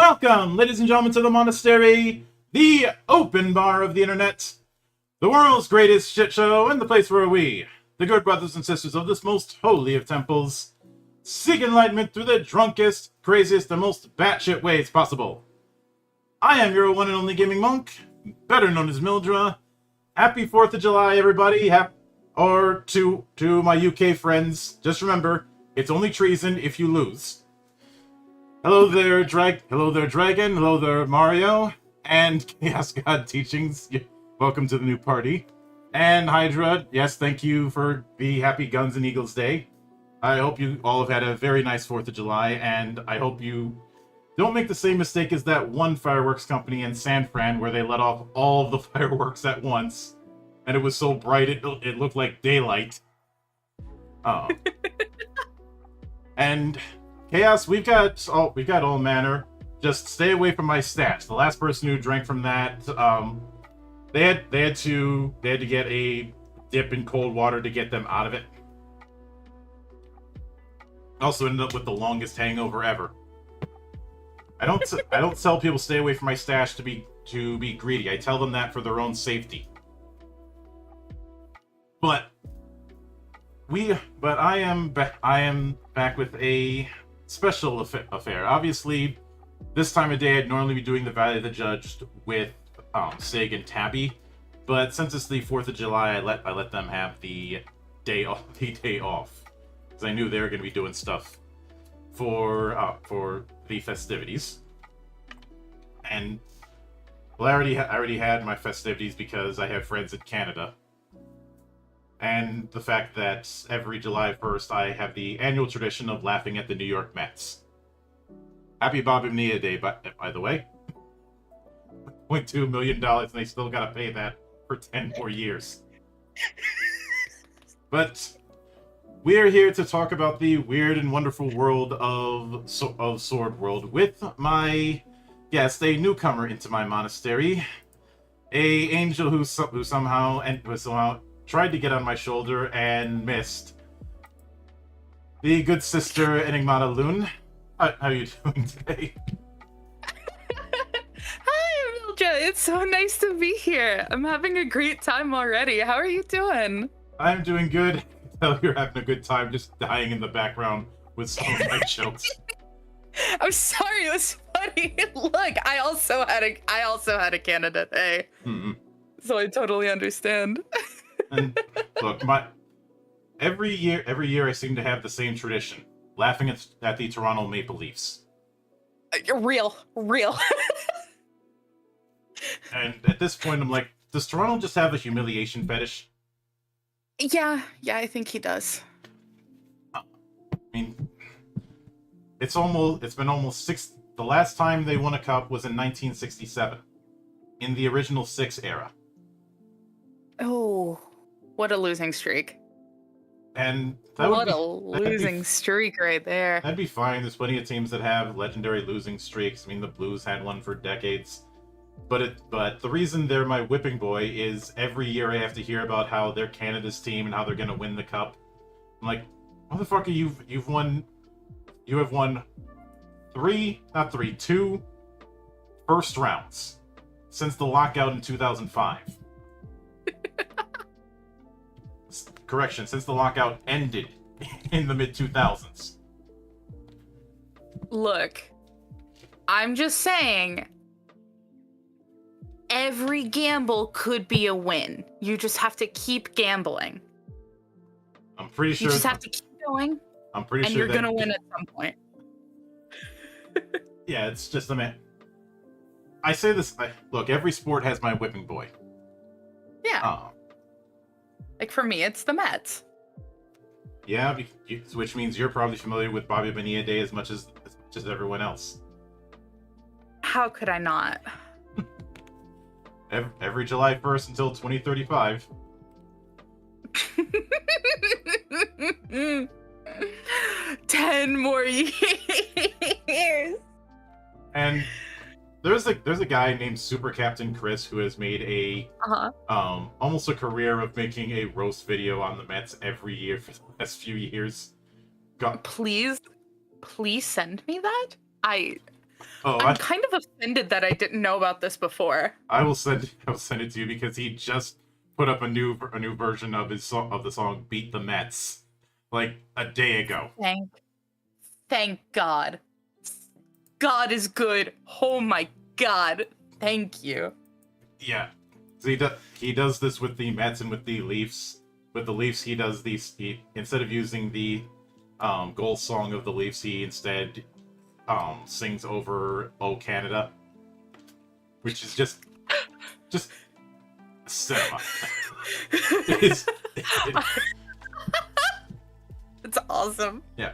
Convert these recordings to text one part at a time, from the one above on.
Welcome, ladies and gentlemen, to the Monastery, the open bar of the internet, the world's greatest shit show, and the place where we, the good brothers and sisters of this most holy of temples, seek enlightenment through the drunkest, craziest, and most batshit ways possible. I am your one and only gaming monk, better known as Mildra. Happy 4th of July, everybody. Or to my UK friends, just remember, it's only treason if you lose. Hello there, Hello there, Dragon. Hello there, Mario. And Chaos God Teachings. Welcome to the new party. And Hydra. Yes, thank you for the Happy Guns and Eagles Day. I hope you all have had a very nice 4th of July, and I hope you don't make the same mistake as that one fireworks company in San Fran where they let off all of the fireworks at once. And it was so bright it looked like daylight. Oh. And Chaos, we've got all manner. Just stay away from my stash. The last person who drank from that, they had to get a dip in cold water to get them out of it. Also ended up with the longest hangover ever. I don't tell people stay away from my stash to be greedy. I tell them that for their own safety. But I am back with a special affair. Obviously, this time of day I'd normally be doing the Valley of the Judge with Sig and Tabby, but since it's the 4th of July, I let them have the day off, because I knew they were going to be doing stuff for the festivities. And well, I already had my festivities because I have friends in Canada. And the fact that every July 1st I have the annual tradition of laughing at the New York Mets. Happy Bobby Bonilla Day, by the way. $1.2 million, and they still gotta pay that for 10 more years. But we're here to talk about the weird and wonderful world of Sword World with my guest, a newcomer into my monastery, a angel who somehow tried to get on my shoulder and missed. The good sister Enigmata Loon. How are you doing today? Hi, Mildred. It's so nice to be here. I'm having a great time already. How are you doing? I'm doing good. Tell you're having a good time just dying in the background with some of my jokes. I'm sorry, it was funny. Look, I also had a Canada Day. Mm-hmm. So I totally understand. And look, every year I seem to have the same tradition: laughing at the Toronto Maple Leafs. Real. And at this point, I'm like, does Toronto just have a humiliation fetish? Yeah, I think he does. I mean, it's been almost six. The last time they won a cup was in 1967, in the original Six era. Oh, what a losing streak. And what a losing streak right there. That'd be fine. There's plenty of teams that have legendary losing streaks. I mean, the Blues had one for decades. But the reason they're my whipping boy is every year I have to hear about how they're Canada's team and how they're gonna win the cup. I'm like, motherfucker, you have won two first rounds since the lockout in 2005. Correction, since the lockout ended in the mid-2000s. Look, I'm just saying, every gamble could be a win. You just have to keep gambling. I'm pretty sure. You just have to keep going. I'm pretty and sure. And you're going to win at some point. Yeah, it's just, I say this, look, every sport has my whipping boy. Yeah. Like for me, it's the Mets. Yeah, which means you're probably familiar with Bobby Bonilla Day as much as everyone else. How could I not? Every July 1st until 2035. 10 more years. And there's a guy named Super Captain Chris who has made a almost a career of making a roast video on the Mets every year for the last few years. Please send me that. I Oh, I'm kind of offended that I didn't know about this before. I will send it to you because he just put up a new version of the song "Beat the Mets" like a day ago. Thank God. God is good. Oh my God. Thank you. Yeah, so he does this with the Mets and with the Leafs. With the Leafs, he does these. Instead of using the goal song of the Leafs, he instead sings over "Oh Canada," which is just cinema. It's awesome. Yeah.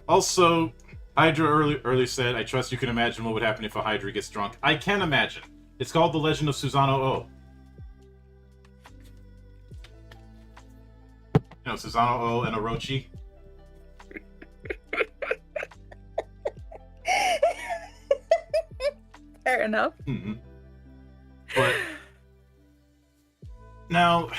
Also, Hydra earlier said, "I trust you can imagine what would happen if a Hydra gets drunk." I can imagine. It's called The Legend of Susanoo O. You know, Susanoo O and Orochi. Fair enough. Mm-hmm. But now,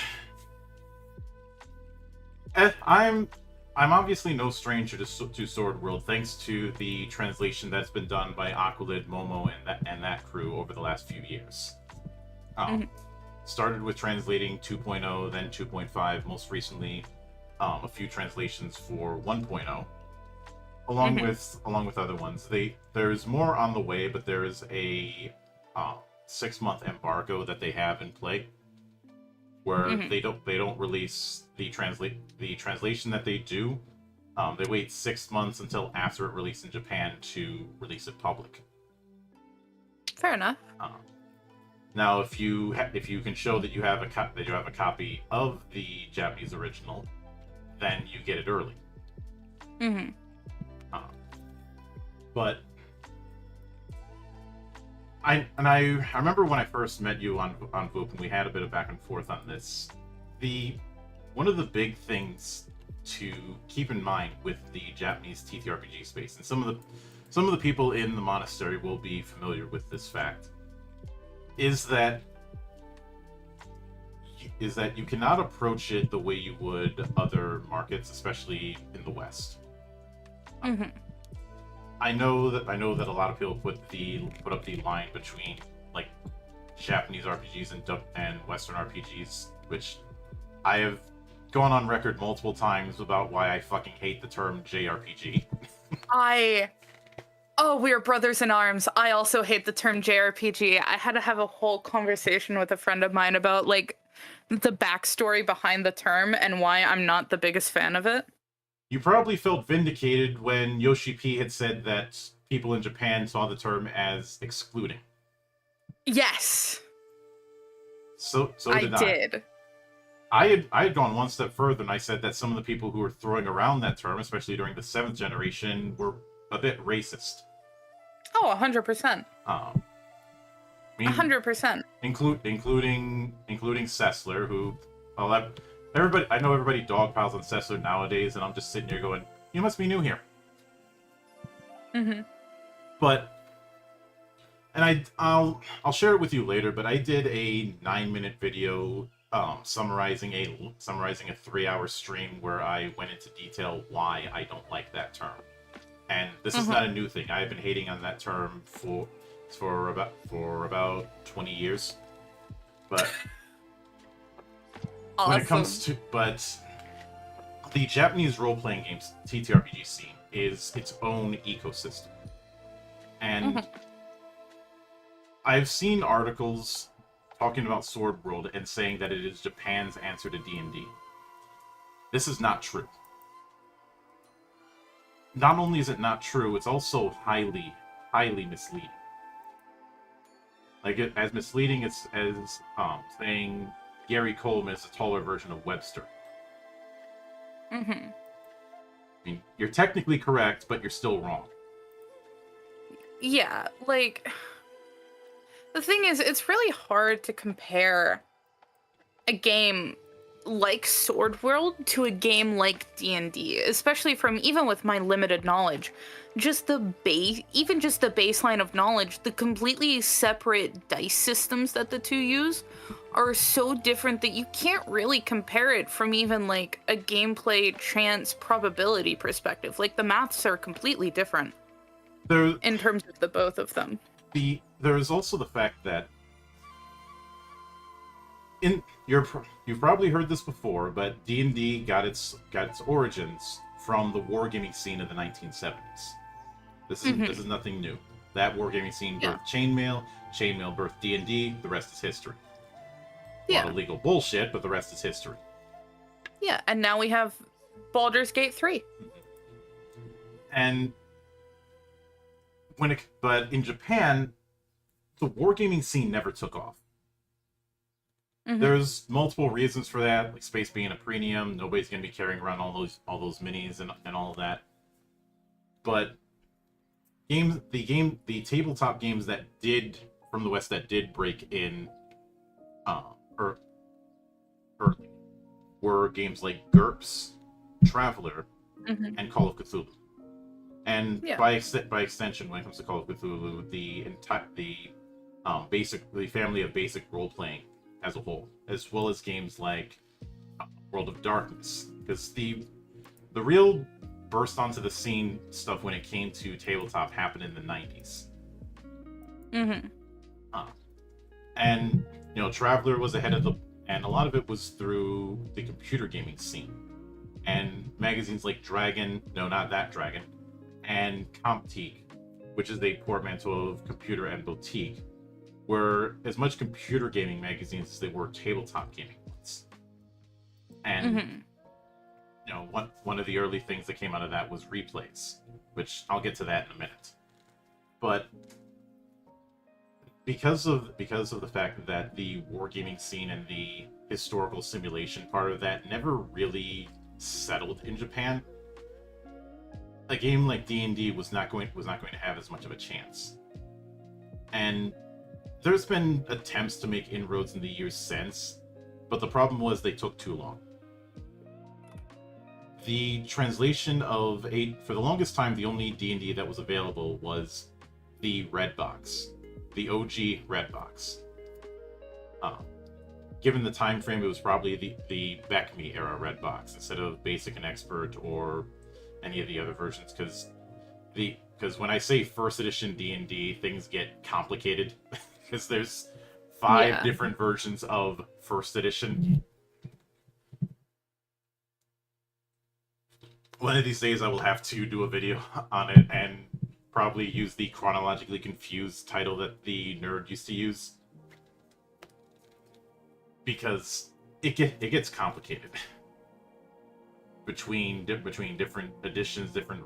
I'm obviously no stranger to Sword World, thanks to the translation that's been done by Aqualid, Momo, and that crew over the last few years. Started with translating 2.0, then 2.5, most recently a few translations for 1.0, along with other ones. There's more on the way, but there is a 6-month embargo that they have in play, where they don't release the translation that they do. They wait 6 months until after it released in Japan to release it public. Fair enough. Now, if you can show that you have a copy of the Japanese original, then you get it early. But I remember when I first met you on Voop, and we had a bit of back and forth on this. One of the big things to keep in mind with the Japanese TTRPG space, and some of the people in the monastery will be familiar with this fact, is that you cannot approach it the way you would other markets, especially in the West. I know that a lot of people put up the line between like Japanese RPGs and Western RPGs, which I have gone on record multiple times about why I fucking hate the term JRPG. We are brothers in arms. I also hate the term JRPG. I had to have a whole conversation with a friend of mine about like the backstory behind the term and why I'm not the biggest fan of it. You probably felt vindicated when Yoshi P had said that people in Japan saw the term as excluding. Yes. So did I. Did. I had gone one step further, and I said that some of the people who were throwing around that term, especially during the 7th generation, were a bit racist. Oh, 100%. I mean, 100%. Including Sessler, who, well, I know everybody dogpiles on Sessler nowadays, and I'm just sitting here going, "You must be new here." But, and I'll share it with you later. But I did a 9-minute video summarizing a 3-hour stream where I went into detail why I don't like that term. And this is not a new thing. I've been hating on that term for about 20 years. But awesome. When it comes to the Japanese role-playing games TTRPG scene is its own ecosystem. And I've seen articles talking about Sword World and saying that it is Japan's answer to D&D. This is not true. Not only is it not true, it's also highly, highly misleading. Like, as misleading as saying Gary Coleman is a taller version of Webster. I mean, you're technically correct, but you're still wrong. Yeah, like, the thing is, it's really hard to compare a game like Sword World to a game like D&D, especially from, even with my limited knowledge, just the baseline of knowledge, the completely separate dice systems that the two use are so different that you can't really compare it from even like a gameplay chance probability perspective. Like, the maths are completely different. There, in terms of the both of them. there's also the fact that you've probably heard this before, but D&D got its origins from the wargaming scene of the 1970s. This is nothing new. That wargaming scene birthed Chainmail. Chainmail birthed D&D. The rest is history. A lot of legal bullshit, but the rest is history. Yeah, and now we have Baldur's Gate 3. And but in Japan, the wargaming scene never took off. There's multiple reasons for that, like space being a premium. Nobody's going to be carrying around all those minis and all of that. But the tabletop games that did from the West that did break in early were games like GURPS, Traveler, and Call of Cthulhu. And by extension, when it comes to Call of Cthulhu, the family of basic role playing as a whole, as well as games like World of Darkness, because the real burst onto the scene stuff when it came to tabletop happened in the 90s. And Traveler was ahead of and a lot of it was through the computer gaming scene, and magazines like Dragon, no, not that Dragon, and Comptique, which is a portmanteau of computer and boutique, were as much computer gaming magazines as they were tabletop gaming ones. And one of the early things that came out of that was replays, which I'll get to that in a minute. But because of the fact that the wargaming scene and the historical simulation part of that never really settled in Japan, a game like D&D was not going to have as much of a chance. And there's been attempts to make inroads in the years since, but the problem was they took too long. The translation of for the longest time, the only D&D that was available was the Red Box, the OG Red Box. Given the time frame, it was probably the BECMI era Red Box instead of Basic and Expert or any of the other versions, because when I say first edition D&D, things get complicated because there's 5 different versions of first edition. One of these days I will have to do a video on it and probably use the chronologically confused title that the nerd used to use, because it gets complicated between different editions, different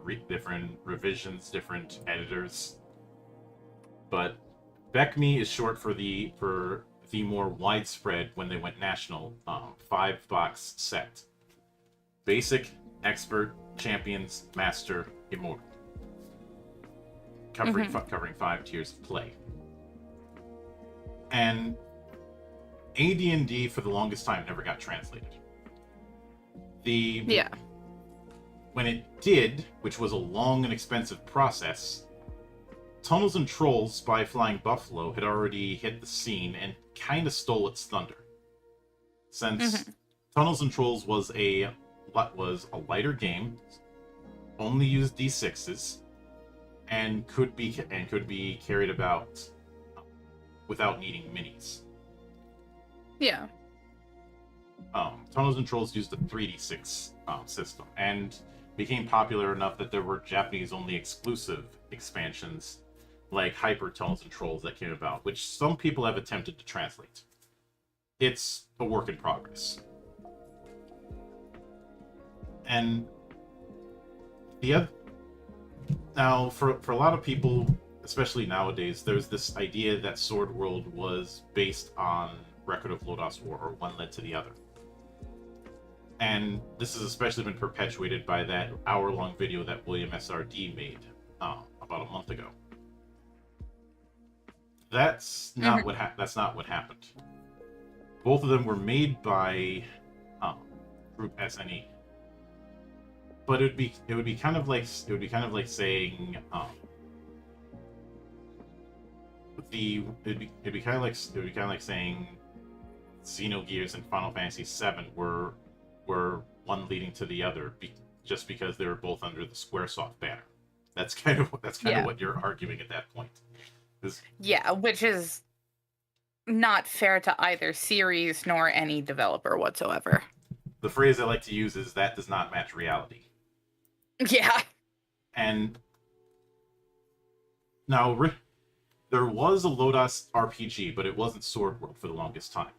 revisions, different editors. But BECMI is short for the more widespread, when they went national, 5-box set: Basic, Expert, Champions, Master, Immortal, covering 5 tiers of play. And AD&D for the longest time never got translated. When it did, which was a long and expensive process, Tunnels and Trolls by Flying Buffalo had already hit the scene and kind of stole its thunder. Since Tunnels and Trolls was a lighter game, only used D6s, and could be carried about without needing minis. Tunnels and Trolls used a 3d6 system, and became popular enough that there were Japanese-only exclusive expansions like Hyper Tunnels and Trolls that came about, which some people have attempted to translate. It's a work in progress. And now, for a lot of people, especially nowadays, there's this idea that Sword World was based on Record of Lodoss War, or one led to the other. And this has especially been perpetuated by that hour-long video that William SRD made about a month ago. That's not what happened. Both of them were made by Group SNE. But it would be kind of like saying saying Xenogears and Final Fantasy VII were one leading to the other, just because they were both under the Squaresoft banner. That's kind of Yeah. what you're arguing at that point. Yeah, which is not fair to either series nor any developer whatsoever. The phrase I like to use is that does not match reality. Yeah. And now there was a Lodos RPG, but it wasn't Sword World for the longest time.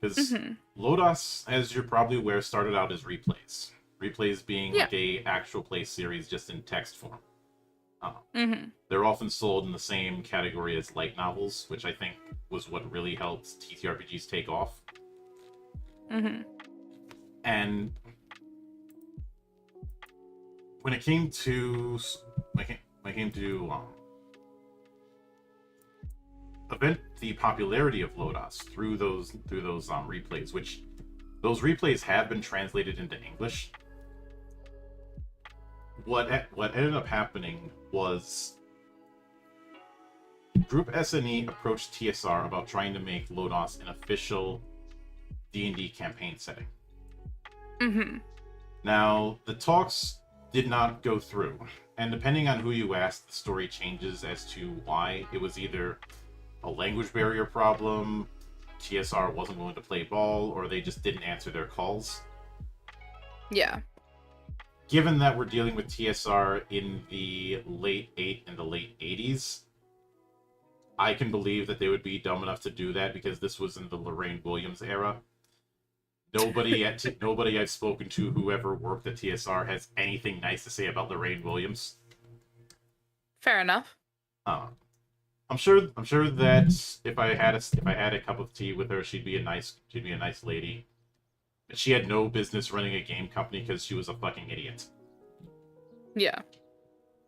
Because Lodos, as you're probably aware, started out as replays. Replays being like a actual play series just in text form. They're often sold in the same category as light novels, which I think was what really helped TTRPGs take off. And when it came to event the popularity of Lodos through those replays, which those replays have been translated into English. What ended up happening was Group SNE approached TSR about trying to make Lodos an official D&D campaign setting. Now, the talks did not go through, and depending on who you ask, the story changes as to why. It was either a language barrier problem, TSR wasn't willing to play ball, or they just didn't answer their calls. Yeah. Given that we're dealing with TSR in the late 80s, I can believe that they would be dumb enough to do that because this was in the Lorraine Williams era. Nobody I've spoken to who ever worked at TSR has anything nice to say about Lorraine Williams. Fair enough. I'm sure that if I had a cup of tea with her, she'd be a nice lady. But she had no business running a game company because she was a fucking idiot. Yeah.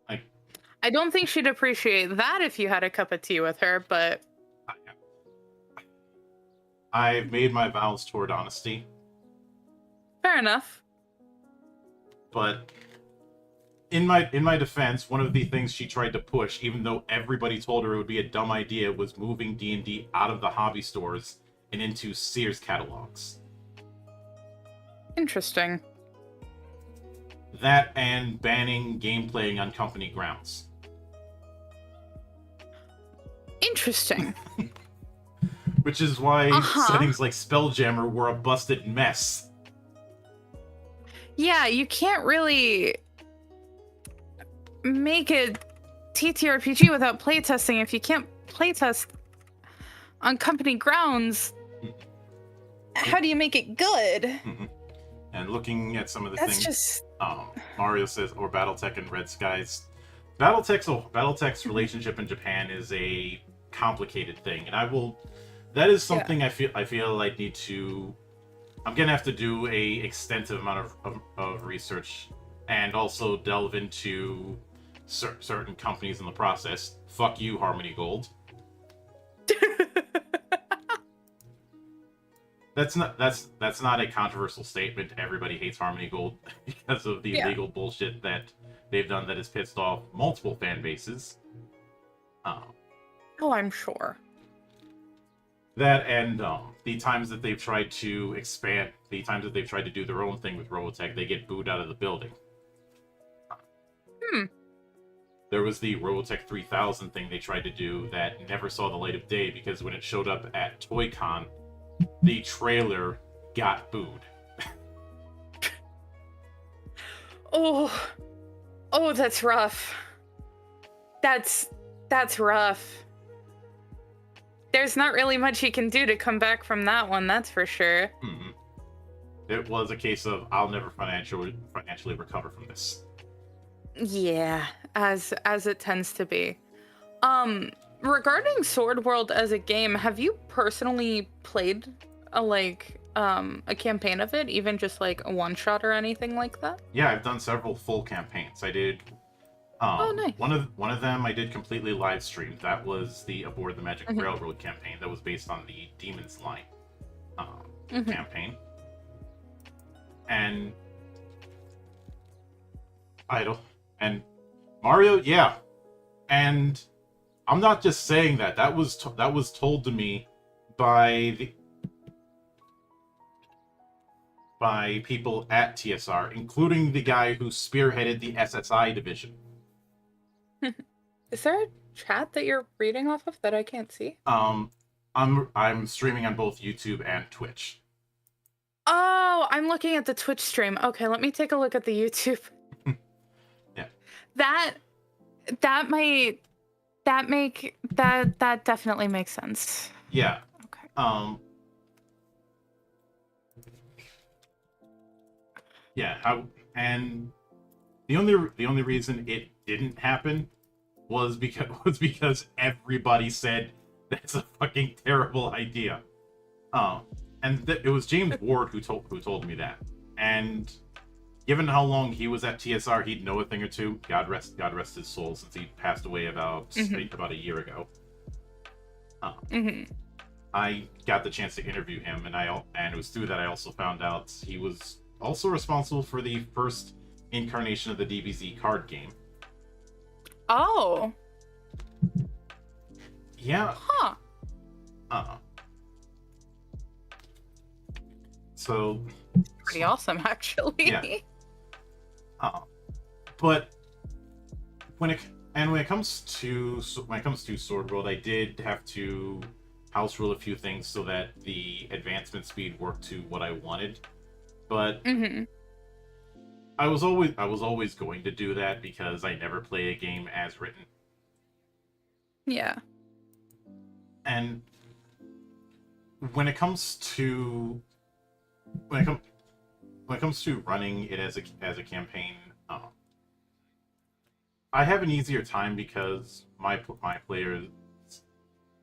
I don't think she'd appreciate that if you had a cup of tea with her, but I've made my vows toward honesty. fair enough. But in my defense, one of the things she tried to push, even though everybody told her it would be a dumb idea, was moving D&D out of the hobby stores and into Sears catalogs. Interesting. That and banning game playing on company grounds. Interesting. Which is why settings like Spelljammer were a busted mess. Yeah, you can't really make a TTRPG without playtesting. If you can't playtest on company grounds, how do you make it good? And looking at some of the That's things, just... Mario says, or BattleTech and Red Skies. BattleTech's relationship in Japan is a complicated thing, and that is something I feel I need to. I'm gonna have to do a extensive amount of research, and also delve into certain companies in the process. Fuck you, Harmony Gold. That's not a controversial statement. Everybody hates Harmony Gold because of the legal bullshit that they've done that has pissed off multiple fan bases. Oh, I'm sure. That and the times that they've tried to expand, the times that they've tried to do their own thing with Robotech, they get booed out of the building. There was the Robotech 3000 thing they tried to do that never saw the light of day because when it showed up at ToyCon, the trailer got booed. Oh, that's rough. That's rough. There's not really much you can do to come back from that one, that's for sure. It was a case of I'll never financially recover from this. Yeah, as it tends to be. Regarding Sword World as a game, have you personally played a campaign of it, even just like a one shot or anything like that? Yeah, I've done several full campaigns. I did. Nice. One of them I did completely live streamed. That was the Aboard the Magic Railroad campaign. That was based on the Demon's Line campaign. And Idle and Mario, yeah. And I'm not just saying that. That was told to me by people at TSR, including the guy who spearheaded the SSI division. Is there a chat that you're reading off of that I can't see? I'm streaming on both YouTube and Twitch. Oh, I'm looking at the Twitch stream. Okay, let me take a look at the YouTube. Yeah. That definitely makes sense. Yeah. Okay. Yeah, and the only reason it didn't happen was because everybody said that's a fucking terrible idea. It was James Ward who told me that. And given how long he was at TSR, he'd know a thing or two. God rest his soul, since he passed away about a year ago. I got the chance to interview him, and it was through that I also found out he was also responsible for the first incarnation of the DBZ card game. Oh. Yeah. Huh. So. Pretty awesome, actually. Yeah. But when it comes to Sword World, I did have to house rule a few things so that the advancement speed worked to what I wanted. But I was always going to do that because I never play a game as written. Yeah. And when it comes to running it as a campaign, I have an easier time because my players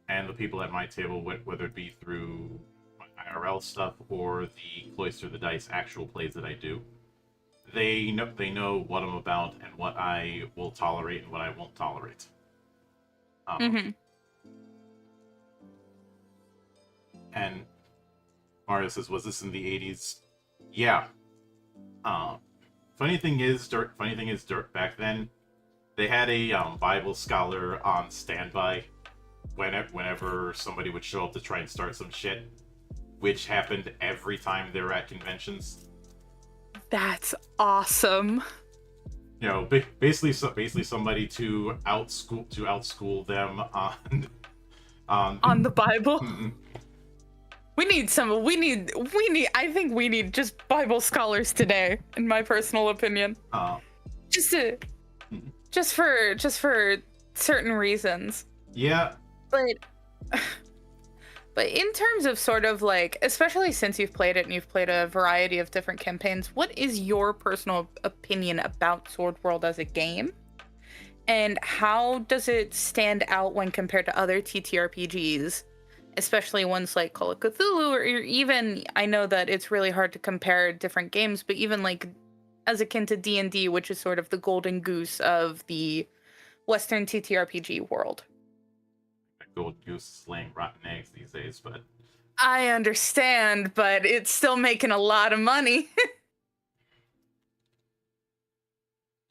and the people at my table, whether it be through my IRL stuff or the Cloister the Dice actual plays that I do, they know what I'm about and what I will tolerate and what I won't tolerate. And Mario says, "Was this in the '80s?" Yeah. Funny thing is, back then, they had a Bible scholar on standby whenever somebody would show up to try and start some shit, which happened every time they were at conventions. That's awesome. You know, basically somebody to outschool them on the Bible. I think we need just Bible scholars today, in my personal opinion. Just for certain reasons. Yeah. But in terms of sort of like, especially since you've played it and you've played a variety of different campaigns, what is your personal opinion about Sword World as a game? And how does it stand out when compared to other TTRPGs? Especially ones like Call of Cthulhu, or even, I know that it's really hard to compare different games, but even like as akin to D&D, which is sort of the golden goose of the Western TTRPG world. Golden goose is laying rotten eggs these days, but I understand, but it's still making a lot of money.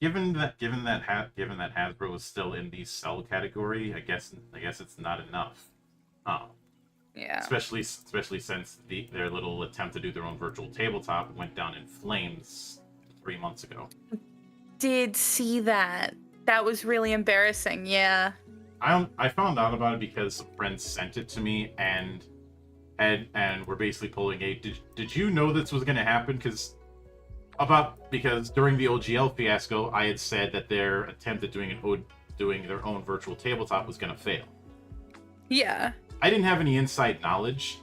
Given that Hasbro is still in the sell category, I guess it's not enough. Yeah. Especially since their little attempt to do their own virtual tabletop went down in flames 3 months ago. Did see that. That was really embarrassing. Yeah. I found out about it because some friends sent it to me and were basically pulling a did you know this was going to happen? Because during the OGL fiasco, I had said that their attempt at doing their own virtual tabletop was going to fail. Yeah. I didn't have any inside knowledge.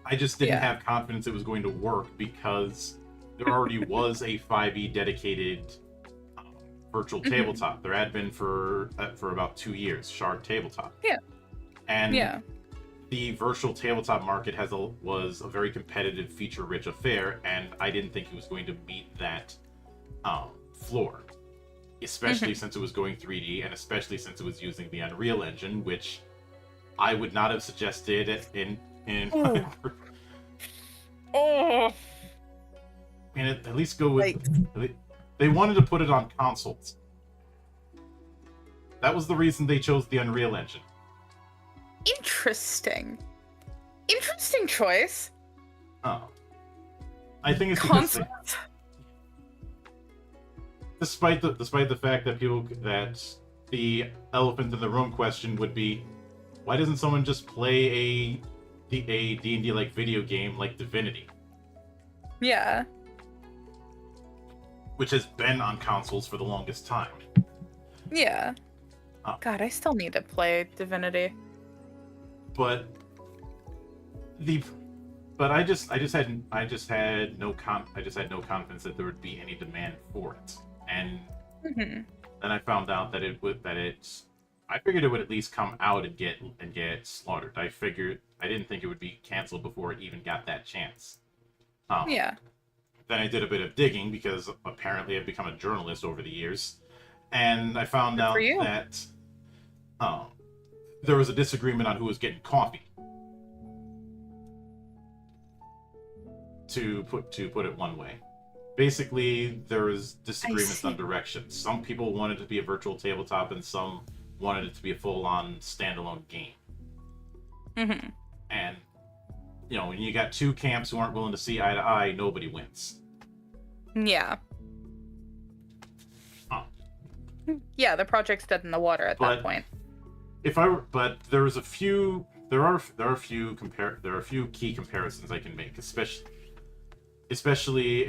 I just didn't have confidence it was going to work because there already was a 5e dedicated virtual tabletop. There had been for about 2 years, Shard Tabletop. Yeah. And the virtual tabletop market was a very competitive, feature-rich affair, and I didn't think it was going to meet that floor. Especially since it was going 3D, and especially since it was using the Unreal Engine, which I would not have suggested in Oh. And at least go with. They wanted to put it on consoles. That was the reason they chose the Unreal Engine. Interesting choice. Oh, I think it's because despite the fact that the elephant in the room question would be, why doesn't someone just play a D&D like video game like Divinity, Yeah. which has been on consoles for the longest time? Yeah. Oh. God, I still need to play Divinity. But I just had no confidence that there would be any demand for it. And Mm-hmm. then I found out that I figured it would at least come out and get slaughtered. I didn't think it would be canceled before it even got that chance. Yeah. Then I did a bit of digging because apparently I've become a journalist over the years, and I found out that there was a disagreement on who was getting coffee. To put it one way. Basically, there was disagreements on direction. Some people wanted it to be a virtual tabletop, and some wanted it to be a full-on standalone game. Mm-hmm. And, when you got two camps who aren't willing to see eye to eye, nobody wins. Yeah. Yeah, the project's dead in the water at that point. But there are a few key comparisons I can make, especially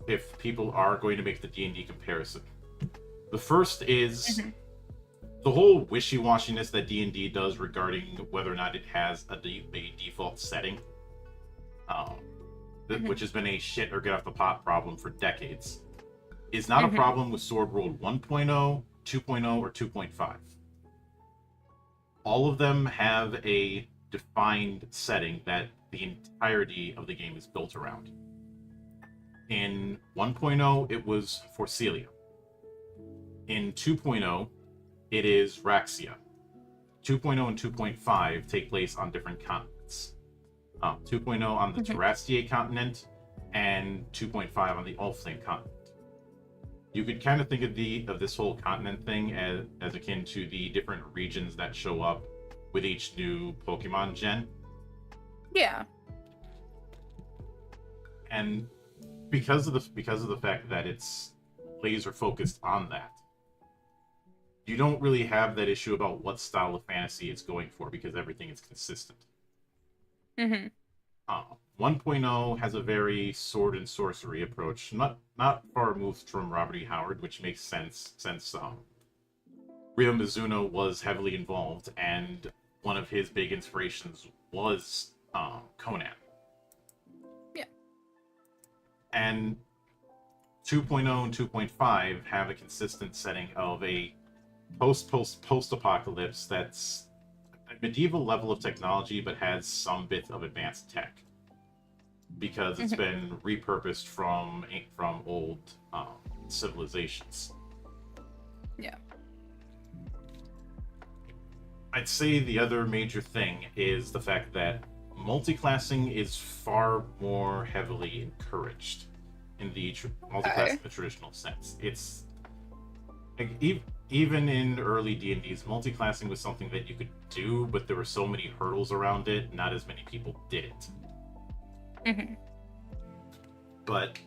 if people are going to make the D&D comparison. The first is the whole wishy-washiness that D&D does regarding whether or not it has a default setting, which has been a shit or get off the pot problem for decades, is not a problem with Sword World 1.0, 2.0, or 2.5. All of them have a defined setting that the entirety of the game is built around. In 1.0, it was Forcelia. In 2.0, it is Raxia. 2.0 and 2.5 take place on different continents. 2.0 on the Terrastier continent, and 2.5 on the Ulflame continent. You could kind of think of this whole continent thing as akin to the different regions that show up with each new Pokemon gen. Yeah. And because of the fact that it's laser focused on that, you don't really have that issue about what style of fantasy it's going for because everything is consistent. 1.0 has a very sword and sorcery approach, not far removed from Robert E. Howard, which makes sense since Ryo Mizuno was heavily involved, and one of his big inspirations was Conan. Yeah. And 2.0 and 2.5 have a consistent setting of a post-apocalypse that's a medieval level of technology but has some bit of advanced tech because it's been repurposed from old civilizations. Yeah. I'd say the other major thing is the fact that multiclassing is far more heavily encouraged in the multiclassing in the traditional sense. It's like, even in early D&Ds, multiclassing was something that you could do, but there were so many hurdles around it, not as many people did it. But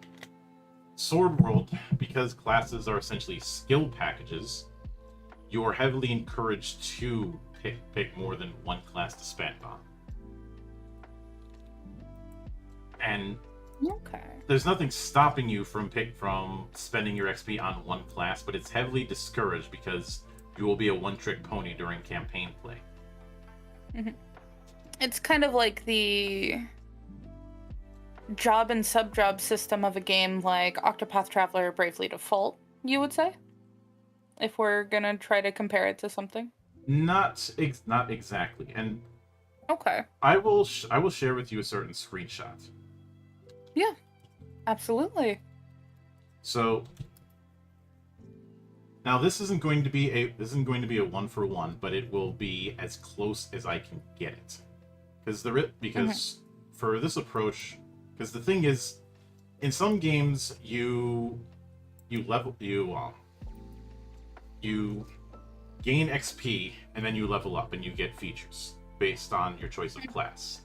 Sword World, because classes are essentially skill packages, you are heavily encouraged to pick more than one class to spend on. And there's nothing stopping you from spending your XP on one class, but it's heavily discouraged because you will be a one-trick pony during campaign play. It's kind of like the job and sub-job system of a game like Octopath Traveler or Bravely Default, you would say? If we're gonna try to compare it to something? Not exactly. And okay. I will share with you a certain screenshot. Yeah, absolutely. So now this isn't going to be a 1-for-1, but it will be as close as I can get it. Because for this approach, because the thing is, in some games you gain XP and then you level up and you get features based on your choice of class.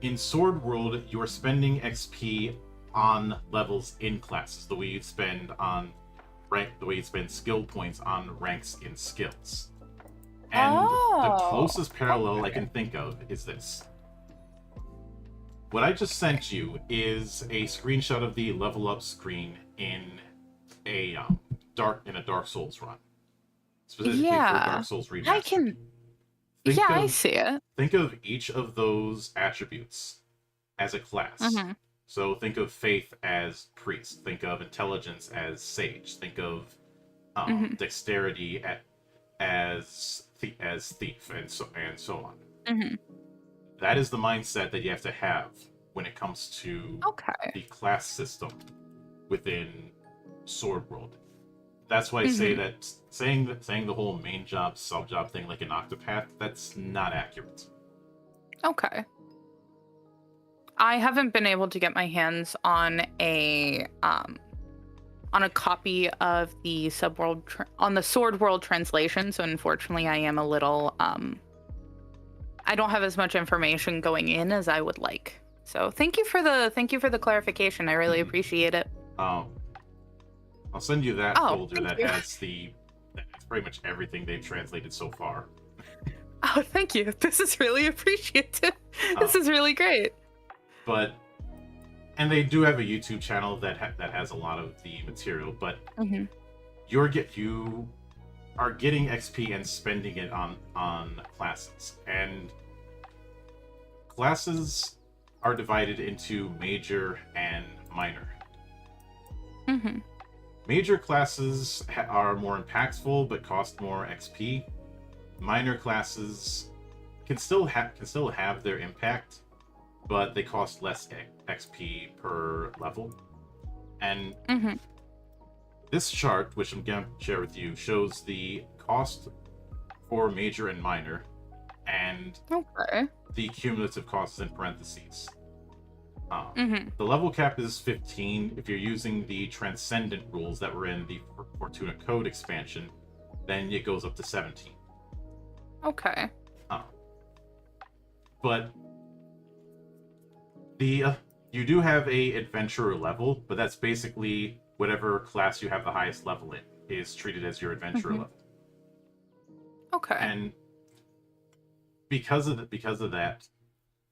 In Sword World, you are spending XP on levels in classes, the way you'd spend on the way you spend skill points on ranks in skills. And the closest parallel I can think of is this. What I just sent you is a screenshot of the level up screen in a Dark Souls run, specifically for Dark Souls Remastered. I can. I see it. Think of each of those attributes as a class. Mm-hmm. So think of faith as priest. Think of intelligence as sage. Think of dexterity as thief, and so on. Mm-hmm. That is the mindset that you have to have when it comes to the class system within Sword World. That's why I say that saying the whole main job, sub job thing like an Octopath, that's not accurate. Okay. I haven't been able to get my hands on a copy of the on the Sword World translation, so unfortunately I am a little I don't have as much information going in as I would like. So thank you for the clarification. I really appreciate it. I'll send you that folder that has that's pretty much everything they've translated so far. Oh, thank you. This is really appreciative. This is really great. And they do have a YouTube channel that has a lot of the material, but you are getting XP and spending it on classes. And classes are divided into major and minor. Major classes are more impactful but cost more XP. Minor classes can still have their impact, but they cost less XP per level. And this chart, which I'm going to share with you, shows the cost for major and minor, and the cumulative costs in parentheses. The level cap is 15. If you're using the Transcendent rules that were in the Fortuna Code expansion, then it goes up to 17. Okay. But you do have a adventurer level, but that's basically whatever class you have the highest level in is treated as your adventurer level. Okay. And because of that,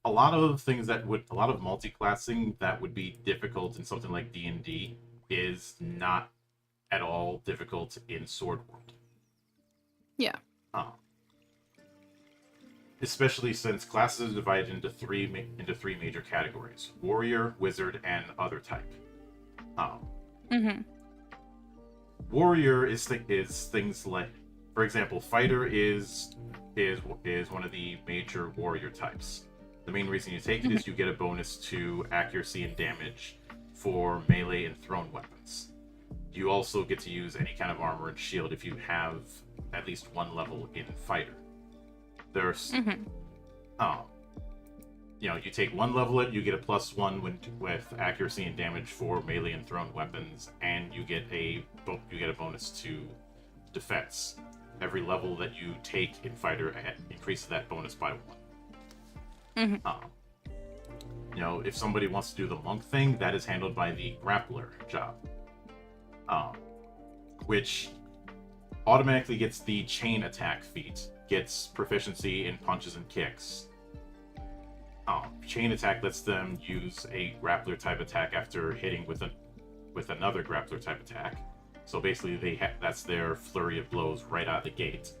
a lot of multi-classing that would be difficult in something like D&D is not at all difficult in Sword World. Yeah. Especially since classes are divided into three major categories: warrior, wizard, and other type. Warrior is things like, for example, fighter is one of the major warrior types. The main reason you take it is you get a bonus to accuracy and damage for melee and thrown weapons. You also get to use any kind of armor and shield if you have at least one level in fighter. There's you take one level it, you get a +1 with accuracy and damage for melee and thrown weapons, and you get a bonus to defense. Every level that you take in fighter increases that bonus by 1. If somebody wants to do the monk thing, that is handled by the grappler job, which automatically gets the chain attack feat, gets proficiency in punches and kicks. Chain attack lets them use a grappler type attack after hitting with another grappler type attack. So basically, that's their flurry of blows right out of the gate.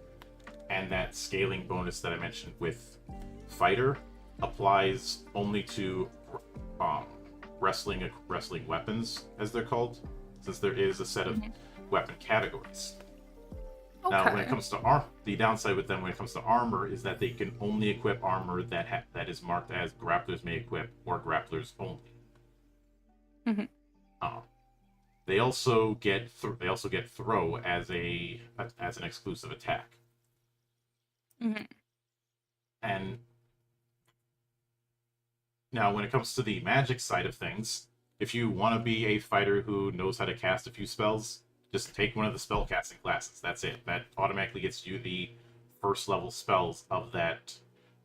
And that scaling bonus that I mentioned with fighter applies only to wrestling weapons, as they're called, since there is a set of weapon categories. Okay. Now, when it comes to the downside with them when it comes to armor is that they can only equip armor that is marked as grapplers may equip or grapplers only. They also get throw as an exclusive attack. And now, when it comes to the magic side of things, if you want to be a fighter who knows how to cast a few spells, just take one of the spellcasting classes. That's it. That automatically gets you the first level spells of that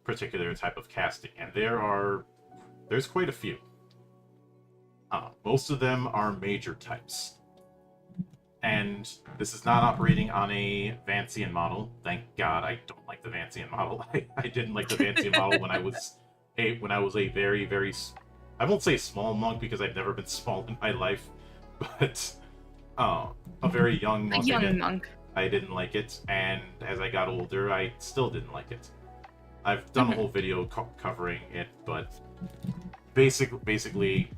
particular type of casting. And there's quite a few. Most of them are major types. And this is not operating on a Vancian model. Thank God I don't like the Vancian model. I didn't like the Vancian model when I was a very, very, I won't say small monk because I've never been small in my life, but a very young A monk. young monk. I didn't like it, and as I got older, I still didn't like it. I've done a whole video covering it, but basically,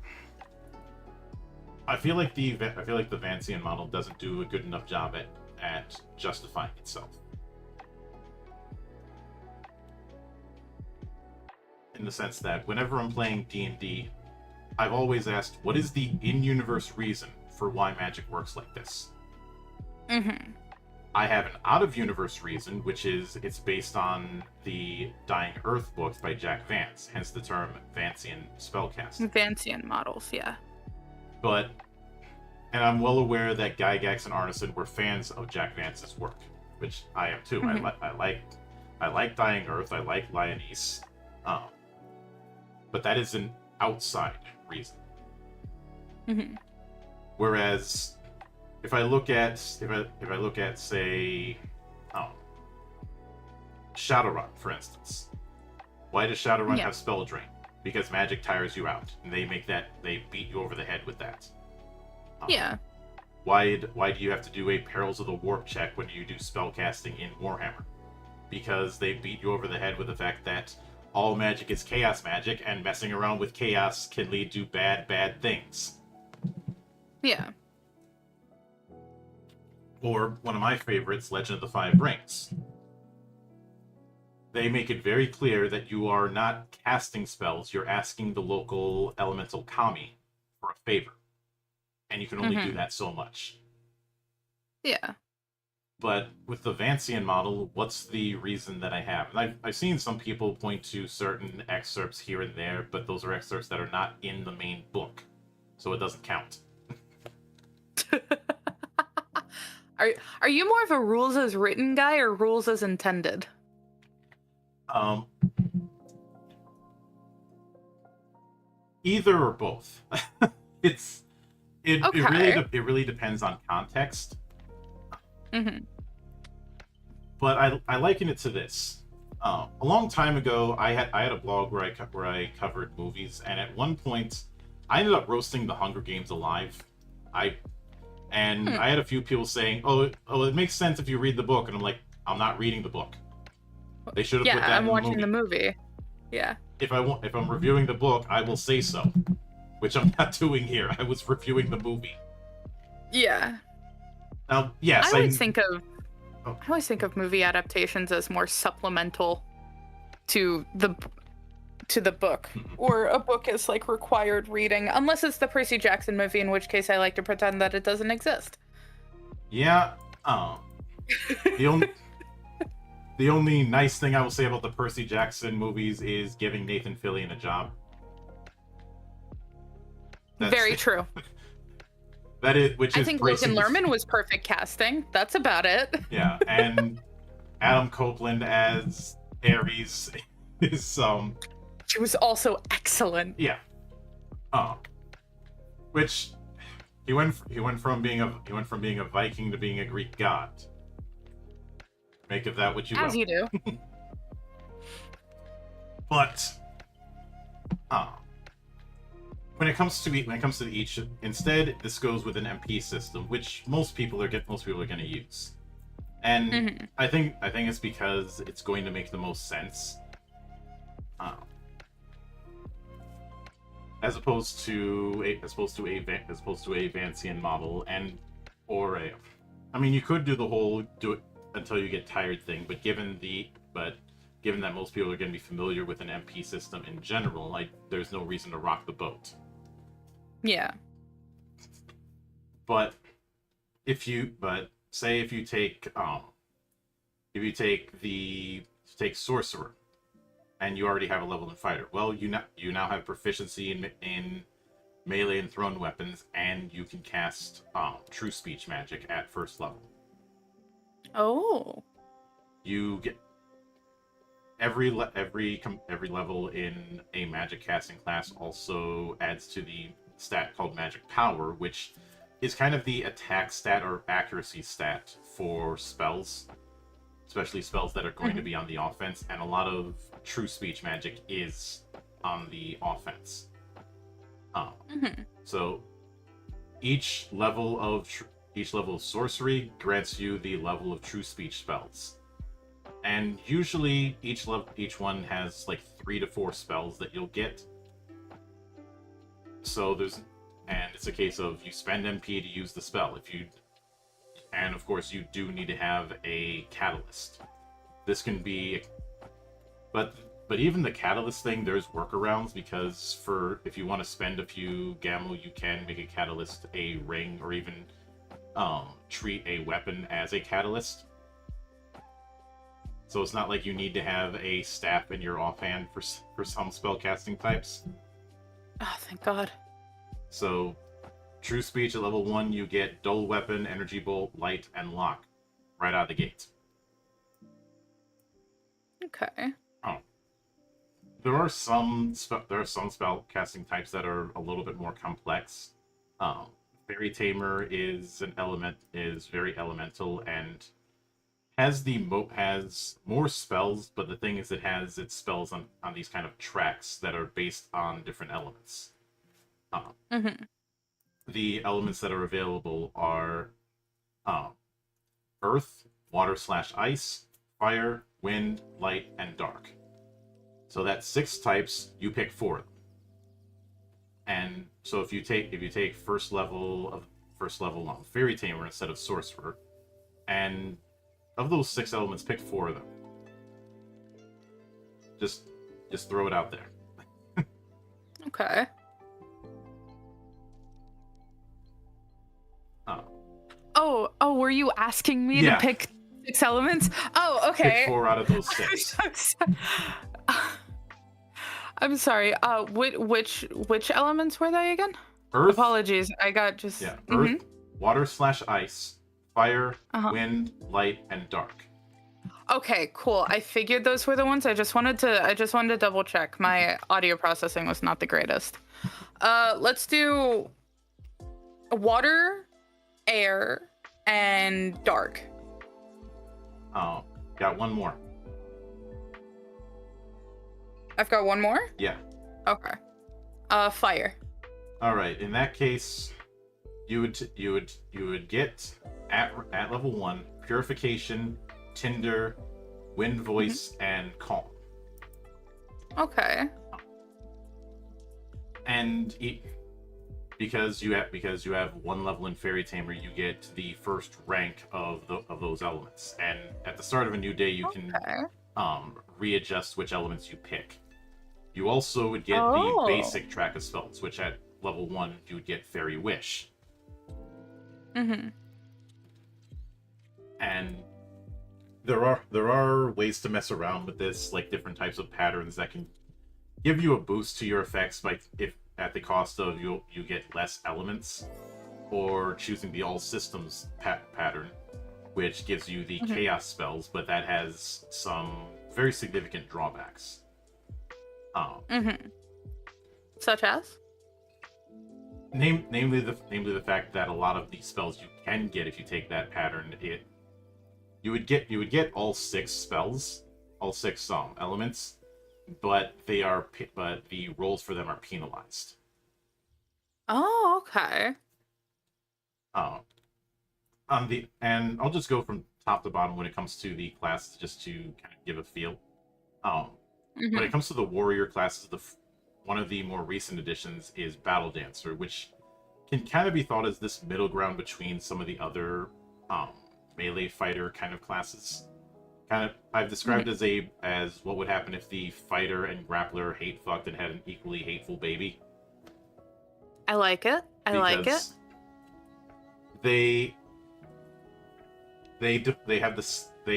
I feel like the Vancian model doesn't do a good enough job at justifying itself. In the sense that whenever I'm playing D&D, I've always asked, what is the in-universe reason for why magic works like this? I have an out-of-universe reason, which is it's based on the Dying Earth books by Jack Vance, hence the term Vancian spellcasting. Vancian models, yeah. And I'm well aware that Gygax and Arneson were fans of Jack Vance's work, which I am too. I like Dying Earth, I like Lyonese, but that is an outside reason. Whereas, if I look at say, Shadowrun, for instance, why does Shadowrun have Spell Drain? Because magic tires you out, and they beat you over the head with that. Yeah. Why do you have to do a Perils of the Warp check when you do spellcasting in Warhammer? Because they beat you over the head with the fact that all magic is chaos magic, and messing around with chaos can lead to bad things. Yeah. Or one of my favorites, Legend of the Five Rings. They make it very clear that you are not casting spells, you're asking the local elemental kami for a favor. And you can only do that so much. Yeah. But with the Vancian model, what's the reason that I have? And I've seen some people point to certain excerpts here and there, but those are excerpts that are not in the main book. So it doesn't count. Are you more of a rules as written guy or rules as intended? Either or both. It really depends on context. But I liken it to this. A long time ago, I had a blog where I covered movies, and at one point, I ended up roasting The Hunger Games alive. I had a few people saying, "Oh, it makes sense if you read the book," and I'm like, "I'm not reading the book. They should have put that in the movie." I'm watching the movie. Yeah. If I'm reviewing the book, I will say so, which I'm not doing here. I was reviewing the movie. Yeah. Yes, I always think of movie adaptations as more supplemental to the book, or a book is like required reading, unless it's the Percy Jackson movie, in which case I like to pretend that it doesn't exist. Yeah. The only nice thing I will say about the Percy Jackson movies is giving Nathan Fillion a job. Very true. I think Logan Lerman was perfect casting. That's about it. Yeah, and Adam Copeland as Ares is She was also excellent. Yeah. Which he went from being a Viking to being a Greek god. Make of that what you will. As you do. But when it comes to each, instead this goes with an MP system, which most people are going to use, and I think it's because it's going to make the most sense, as opposed to a Vancian model, you could do it until you get tired thing, but given that most people are going to be familiar with an MP system in general, there's no reason to rock the boat. Yeah. But if you take Sorcerer, and you already have a level in Fighter, well, you now have proficiency in melee and thrown weapons, and you can cast True Speech magic at first level. Oh. You get every level in a magic casting class also adds to the stat called Magic Power, which is kind of the attack stat or accuracy stat for spells, especially spells that are going to be on the offense, and a lot of true speech magic is on the offense. So each level of sorcery grants you the level of true speech spells, and usually each one has like 3 to 4 spells that you'll get. So it's a case of you spend MP to use the spell. And of course you do need to have a catalyst. This can be, but even the catalyst thing, there's workarounds, because if you want to spend a few gamma, you can make a catalyst a ring, or even treat a weapon as a catalyst. So it's not like you need to have a staff in your offhand for some spellcasting types. Oh, thank God. So, True Speech at level 1, you get Dull Weapon, Energy Bolt, Light, and Lock right out of the gate. Okay. Oh. There are some spellcasting types that are a little bit more complex. Fairy Tamer is very elemental and has more spells, but the thing is, it has its spells on these kind of tracks that are based on different elements. The elements that are available are earth, water/ice, fire, wind, light, and dark. So that's 6 types. You pick 4 of them. And so if you take first level Fairy Tamer instead of Sorcerer, and of those 6 elements, pick 4 of them. Just throw it out there. Okay. Oh, were you asking me to pick 6 elements? Oh, okay. Pick 4 out of those 6. I'm sorry. Which elements were they again? Earth. Apologies. I got just. Yeah. Earth, water/ice, fire, wind, light, and dark. Okay, cool. I figured those were the ones. I just wanted to double check. My audio processing was not the greatest. Let's do water, air, and dark. Oh, got one more. I've got one more? Yeah. Okay. Fire. All right. In that case, you would get at level 1 Purification, Tinder, Wind Voice, and Calm. Okay. And because you have 1 level in Fairy Tamer, you get the first rank of those elements. And at the start of a new day, you can readjust which elements you pick. You also would get the basic track of spells, which at level 1 you would get Fairy Wish. And there are ways to mess around with this, like different types of patterns that can give you a boost to your effects, if at the cost of you get less elements, or choosing the all systems pattern, which gives you the chaos spells, but that has some very significant drawbacks. Such as? Namely the fact that a lot of these spells you can get if you take that pattern, you would get all 6 spells, all 6 elements, but the rolls for them are penalized. Oh, okay. And I'll just go from top to bottom when it comes to the classes, just to kind of give a feel. When it comes to the warrior classes, one of the more recent additions is Battle Dancer, which can kind of be thought as this middle ground between some of the other melee fighter kind of classes. I've described as what would happen if the fighter and grappler hate fucked and had an equally hateful baby. I like it. I like it. They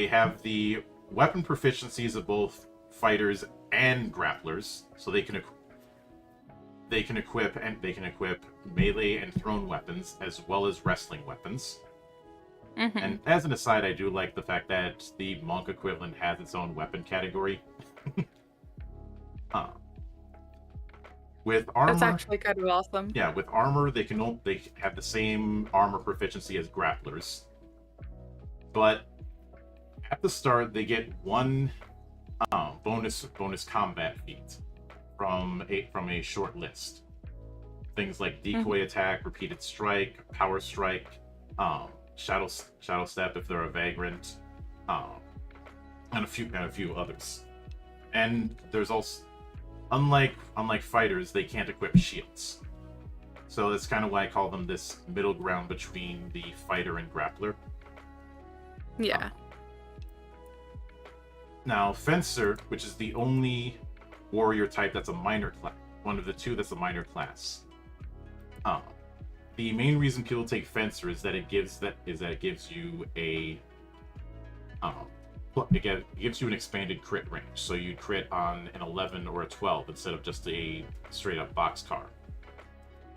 have the weapon proficiencies of both fighters and grapplers, so they can equip melee and thrown weapons as well as wrestling weapons. And as an aside, I do like the fact that the monk equivalent has its own weapon category. With That's armor, actually kind of awesome. yeah, with armor they have the same armor proficiency as grapplers, but at the start they get one bonus combat feat from a short list. Things like decoy attack, repeated strike, power strike, shadow step if they're a vagrant, and a few others. And there's also, unlike fighters, they can't equip shields. So that's kind of why I call them this middle ground between the fighter and grappler. Yeah. Now, Fencer, which is the only warrior type that's a minor class, one of the two that's a minor class. The main reason people take Fencer is that it gives you a it gives you an expanded crit range. So you crit on an 11 or a 12 instead of just a straight up boxcar.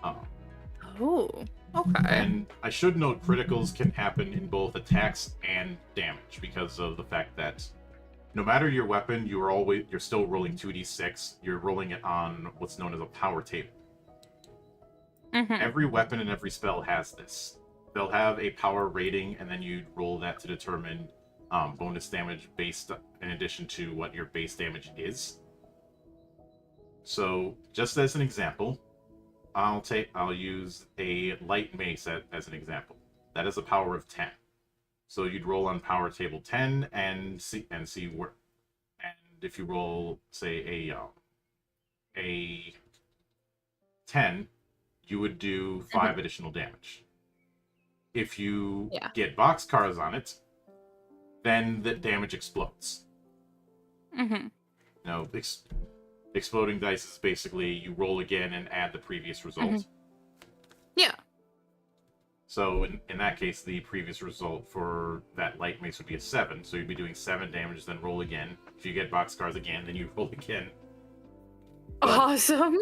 Oh, okay. And I should note criticals can happen in both attacks and damage because of the fact that no matter your weapon, you're still rolling 2d6. You're rolling it on what's known as a power table. Every weapon and every spell has this. They'll have a power rating, and then you roll that to determine bonus damage based in addition to what your base damage is. So, just as an example, I'll use a light mace as an example. That is a power of 10. So you'd roll on power table 10 and see where. And if you roll, say, a 10, you would do 5 additional damage. If you get boxcars on it, then the damage explodes. Exploding dice is basically you roll again and add the previous result. Yeah. So in that case, the previous result for that light mace would be a 7. So you'd be doing 7 damage, then roll again. If you get boxcars again, then you roll again. Awesome.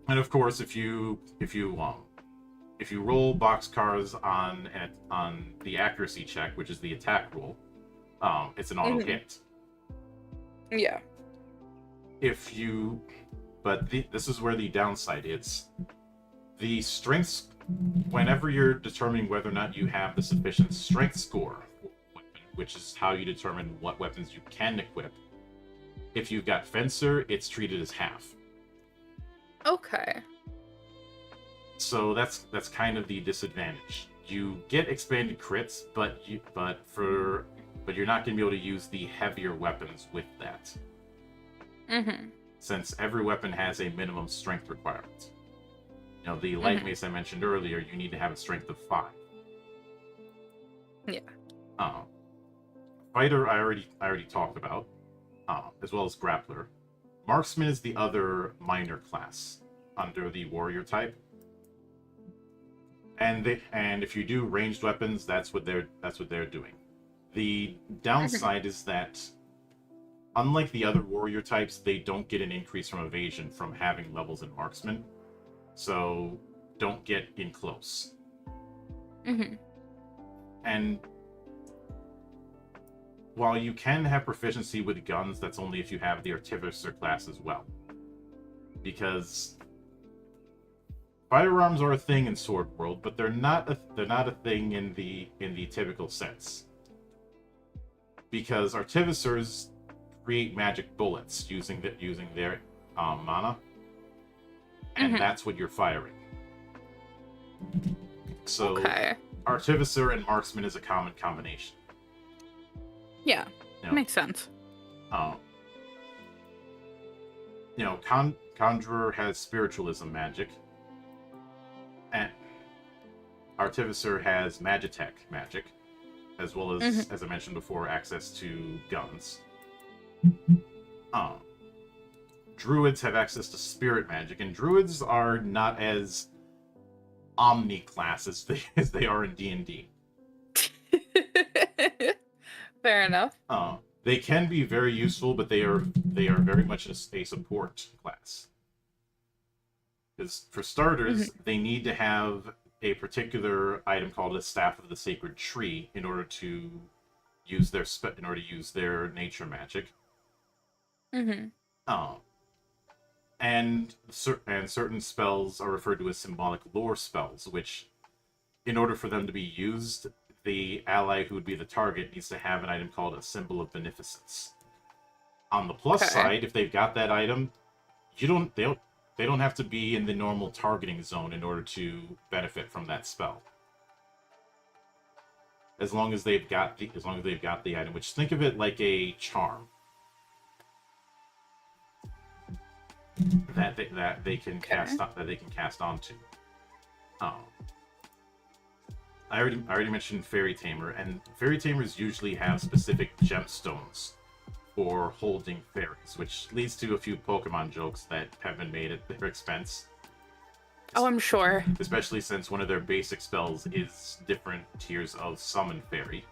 And of course, if you roll boxcars on the accuracy check, which is the attack roll, it's an auto hit. Yeah. This is where the downside is. The strengths, whenever you're determining whether or not you have the sufficient strength score for a weapon, which is how you determine what weapons you can equip, if you've got Fencer, it's treated as half. Okay. So that's kind of the disadvantage. You get expanded crits, but you're not going to be able to use the heavier weapons with that. Since every weapon has a minimum strength requirement. The light mace I mentioned earlier, you need to have a strength of 5. Yeah. Fighter, I already talked about, as well as grappler. Marksman is the other minor class under the warrior type. And if you do ranged weapons, that's what they're doing. The downside is that, unlike the other warrior types, they don't get an increase from evasion from having levels in marksman. So don't get in close. And while you can have proficiency with guns, that's only if you have the artificer class as well. Because firearms are a thing in Sword World, but they're not a thing in the typical sense. Because artificers create magic bullets using their mana, and that's what you're firing. So artificer and marksman is a common combination. Yeah, makes sense. Conjurer has spiritualism magic, and artificer has magitech magic, as well as I mentioned before, access to guns. Druids have access to spirit magic, and druids are not as omni-class as they are in D&D. Fair enough. They can be very useful, but they are very much a support class. Because for starters, they need to have a particular item called a Staff of the Sacred Tree in order to use their nature magic. And certain spells are referred to as symbolic lore spells, which, in order for them to be used, the ally who would be the target needs to have an item called a Symbol of Beneficence. On the plus Okay. side, if they've got that item, they don't have to be in the normal targeting zone in order to benefit from that spell. As long as they've got the item, which, think of it like a charm that they can cast onto. I already mentioned Fairy Tamer, and Fairy Tamers usually have specific gemstones for holding fairies, which leads to a few Pokemon jokes that have been made at their expense. Oh, I'm sure. Especially since one of their basic spells is different tiers of Summon Fairy.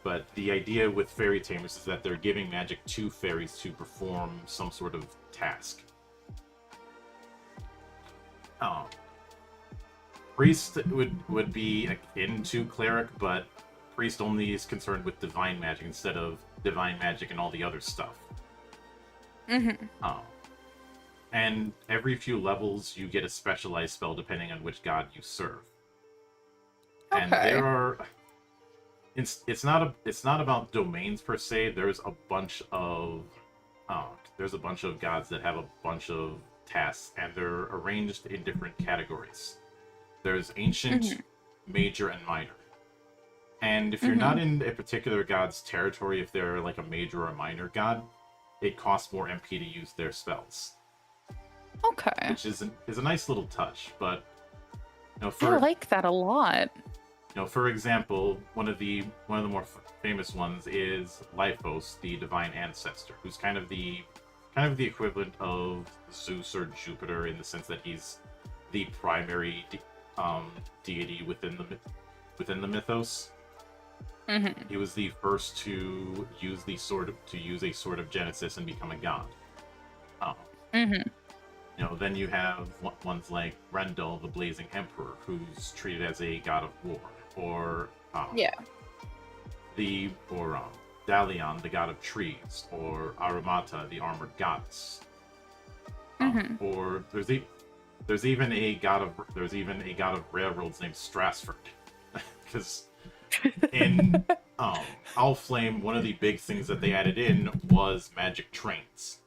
But the idea with Fairy Tamers is that they're giving magic to fairies to perform some sort of task. Priest would be akin to Cleric, but Priest only is concerned with divine magic instead of divine magic and all the other stuff. Mm-hmm. And every few levels, you get a specialized spell depending on which god you serve. Okay. And there are... It's not about domains per se. There's a bunch of gods that have a bunch of tasks, and they're arranged in different categories. There's ancient, major, and minor. And if you're not in a particular god's territory, if they're like a major or minor god, it costs more MP to use their spells. Okay. Which is a nice little touch, but I like that a lot. For example, one of the more famous ones is Lifos, the divine ancestor, who's kind of the equivalent of Zeus or Jupiter in the sense that he's the primary deity within the mythos. Mm-hmm. He was the first to use a sword of Genesis and become a god. Then you have ones like Rendell, the Blazing Emperor, who's treated as a god of war, or Dalion, the god of trees, or Aramata, the armored goddess. Or there's even a god of railroads named Strasford, because in Flame, one of the big things that they added in was magic trains.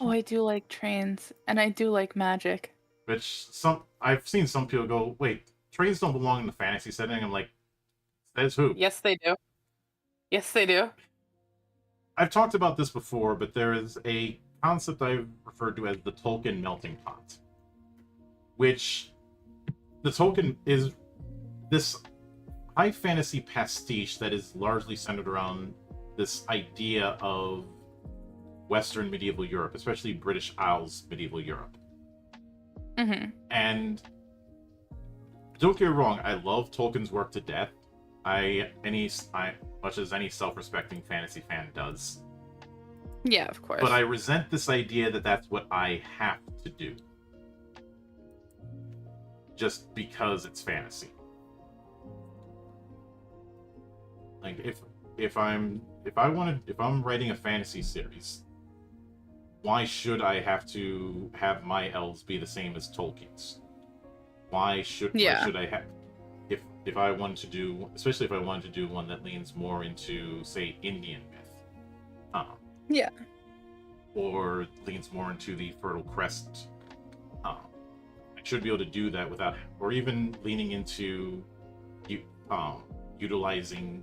I do like trains, and I do like magic. I've seen some people go, wait, trains don't belong in the fantasy setting. I'm like, says who? Yes, they do. Yes, they do. I've talked about this before, but there is a concept I've referred to as the Tolkien melting pot, which the Tolkien is this high fantasy pastiche that is largely centered around this idea of Western medieval Europe, especially British Isles medieval Europe. And don't get me wrong, I love Tolkien's work to death. Much as any self-respecting fantasy fan does. Yeah, of course. But I resent this idea that that's what I have to do, just because it's fantasy. Like if I'm writing a fantasy series, why should I have to have my elves be the same as Tolkien's? Why should I have... If I wanted to do, especially if I wanted to do one that leans more into, say, Indian myth, or leans more into the Fertile Crescent, I should be able to do that without, or even leaning into utilizing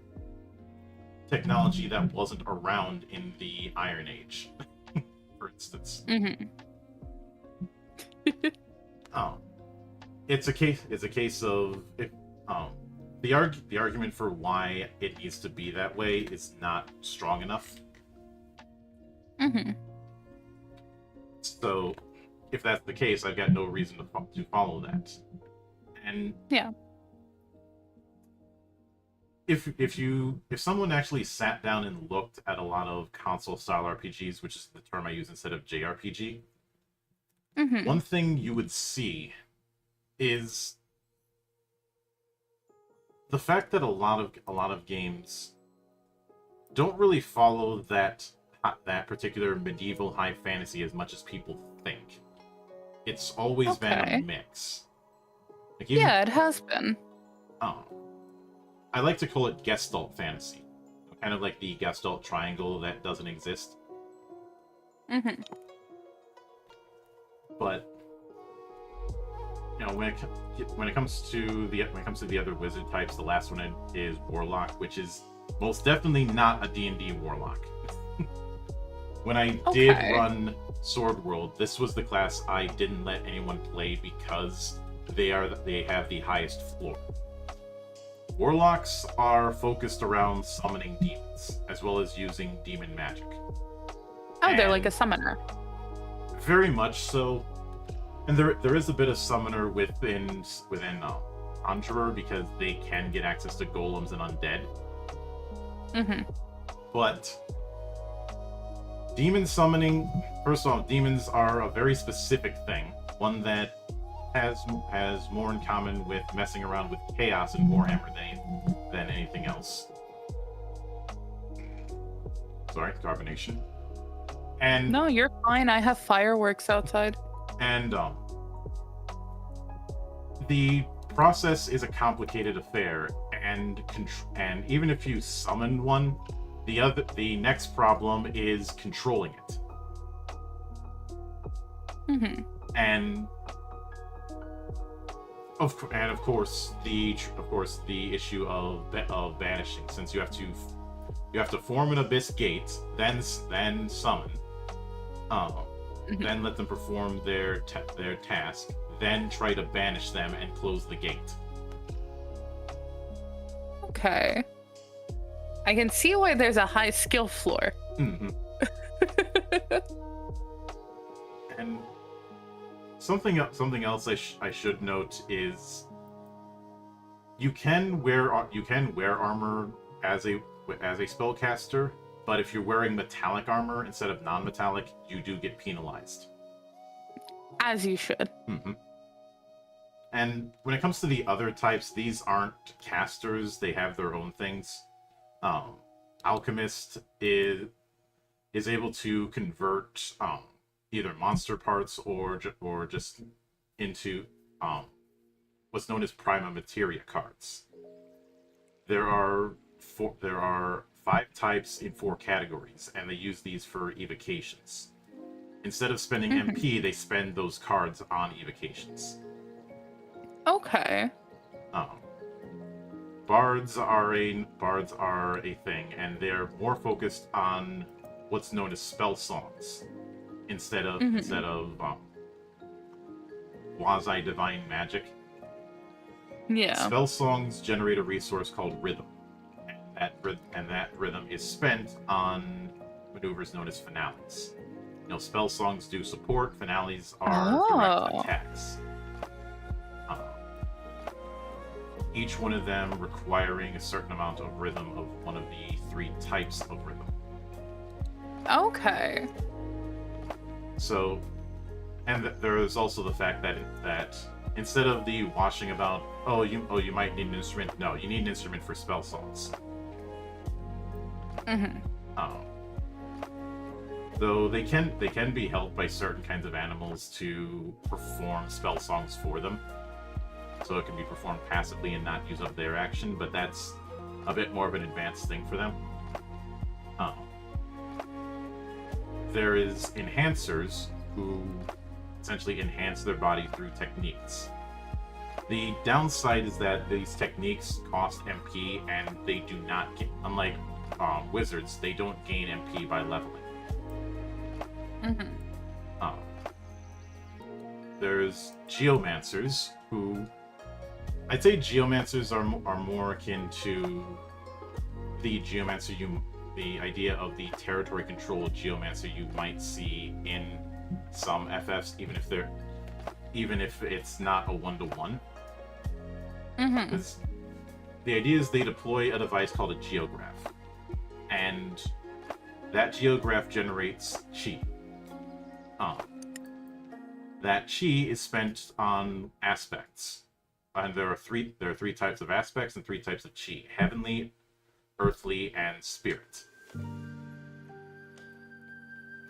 technology that wasn't around in the Iron Age, for instance. It's a case of the argument for why it needs to be that way is not strong enough. So, if that's the case, I've got no reason to follow that. And if someone actually sat down and looked at a lot of console style RPGs, which is the term I use instead of JRPG, one thing you would see is the fact that a lot of games don't really follow that particular medieval high fantasy as much as people think. It's always been a Okay. mix. Like even Yeah, it has been. oh, I like to call it Gestalt fantasy, kind of like the Gestalt triangle that doesn't exist. Mm-hmm. But when it comes to the other wizard types, the last one is Warlock, which is most definitely not a D&D Warlock. When I did Okay. run Sword World, this was the class I didn't let anyone play because they have the highest floor. Warlocks are focused around summoning demons, as well as using demon magic. Oh, they're like And a summoner. very much so. And there is a bit of summoner within Conjurer, because they can get access to golems and undead. Mm-hmm. But demon summoning, first of all, demons are a very specific thing. One that has more in common with messing around with chaos in Warhammer than anything else. Sorry, carbonation. And No, you're fine. I have fireworks outside. And the process is a complicated affair, and even if you summon one, the next problem is controlling it. Mm-hmm. And of course the issue of banishing, since you have to form an abyss gate, then summon. Then let them perform their task, then try to banish them and close the gate. Okay. I can see why there's a high skill floor. Mm-hmm. And something else I should note is you can wear armor as a spellcaster, but if you're wearing metallic armor instead of non-metallic, you do get penalized. As you should. Mm-hmm. And when it comes to the other types, these aren't casters; they have their own things. Alchemist is able to convert either monster parts or just into what's known as prima materia cards. There are 5 types in 4 categories, and they use these for evocations. Instead of spending MP, they spend those cards on evocations. Okay. Bards are a thing, and they're more focused on what's known as spell songs instead of quasi divine magic. Yeah. Spell songs generate a resource called rhythm, and that rhythm is spent on maneuvers known as finales. Spell songs do support. Finales are direct attacks. Each one of them requiring a certain amount of rhythm of one of the 3 types of rhythm. Okay. So, and there is also the fact that instead of the washing about, you might need an instrument. No, you need an instrument for spell songs. Mm-hmm. Though they can be helped by certain kinds of animals to perform spell songs for them. So it can be performed passively and not use up their action, but that's a bit more of an advanced thing for them. There is enhancers who essentially enhance their body through techniques. The downside is that these techniques cost MP, and they do not get, unlike wizards, they don't gain MP by leveling. Mm-hmm. There's geomancers who, I'd say geomancers are more akin to the geomancer the idea of the territory control geomancer you might see in some FFs, even if it's not a 1-to-1. Mm-hmm. Because the idea is they deploy a device called a geograph, and that geograph generates chi. That chi is spent on aspects, and there are three types of aspects and 3 types of chi: heavenly, earthly, and spirit.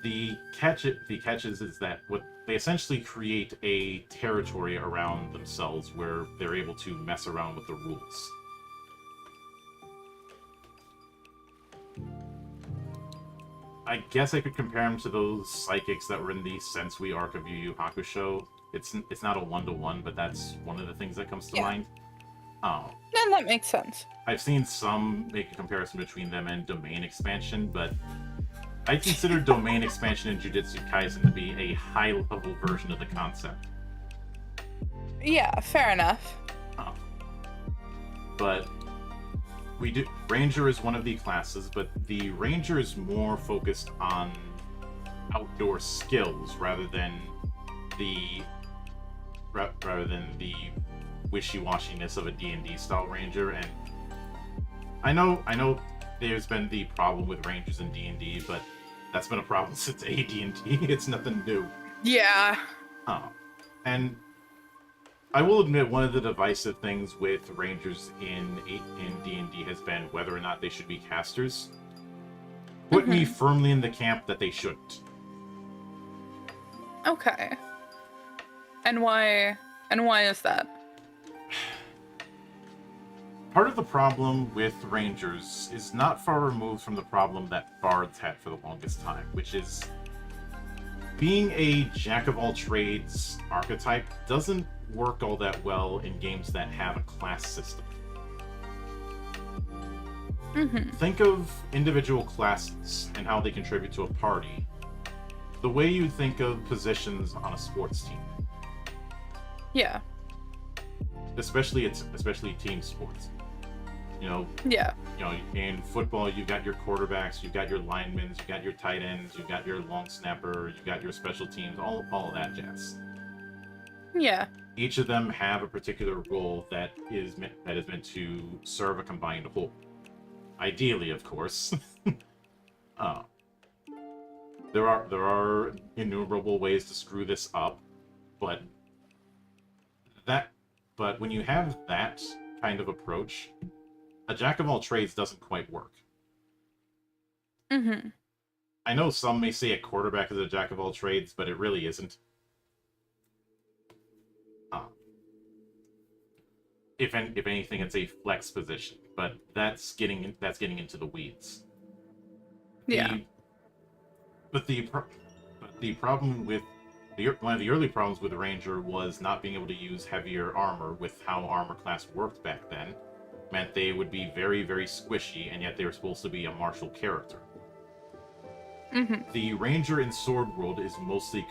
The catch is that what they essentially create a territory around themselves where they're able to mess around with the rules. I guess I could compare them to those psychics that were in the Sensui arc of Yu Yu Hakusho. It's not a one-to-one, but that's one of the things that comes to mind. Oh. And that makes sense. I've seen some make a comparison between them and Domain Expansion, but I consider Domain Expansion in Jujutsu Kaisen to be a high-level version of the concept. Yeah, fair enough. But Ranger is one of the classes, but the Ranger is more focused on outdoor skills rather than the wishy-washiness of a D&D style Ranger. And I know there's been the problem with Rangers in D&D, but that's been a problem since AD&D. It's nothing new. Yeah. And I will admit one of the divisive things with Rangers in D&D has been whether or not they should be casters. Put me firmly in the camp that they shouldn't. Okay. And why is that? Part of the problem with Rangers is not far removed from the problem that Bards had for the longest time, which is being a jack-of-all-trades archetype doesn't work all that well in games that have a class system. Think of individual classes and how they contribute to a party the way you think of positions on a sports team. Yeah. Especially team sports. Yeah. In football, you've got your quarterbacks, you've got your linemen, you've got your tight ends, you've got your long snapper, you've got your special teams, all of that jazz. Yeah. Each of them have a particular role that is meant to serve a combined whole. Ideally, of course. There are innumerable ways to screw this up, but when you have that kind of approach, a jack of all trades doesn't quite work. I know some may say a quarterback is a jack of all trades, but it really isn't. If anything, it's a flex position, but that's getting into the weeds. Yeah. The problem with one of the early problems with the Ranger was not being able to use heavier armor with how armor class worked back then. Meant they would be very, very squishy, and yet they were supposed to be a martial character. The Ranger in Sword World is mostly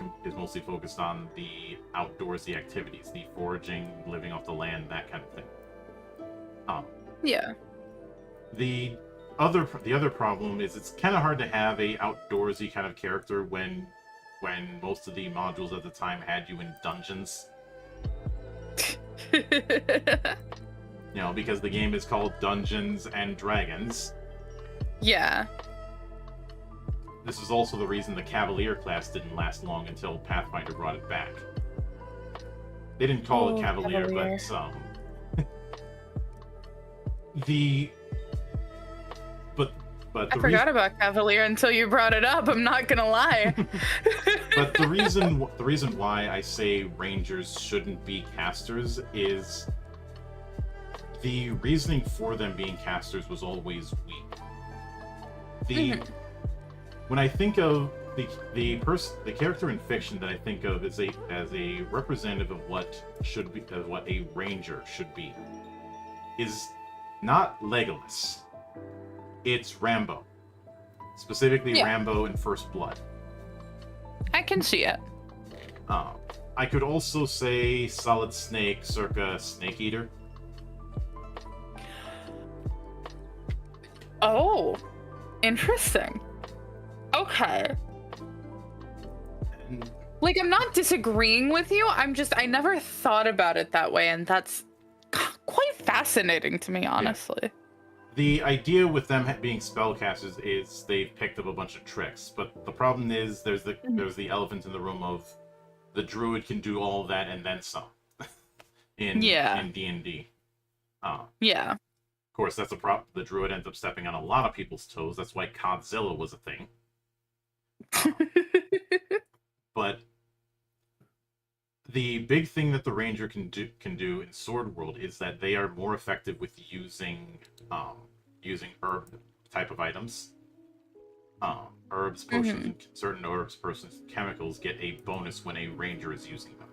focused on the outdoorsy activities, the foraging, living off the land, that kind of thing. Yeah. The other problem is it's kind of hard to have a outdoorsy kind of character when most of the modules at the time had you in dungeons. Because the game is called Dungeons and Dragons. Yeah. This is also the reason the Cavalier class didn't last long until Pathfinder brought it back. They didn't call it Cavalier, Cavalier. but I forgot about Cavalier until you brought it up. I'm not gonna lie. But the reason why I say Rangers shouldn't be casters is the reasoning for them being casters was always weak. When I think of the character in fiction that I think of as a representative of what a Ranger should be is not Legolas. It's Rambo. Specifically Rambo in First Blood. I can see it. I could also say Solid Snake circa Snake Eater. Oh, interesting. Okay. Like, I'm not disagreeing with you. I never thought about it that way, and that's quite fascinating to me, honestly. Yeah. The idea with them being spellcasters is they've picked up a bunch of tricks, but the problem is there's the elephant in the room of the druid can do all of that and then some in D&D. Yeah. Of course, that's a prop. The druid ends up stepping on a lot of people's toes. That's why Codzilla was a thing. But the big thing that the ranger can do in Sword World is that they are more effective with using herb type of items. Herbs, potions, and certain herbs, potions, chemicals get a bonus when a ranger is using them.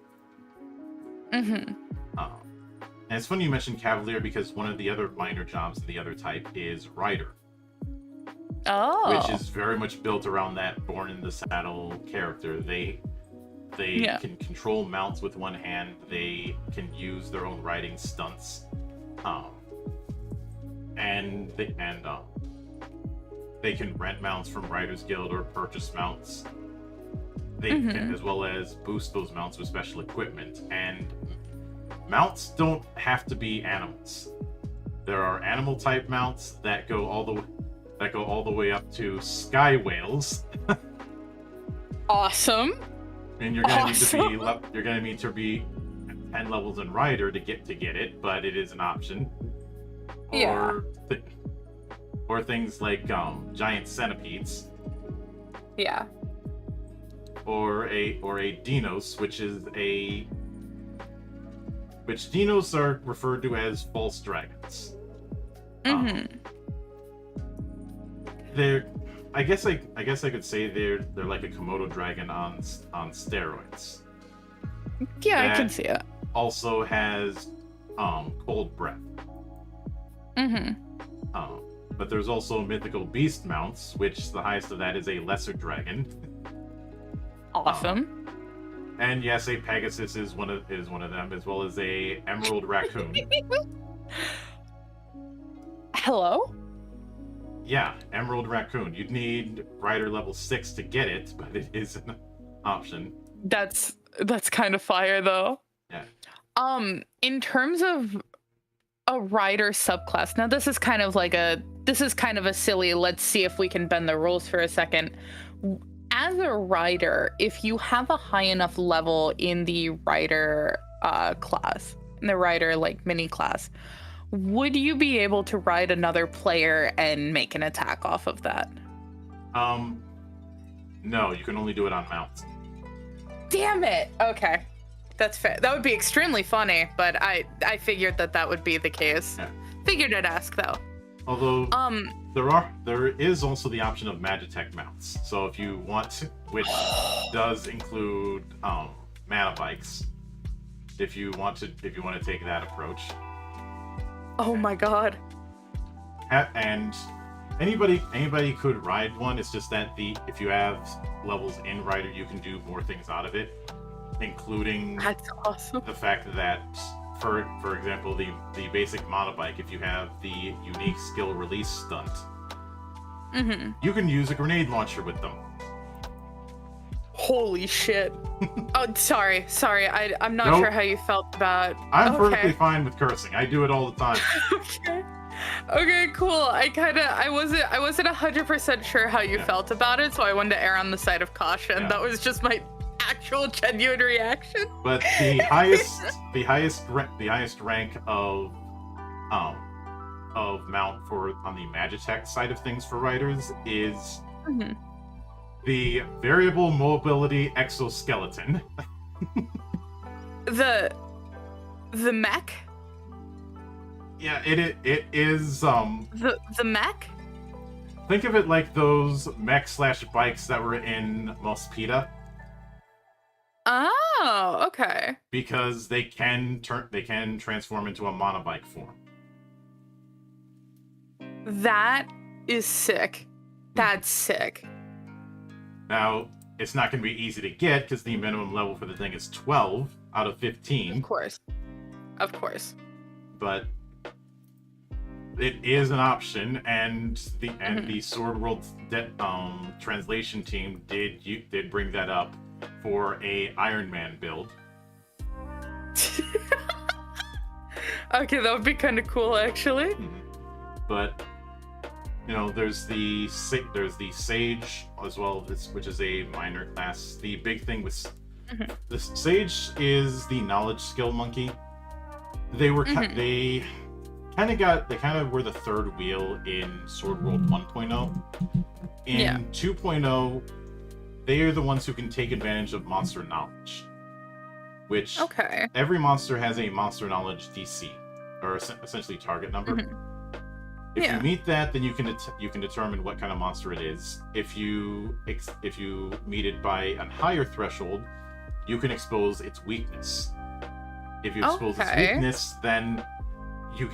And it's funny you mentioned Cavalier because one of the other minor jobs in the other type is Rider. Oh. Which is very much built around that Born in the Saddle character. They can control mounts with one hand. They can use their own riding stunts. And they can rent mounts from Riders Guild or purchase mounts. They can, as well as boost those mounts with special equipment. And mounts don't have to be animals. There are animal type mounts that go all the way up to sky whales. Awesome. And you're gonna need to be 10 levels in Rider to get it, but it is an option. Or things like giant centipedes. Yeah. Or a Dinos, which Dinos are referred to as false dragons. They're, I guess I could say they're like a Komodo dragon on steroids. Yeah, that I can see it. Also has cold breath. But there's also mythical beast mounts, which the highest of that is a lesser dragon. Awesome. And yes, a Pegasus is one of them, as well as a Emerald Raccoon. Hello? Yeah, Emerald Raccoon. You'd need Rider level 6 to get it, but it is an option. That's kind of fire though. Yeah. In terms of a rider subclass, now this is kind of a silly, let's see if we can bend the rules for a second. As a rider, if you have a high enough level in the rider class, in the rider like mini class, would you be able to ride another player and make an attack off of that? No, you can only do it on mounts. Damn it. Okay. That's fair. That would be extremely funny, but I figured that would be the case. Yeah. Figured I'd ask though. Although there is also the option of Magitech mounts. So if you want to, which does include mana bikes, if you want to take that approach. Oh my god. And anybody could ride one. It's just that if you have levels in Rider, you can do more things out of it, including That's awesome. the fact that, for example, the basic monobike, if you have the unique skill release stunt, you can use a grenade launcher with them. Holy shit. Oh, sorry. I'm not Nope. sure how you felt about. I'm perfectly fine with cursing. I do it all the time. Okay, cool. I wasn't 100% sure how you felt about it, so I wanted to err on the side of caution. Yeah. That was just my actual genuine reaction. But the highest rank of mount on the Magitech side of things for riders is the variable mobility exoskeleton. The mech? Yeah, it is The mech? think of it like those mech/bikes that were in Mospita. Oh, okay. Because they can transform into a monobike form. That is sick. That's sick. Now, it's not going to be easy to get because the minimum level for the thing is 12 out of 15. Of course. But it is an option, and the Sword World translation team did bring that up for a Iron Man build. Okay, that would be kind of cool, actually. But there's the Sage as well, which is a minor class. The big thing with the Sage is the knowledge skill monkey. They were they they kind of were the third wheel in Sword World 1.0. In 2.0, they are the ones who can take advantage of monster knowledge, which every monster has a monster knowledge DC, or essentially target number. If you meet that, then you can determine what kind of monster it is. If you meet it by a higher threshold, you can expose its weakness. If you expose its weakness, then if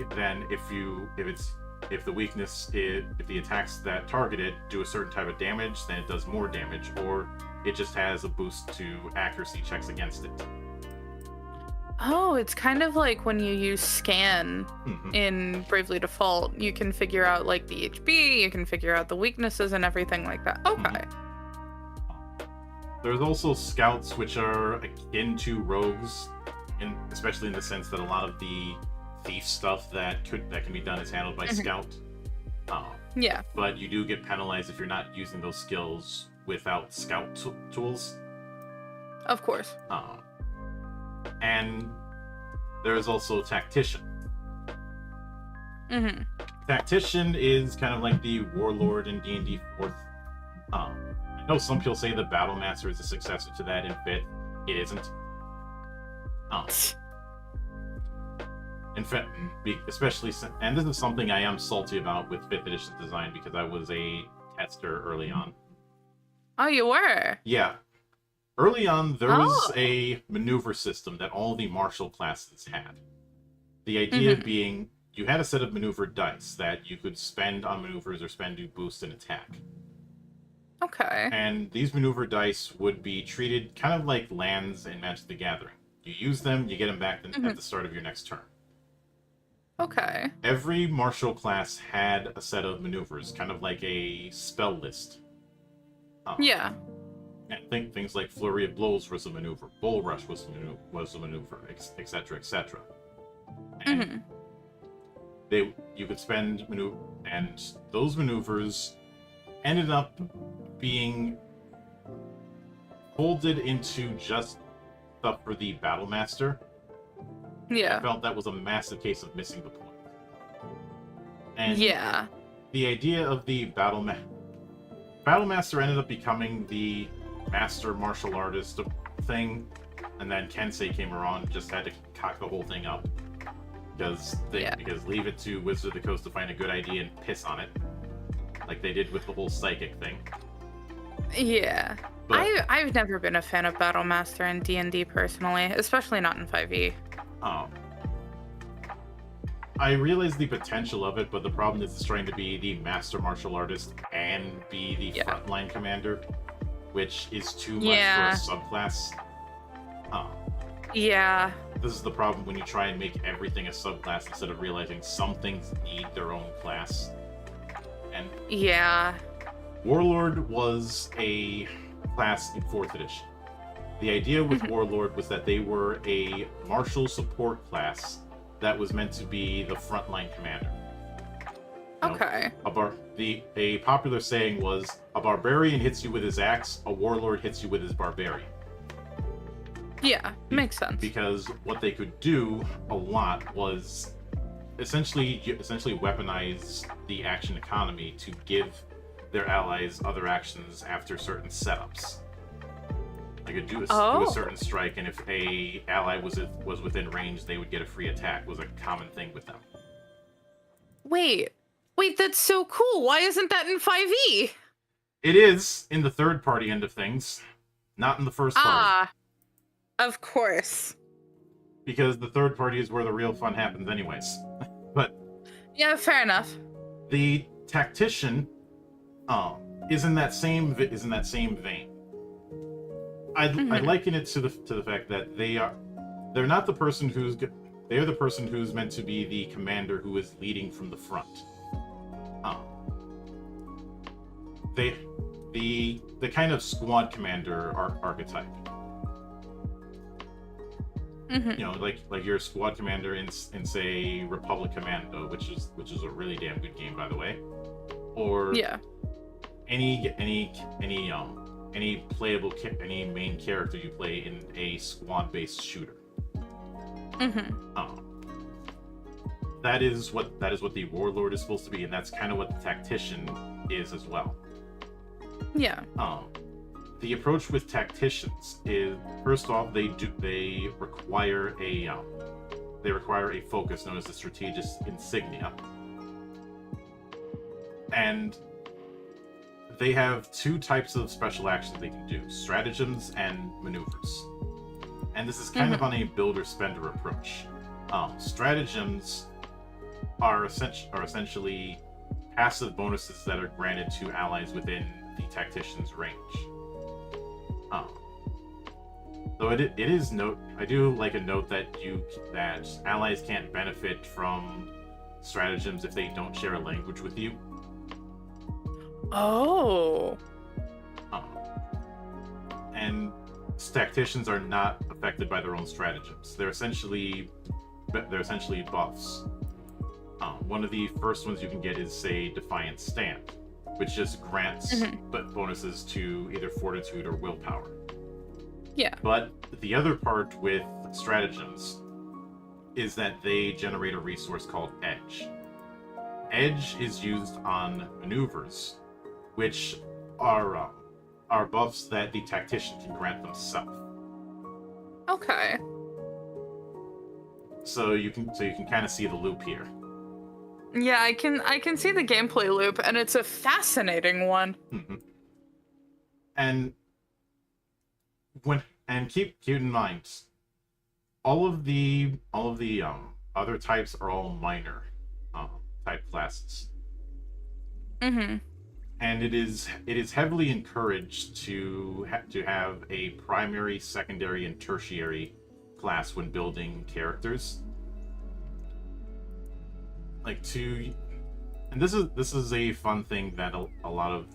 the attacks that target it do a certain type of damage, then it does more damage, or it just has a boost to accuracy checks against it. Oh, it's kind of like when you use scan in Bravely Default. You can figure out like the HP, you can figure out the weaknesses and everything like that. Okay. There's also scouts, which are akin to rogues, especially in the sense that a lot of the thief stuff that can be done is handled by scout. But you do get penalized if you're not using those skills without scout tools. Of course. And there's also tactician. Tactician is kind of like the warlord in D&D 4th. I know some people say the battle master is a successor to that in 5th. It isn't. In fact, especially, and this is something I am salty about with 5th edition design, because I was a tester early on. Oh, you were? Yeah. Early on, there was a maneuver system that all the martial classes had. The idea being, you had a set of maneuver dice that you could spend on maneuvers or spend to boost an attack. Okay. And these maneuver dice would be treated kind of like lands in Magic the Gathering. You use them, you get them back at the start of your next turn. Okay. Every martial class had a set of maneuvers, kind of like a spell list. And things like Flurry of Blows was a maneuver, Bull Rush was a maneuver, etc., etc. And you could spend maneuver, and those maneuvers ended up being folded into just stuff for the Battle Master. I felt that was a massive case of missing the point. And the idea of the Battle Master ended up becoming the master martial artist thing, and then Kensei came around, just had to cock the whole thing up because leave it to Wizard of the Coast to find a good idea and piss on it, like they did with the whole psychic thing. But I've never been a fan of Battle Master in D&D personally, especially not in 5e. I realize the potential of it, but the problem is it's trying to be the master martial artist and be the frontline commander, which is too much for a subclass. This is the problem when you try and make everything a subclass instead of realizing some things need their own class. And Warlord was a class in 4th edition. The idea with Warlord was that they were a martial support class that was meant to be the frontline commander. A popular saying was, a barbarian hits you with his axe, a warlord hits you with his barbarian. Makes sense. Because what they could do a lot was essentially weaponize the action economy to give their allies other actions after certain setups. Like do a certain strike, and if a ally was within range, they would get a free attack. Was a common thing with them. Wait, that's so cool. Why isn't that in 5e? It is in the third party end of things, not in the first party. Of course. Because the third party is where the real fun happens, anyways. But fair enough. The tactician, is in that same vein. I liken it to the fact that they're not the person they're the person who's meant to be the commander who is leading from the front. The kind of squad commander archetype. You know, like your squad commander in say Republic Commando, which is a really damn good game, by the way. Or any main character you play in a squad-based shooter. that is what the warlord is supposed to be, and that's kind of what the tactician is as well. Yeah. The approach with tacticians is, first off, they require a focus known as the strategist insignia, and they have two types of special actions they can do: stratagems and maneuvers. And this is kind of on a builder-spender approach. Stratagems are essentially passive bonuses that are granted to allies within the tactician's range. Though I do like a note that allies can't benefit from stratagems if they don't share a language with you. Oh. And tacticians are not affected by their own stratagems. They're essentially buffs. One of the first ones you can get is, say, Defiant Stand, which just grants bonuses to either fortitude or willpower. Yeah. But the other part with stratagems is that they generate a resource called Edge. Edge is used on maneuvers, which are buffs that the tactician can grant themselves. Okay. So you can kind of see the loop here. Yeah, I can see the gameplay loop, and it's a fascinating one. And keep in mind, all of the other types are all minor type classes. And it is heavily encouraged to have a primary, secondary, and tertiary class when building characters. And this is a fun thing that a lot of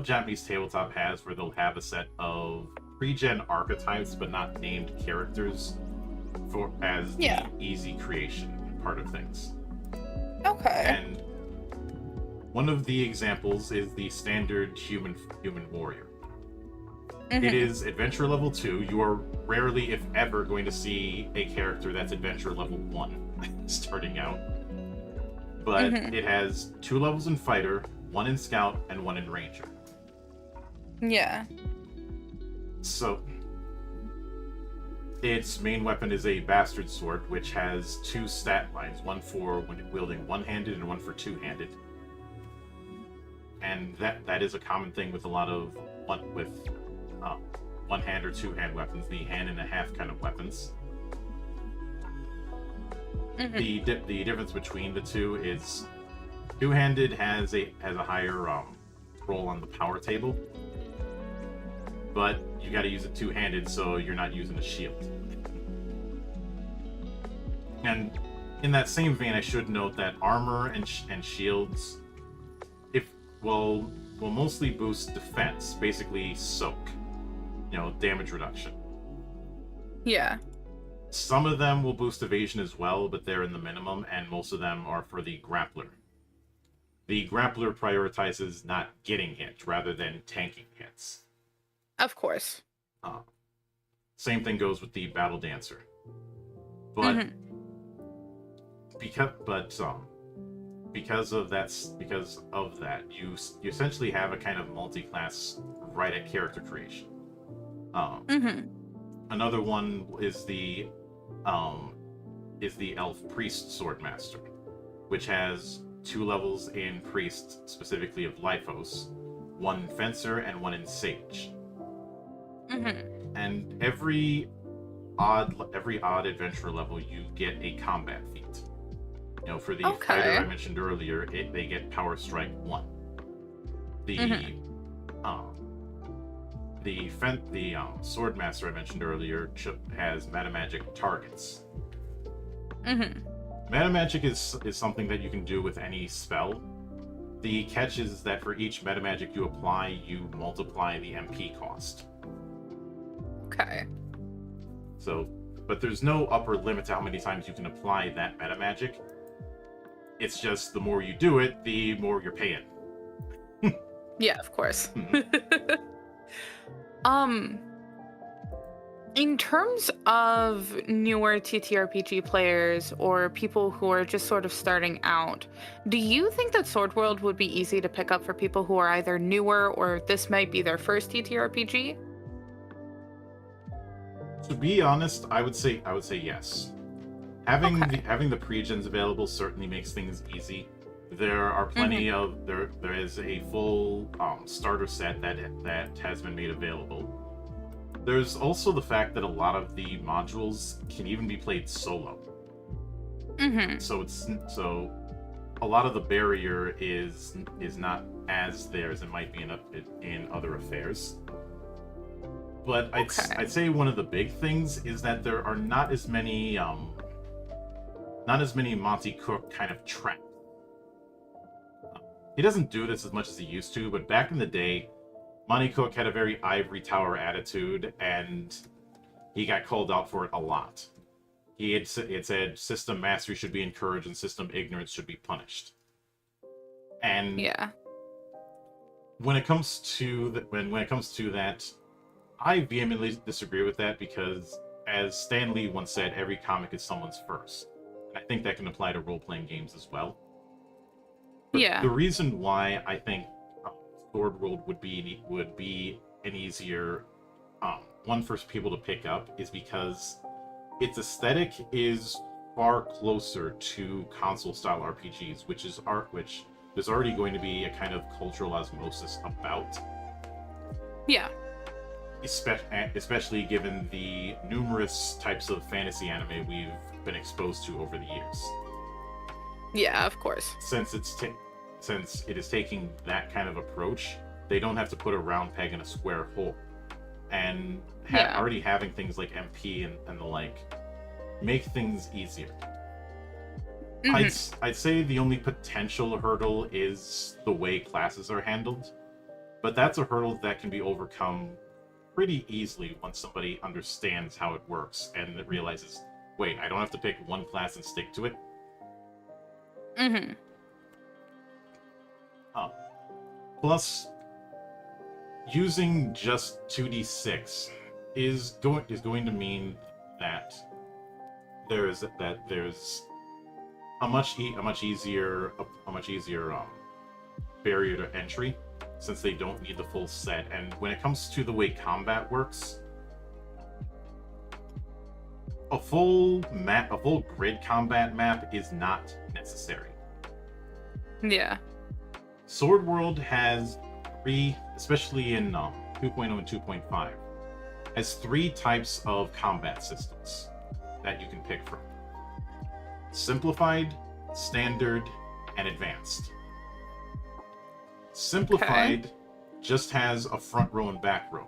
Japanese tabletop has, where they'll have a set of pre-gen archetypes but not named characters as the easy creation part of things. Okay. And one of the examples is the standard human warrior. It is adventure level 2. You are rarely, if ever, going to see a character that's adventure level 1 starting out. But it has 2 levels in fighter, 1 in scout, and 1 in ranger. Yeah. So its main weapon is a bastard sword, which has 2 stat lines, one for when wielding one-handed and one for two-handed. And that is a common thing with a lot of one-hand or two-hand weapons, the hand-and-a-half kind of weapons. The difference between the two is two-handed has a higher roll on the power table, but you got to use it two-handed, so you're not using a shield. And in that same vein, I should note that armor and shields will mostly boost defense, basically soak, damage reduction. Yeah. Some of them will boost evasion as well, but they're in the minimum, and most of them are for the grappler. The grappler prioritizes not getting hit rather than tanking hits. Of course. Same thing goes with the battle dancer. But because of that, you essentially have a kind of multi-class right at character creation. Another one is the elf priest swordmaster, which has 2 levels in priest, specifically of Lifos, 1 in fencer and 1 in sage. And every odd adventure level, you get a combat feat. For the fighter I mentioned earlier, they get Power Strike 1. The Swordmaster I mentioned earlier has Metamagic targets. Metamagic is something that you can do with any spell. The catch is that for each metamagic you apply, you multiply the MP cost. Okay. So, but there's no upper limit to how many times you can apply that metamagic. It's just the more you do it, the more you're paying. Yeah, of course. In terms of newer TTRPG players or people who are just sort of starting out, do you think that Sword World would be easy to pick up for people who are either newer or this might be their first TTRPG? To be honest, I would say yes. Having Okay. having the pre-gens available certainly makes things easy. There are plenty of there is a full starter set that has been made available. There's also the fact that a lot of the modules can even be played solo. Mm-hmm. So a lot of the barrier is not as there as it might be in other affairs. But Okay. I'd say one of the big things is that there are not as many Monty Cook kind of traps. He doesn't do this as much as he used to, but back in the day, Monty Cook had a very ivory tower attitude, and he got called out for it a lot. He had said system mastery should be encouraged and system ignorance should be punished. And Yeah. when it comes to when it comes to that, I vehemently disagree with that because, as Stan Lee once said, every comic is someone's first. And I think that can apply to role-playing games as well. But Yeah. the reason why I think Sword World would be an easier one for people to pick up is because its aesthetic is far closer to console-style RPGs, which there's already going to be a kind of cultural osmosis about. Yeah. Especially given the numerous types of fantasy anime we've been exposed to over the years. Yeah, of course. Since it is taking that kind of approach, they don't have to put a round peg in a square hole, and Yeah. already having things like MP and the like make things easier. Mhm. I'd say the only potential hurdle is the way classes are handled, but that's a hurdle that can be overcome pretty easily once somebody understands how it works and it realizes, wait, I don't have to pick one class and stick to it. Mm-hmm. Uh, Plus, using just 2d6 is going to mean that there's a much easier barrier to entry, since they don't need the full set. And when it comes to the way combat works, a full grid combat map is not necessary. Yeah. Sword World has three, especially in 2.0 and 2.5, has three types of combat systems that you can pick from: simplified, standard, and advanced. Simplified just has a front row and back row,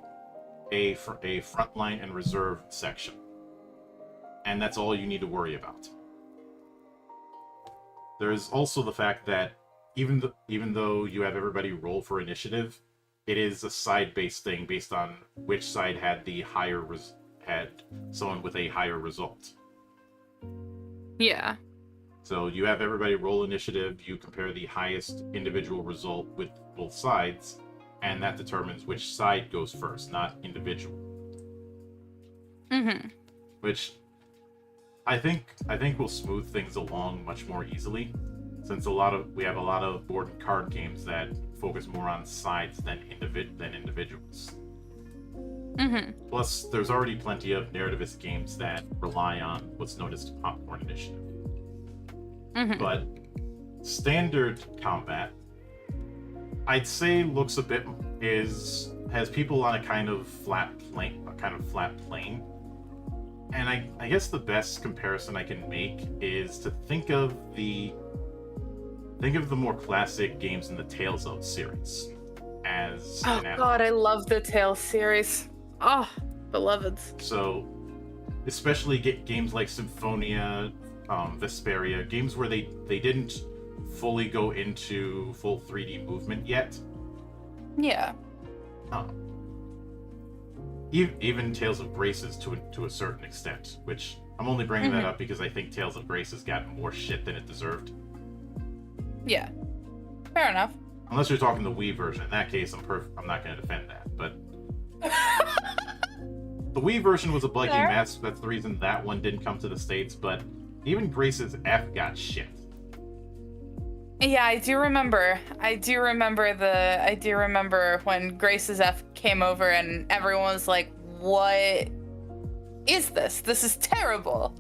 a frontline and reserve section, and that's all you need to worry about. There is also the fact that even though you have everybody roll for initiative, it is a side-based thing based on which side had had someone with a higher result. Yeah. So you have everybody roll initiative, you compare the highest individual result with both sides, and that determines which side goes first, not individual. Mm-hmm. Which I think will smooth things along much more easily, since we have a lot of board and card games that focus more on sides than individuals. Mm-hmm. Plus, there's already plenty of narrativist games that rely on what's known as popcorn initiative. Mm-hmm. But standard combat, I'd say, has people on a kind of flat plane. And I guess the best comparison I can make is to think of the more classic games in the Tales of series as Oh an analog. God, I love the Tales series. Oh, beloveds. So, especially games like Symphonia, Vesperia, games where they didn't fully go into full 3D movement yet. Yeah. Even Tales of Graces to a certain extent, which I'm only bringing that up because I think Tales of Graces got more shit than it deserved. Yeah. Fair enough. Unless you're talking the Wii version. In that case, I'm not going to defend that. the Wii version was a buggy Fair. mess. That's the reason that one didn't come to the States, but even Grace's F got shit. Yeah, I do remember. I do remember when Grace's F came over and everyone was like, "What is this? This is terrible."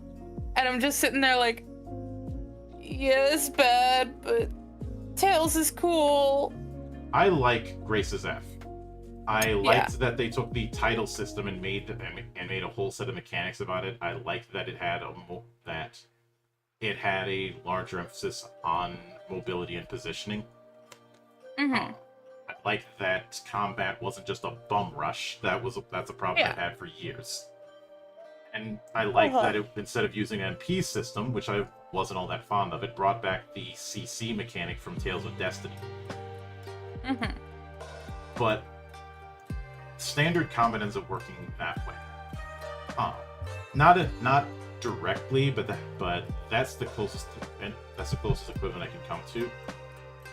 And I'm just sitting there like, "Yeah, it's bad, but Tails is cool." I like Grace's F. I liked that they took the title system and made a whole set of mechanics about it. I liked that it had a larger emphasis on mobility and positioning. Mm-hmm. I liked that combat wasn't just a bum rush. That's a problem I've had for years. And I liked that instead of using an MP system, which I wasn't all that fond of, it brought back the CC mechanic from Tales of Destiny. Mm-hmm. But standard combat ends up working that way. Not directly, but that's the closest equivalent I can come to.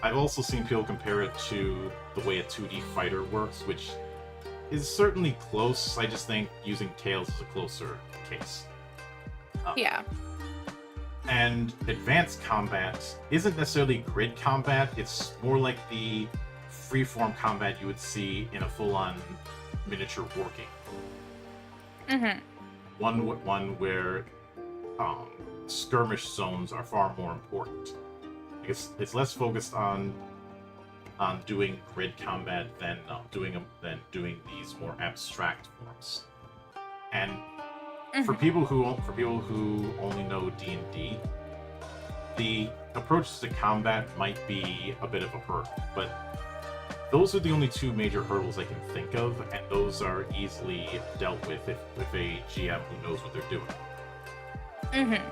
I've also seen people compare it to the way a 2D fighter works, which is certainly close. I just think using Tails is a closer case. Yeah. And advanced combat isn't necessarily grid combat. It's more like the freeform combat you would see in a full-on miniature war game. Mm-hmm. One where skirmish zones are far more important. It's less focused on doing grid combat than doing these more abstract forms. And for people who only know D&D, the approaches to combat might be a bit of a hurdle, but those are the only two major hurdles I can think of, and those are easily dealt with with a GM who knows what they're doing. Mm-hmm.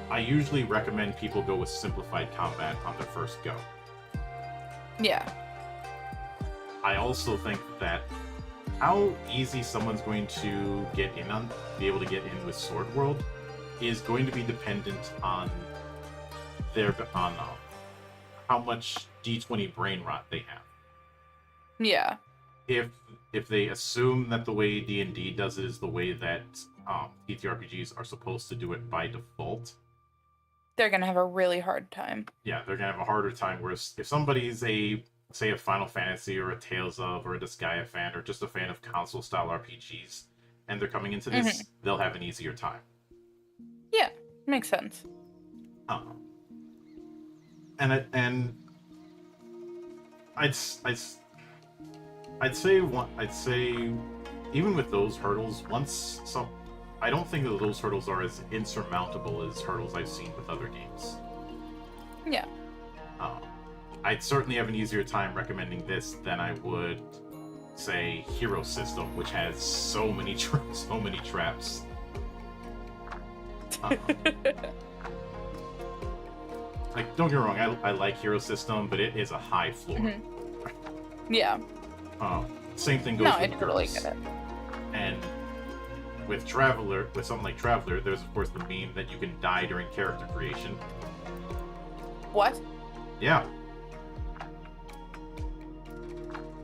I usually recommend people go with simplified combat on their first go. Yeah. I also think that how easy someone's going to be able to get in with Sword World is going to be dependent on how much D20 brain rot they have. Yeah. If they assume that the way D&D does it is the way that TTRPGs are supposed to do it by default, they're gonna have a really hard time. Yeah, they're gonna have a harder time. Whereas if somebody's a Final Fantasy or a Tales of or a Disgaea fan or just a fan of console style RPGs, and they're coming into this, they'll have an easier time. Yeah, makes sense. And I'd say even with those hurdles, I don't think that those hurdles are as insurmountable as hurdles I've seen with other games. Yeah. I'd certainly have an easier time recommending this than I would, say, Hero System, which has so many traps. Like, don't get me wrong, I like Hero System, but it is a high floor. Mm-hmm. Yeah. Same thing goes No, with I totally GURPS. get it. And with something like Traveler, there's of course the meme that you can die during character creation. What? Yeah.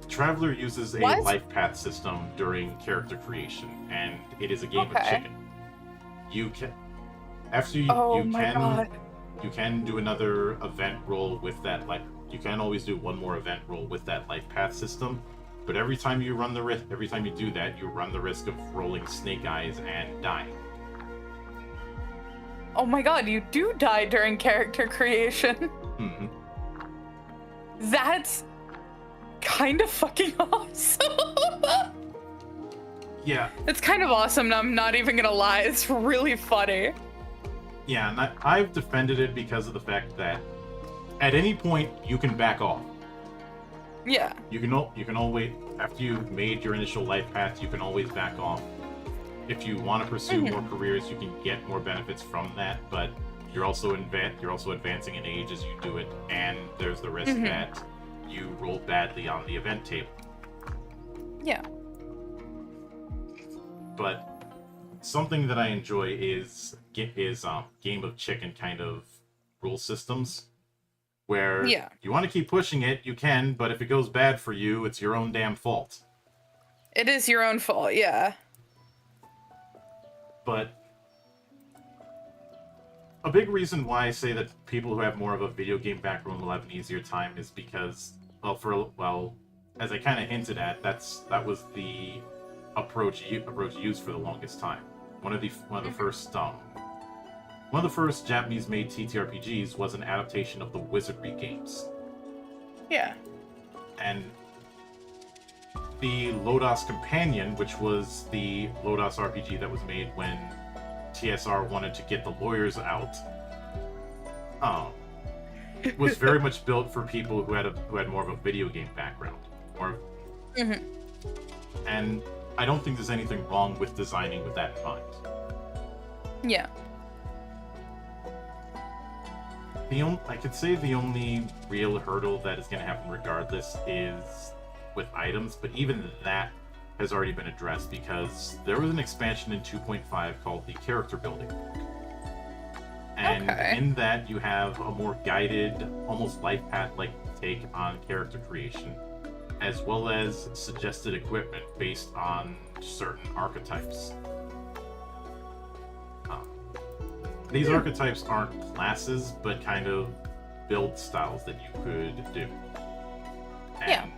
Traveler uses a life path system during character creation, and it is a game of chicken. You can, you can do another event roll with that. You can always do one more event roll with that life path system. But every time you do that, you run the risk of rolling snake eyes and dying. Oh my god, you do die during character creation. Mm-hmm. That's kind of fucking awesome. Yeah. It's kind of awesome, I'm not even gonna lie. It's really funny. Yeah, and I've defended it because of the fact that at any point you can back off. Yeah. You can always, after you've made your initial life path, you can always back off. If you want to pursue more careers, you can get more benefits from that, but you're also advancing in age as you do it, and there's the risk that you roll badly on the event table. Yeah. But something that I enjoy is game of chicken kind of rule systems. Where you want to keep pushing it, you can, but if it goes bad for you, it's your own damn fault. It is your own fault, yeah. But a big reason why I say that people who have more of a video game background will have an easier time is because, well, as I kind of hinted at, that was the approach used for the longest time. One of the first Japanese-made TTRPGs was an adaptation of the Wizardry games, Yeah. and the Lodos Companion, which was the Lodos RPG that was made when TSR wanted to get the lawyers out, was very much built for people who had more of a video game background. Mm-hmm. And I don't think there's anything wrong with designing with that in mind. Yeah. I could say the only real hurdle that is going to happen regardless is with items, but even that has already been addressed because there was an expansion in 2.5 called the Character Building. And in that you have a more guided, almost life path-like take on character creation, as well as suggested equipment based on certain archetypes. These archetypes aren't classes, but kind of build styles that you could do. And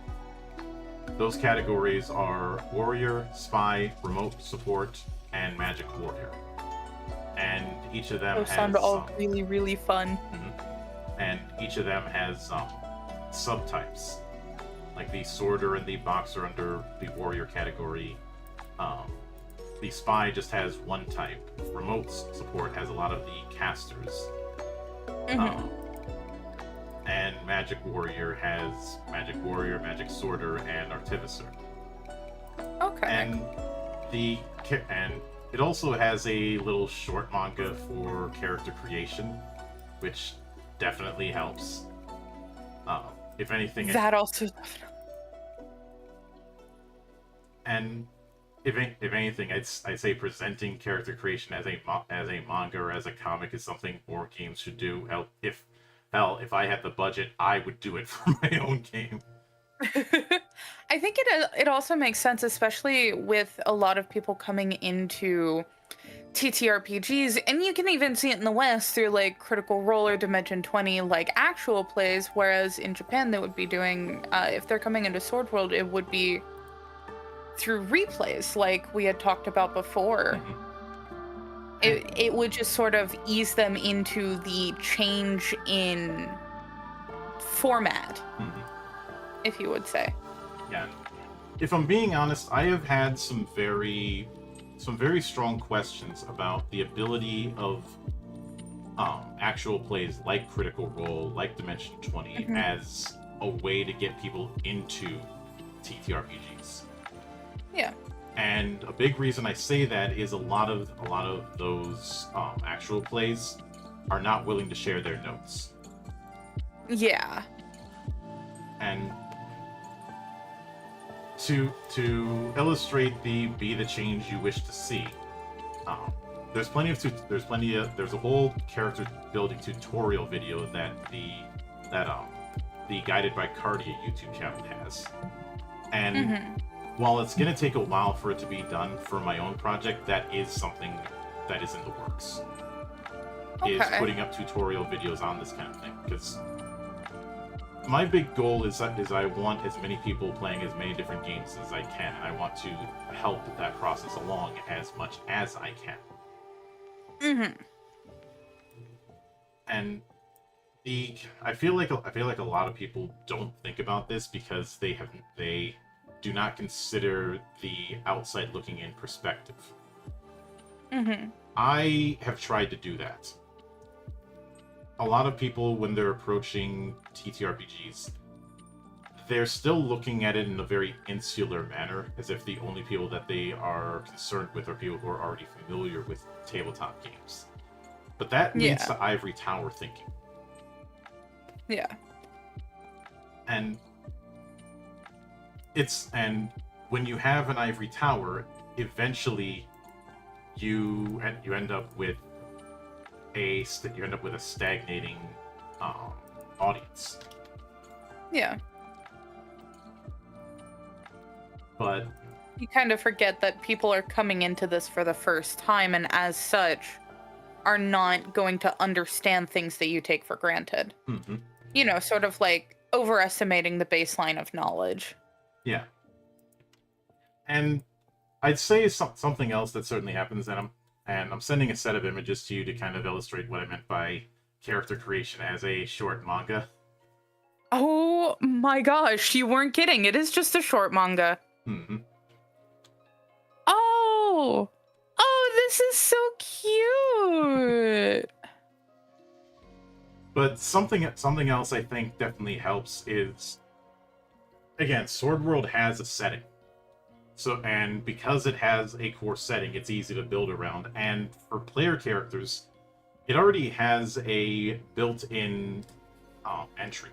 those categories are Warrior, Spy, Remote Support, and Magic Warrior. And each of them sound all really, really fun. And each of them has subtypes. Like the Sworder and the Boxer under the Warrior category. The Spy just has one type. Remote Support has a lot of the casters. And Magic Warrior has Magic Warrior, Magic Sworder, and Artificer. Okay. And it also has a little short manga for character creation, which definitely helps. If anything, that also. And if anything, I'd say presenting character creation as a manga or as a comic is something more games should do. If I had the budget, I would do it for my own game. I think it also makes sense, especially with a lot of people coming into TTRPGs, and you can even see it in the West through like Critical Role or Dimension 20, like actual plays, whereas in Japan they would be doing, if they're coming into Sword World, it would be through replays, like we had talked about before. It would just sort of ease them into the change in format, if you would say. Yeah. If I'm being honest, I have had some very strong questions about the ability of actual plays like Critical Role, like Dimension 20, as a way to get people into TTRPGs. Yeah. And a big reason I say that is a lot of those actual plays are not willing to share their notes. Yeah. And to illustrate the be the change you wish to see, there's a whole character building tutorial video that the Guided by Cardia YouTube channel has, and while it's going to take a while for it to be done for my own project, that is something that is in the works. Is putting up tutorial videos on this kind of thing, because my big goal is I want as many people playing as many different games as I can, and I want to help that process along as much as I can. And I feel like a lot of people don't think about this because they do not consider the outside looking in perspective. I have tried to do that. A lot of people, when they're approaching TTRPGs, they're still looking at it in a very insular manner, as if the only people that they are concerned with are people who are already familiar with tabletop games. But that leads to ivory tower thinking. Yeah. And when you have an ivory tower, eventually you end up with a stagnating audience. Yeah. But You kind of forget that people are coming into this for the first time, and as such, are not going to understand things that you take for granted. Hmm. You know, sort of like overestimating the baseline of knowledge. Yeah. And I'd say something else that certainly happens, and I'm sending a set of images to you to kind of illustrate what I meant by character creation as a short manga. Oh my gosh, you weren't kidding. It is just a short manga. Hmm. Oh, this is so cute. But something else I think definitely helps is, again, Sword World has a setting. So, and because it has a core setting, it's easy to build around. And for player characters, it already has a built-in entry.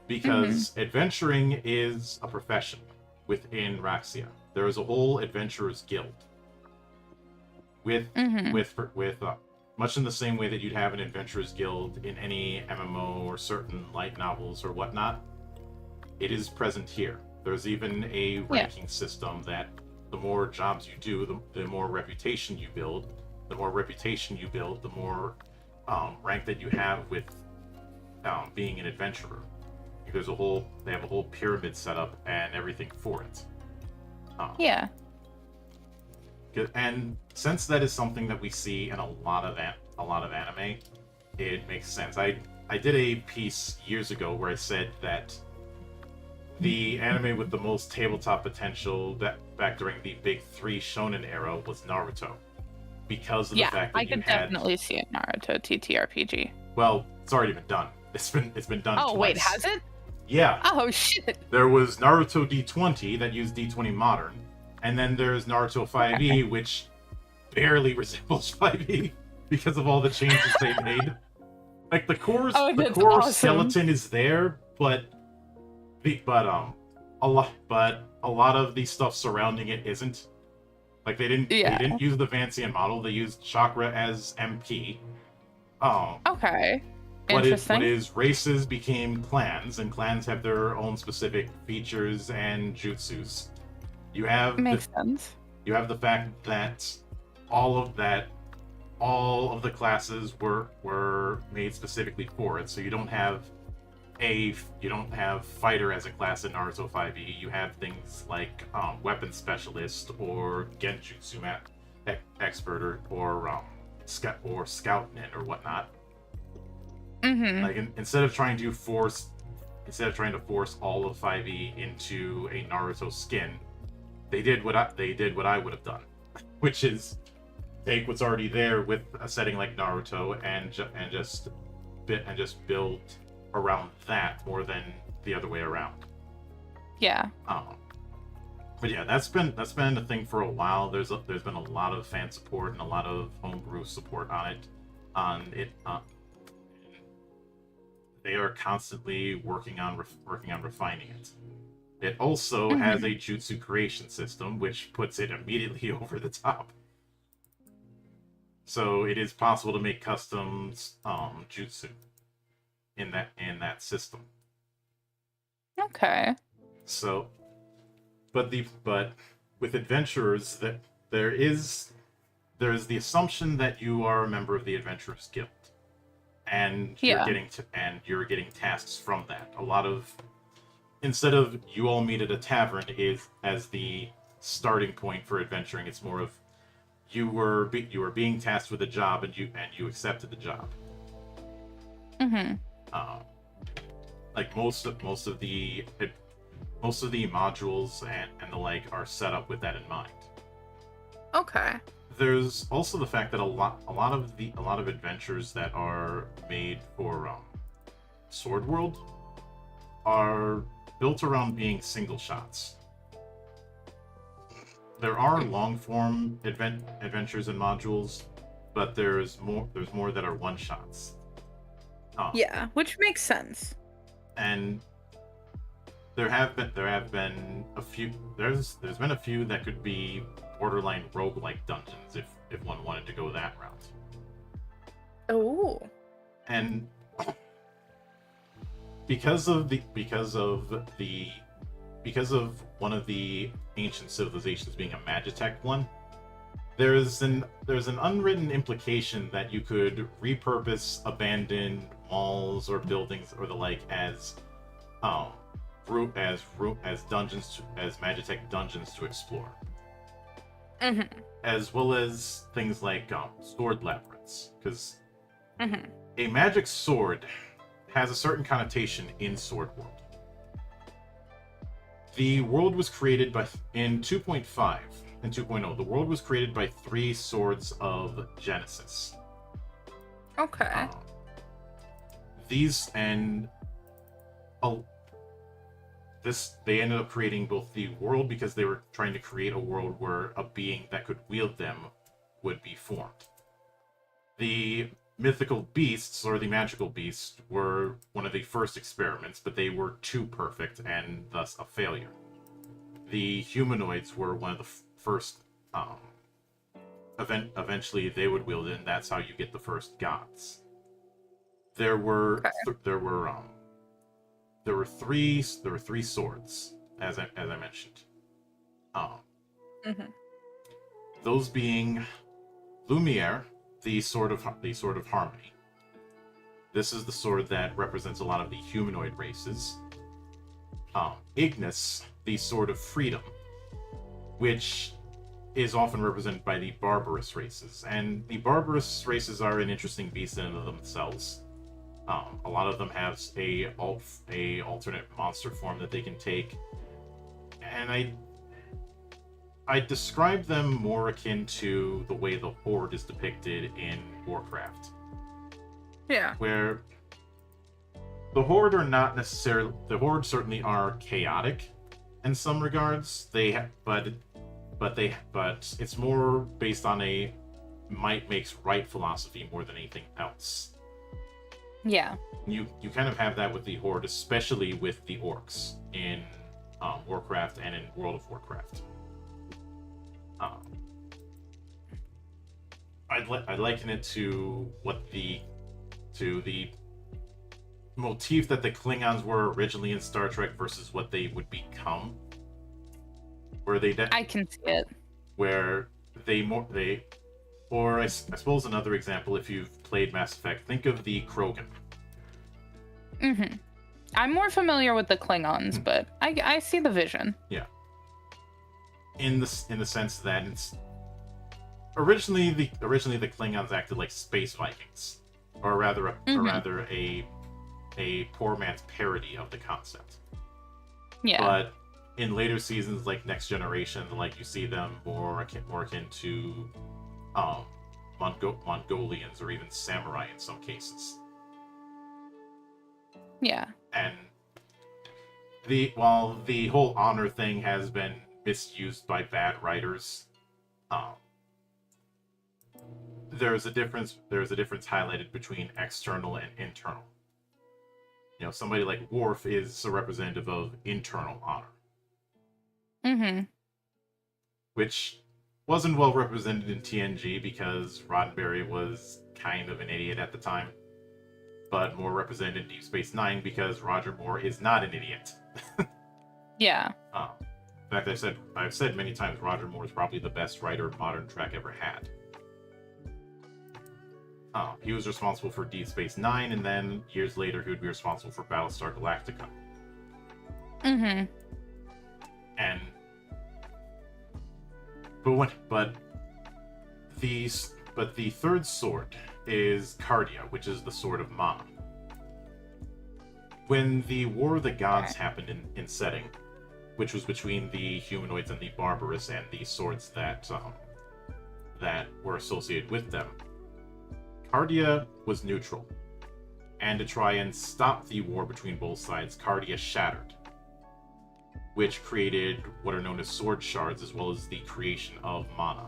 Because adventuring is a profession within Raxia. There is a whole adventurers guild. With much in the same way that you'd have an adventurers guild in any MMO or certain light novels or whatnot, it is present here. There's even a ranking system that the more jobs you do, the more reputation you build. The more reputation you build, the more rank that you have with being an adventurer. They have a whole pyramid set up and everything for it. Yeah. And since that is something that we see in a lot of anime, it makes sense. I did a piece years ago where I said that the anime with the most tabletop potential back during the big 3 shonen era was Naruto, because of the fact that I could definitely see a Naruto TTRPG. Well, it's already been done. It's been done. Oh twice. wait, has it? Yeah. Oh shit. There was Naruto D20 that used D20 Modern, and then there's Naruto 5e, which barely resembles 5e because of all the changes they made. Like the core awesome. skeleton is there, but a lot of the stuff surrounding it isn't. Like they didn't use the Vancian model. They used Chakra as MP. Okay. What Interesting. is races became clans, and clans have their own specific features and jutsus. Makes sense. You have the fact that all of the classes were made specifically for it. So you don't have fighter as a class in Naruto 5e. You have things like weapon specialist or genjutsu expert or scout nin or whatnot. Like instead of trying to force all of 5e into a Naruto skin, they did what I would have done, which is take what's already there with a setting like Naruto and just build around that more than the other way around. Yeah. But yeah, that's been a thing for a while. There's been a lot of fan support and a lot of homebrew support on it. They are constantly working on refining it. It also has a jutsu creation system, which puts it immediately over the top. So it is possible to make custom jutsu in that system. Okay. So, but with adventurers, that there's the assumption that you are a member of the Adventurers Guild, and you're getting tasks from that. A lot of, instead of you all meet at a tavern is as the starting point for adventuring, it's more of you were being tasked with a job and you accepted the job. Like most of the modules and the like are set up with that in mind. Okay. There's also the fact that a lot of adventures that are made for Sword World are built around being single shots. There are long form adventures and modules, but there's more that are one shots. Yeah, which makes sense. And there have been a few. There's been a few that could be borderline roguelike dungeons if one wanted to go that route. Oh. And because of one of the ancient civilizations being a Magitech one, there's an unwritten implication that you could repurpose abandoned malls or buildings or the like as dungeons as Magitech dungeons to explore, as well as things like sword labyrinths, because a magic sword has a certain connotation in Sword World. The world was created in 2.5 and 2.0. The world was created by 3 swords of Genesis. Okay. These and they ended up creating both the world because they were trying to create a world where a being that could wield them would be formed. The mythical beasts, or the magical beasts, were one of the first experiments, but they were too perfect and thus a failure. The humanoids were one of the first. Eventually, they would wield it, and that's how you get the first gods. There were three swords, as I mentioned. Those being Lumiere, the sword of harmony. This is the sword that represents a lot of the humanoid races. Ignis, the sword of freedom, which is often represented by the barbarous races. And the barbarous races are an interesting beast in and of themselves. A lot of them have a alternate monster form that they can take, and I describe them more akin to the way the Horde is depicted in Warcraft. Yeah. Where the Horde are not necessarily... The Horde certainly are chaotic in some regards. But it's more based on a might makes right philosophy more than anything else. Yeah. You kind of have that with the Horde, especially with the orcs in Warcraft and in World of Warcraft. I'd liken it to the motif that the Klingons were originally in Star Trek versus what they would become. I can see it. Where I suppose another example, if you've played Mass Effect, think of the Krogan. I'm more familiar with the Klingons, but I see the vision. Yeah. In the sense that it's originally the Klingons acted like space Vikings, or rather a poor man's parody of the concept. Yeah. But in later seasons, like Next Generation, like you see them more akin to Mongolians or even samurai in some cases. Yeah. And while the whole honor thing has been misused by bad writers, there's a difference highlighted between external and internal. You know, somebody like Worf is a representative of internal honor. Which wasn't well represented in TNG because Roddenberry was kind of an idiot at the time, but more represented in Deep Space Nine because Roger Moore is not an idiot. Yeah. In fact, I've said many times Roger Moore is probably the best writer modern Trek ever had. He was responsible for Deep Space Nine, and then years later he would be responsible for Battlestar Galactica. But the third sword is Cardia, which is the sword of Mana. When the War of the Gods happened in setting, which was between the humanoids and the barbarous and the swords that were associated with them, Cardia was neutral. And to try and stop the war between both sides, Cardia shattered, which created what are known as sword shards, as well as the creation of mana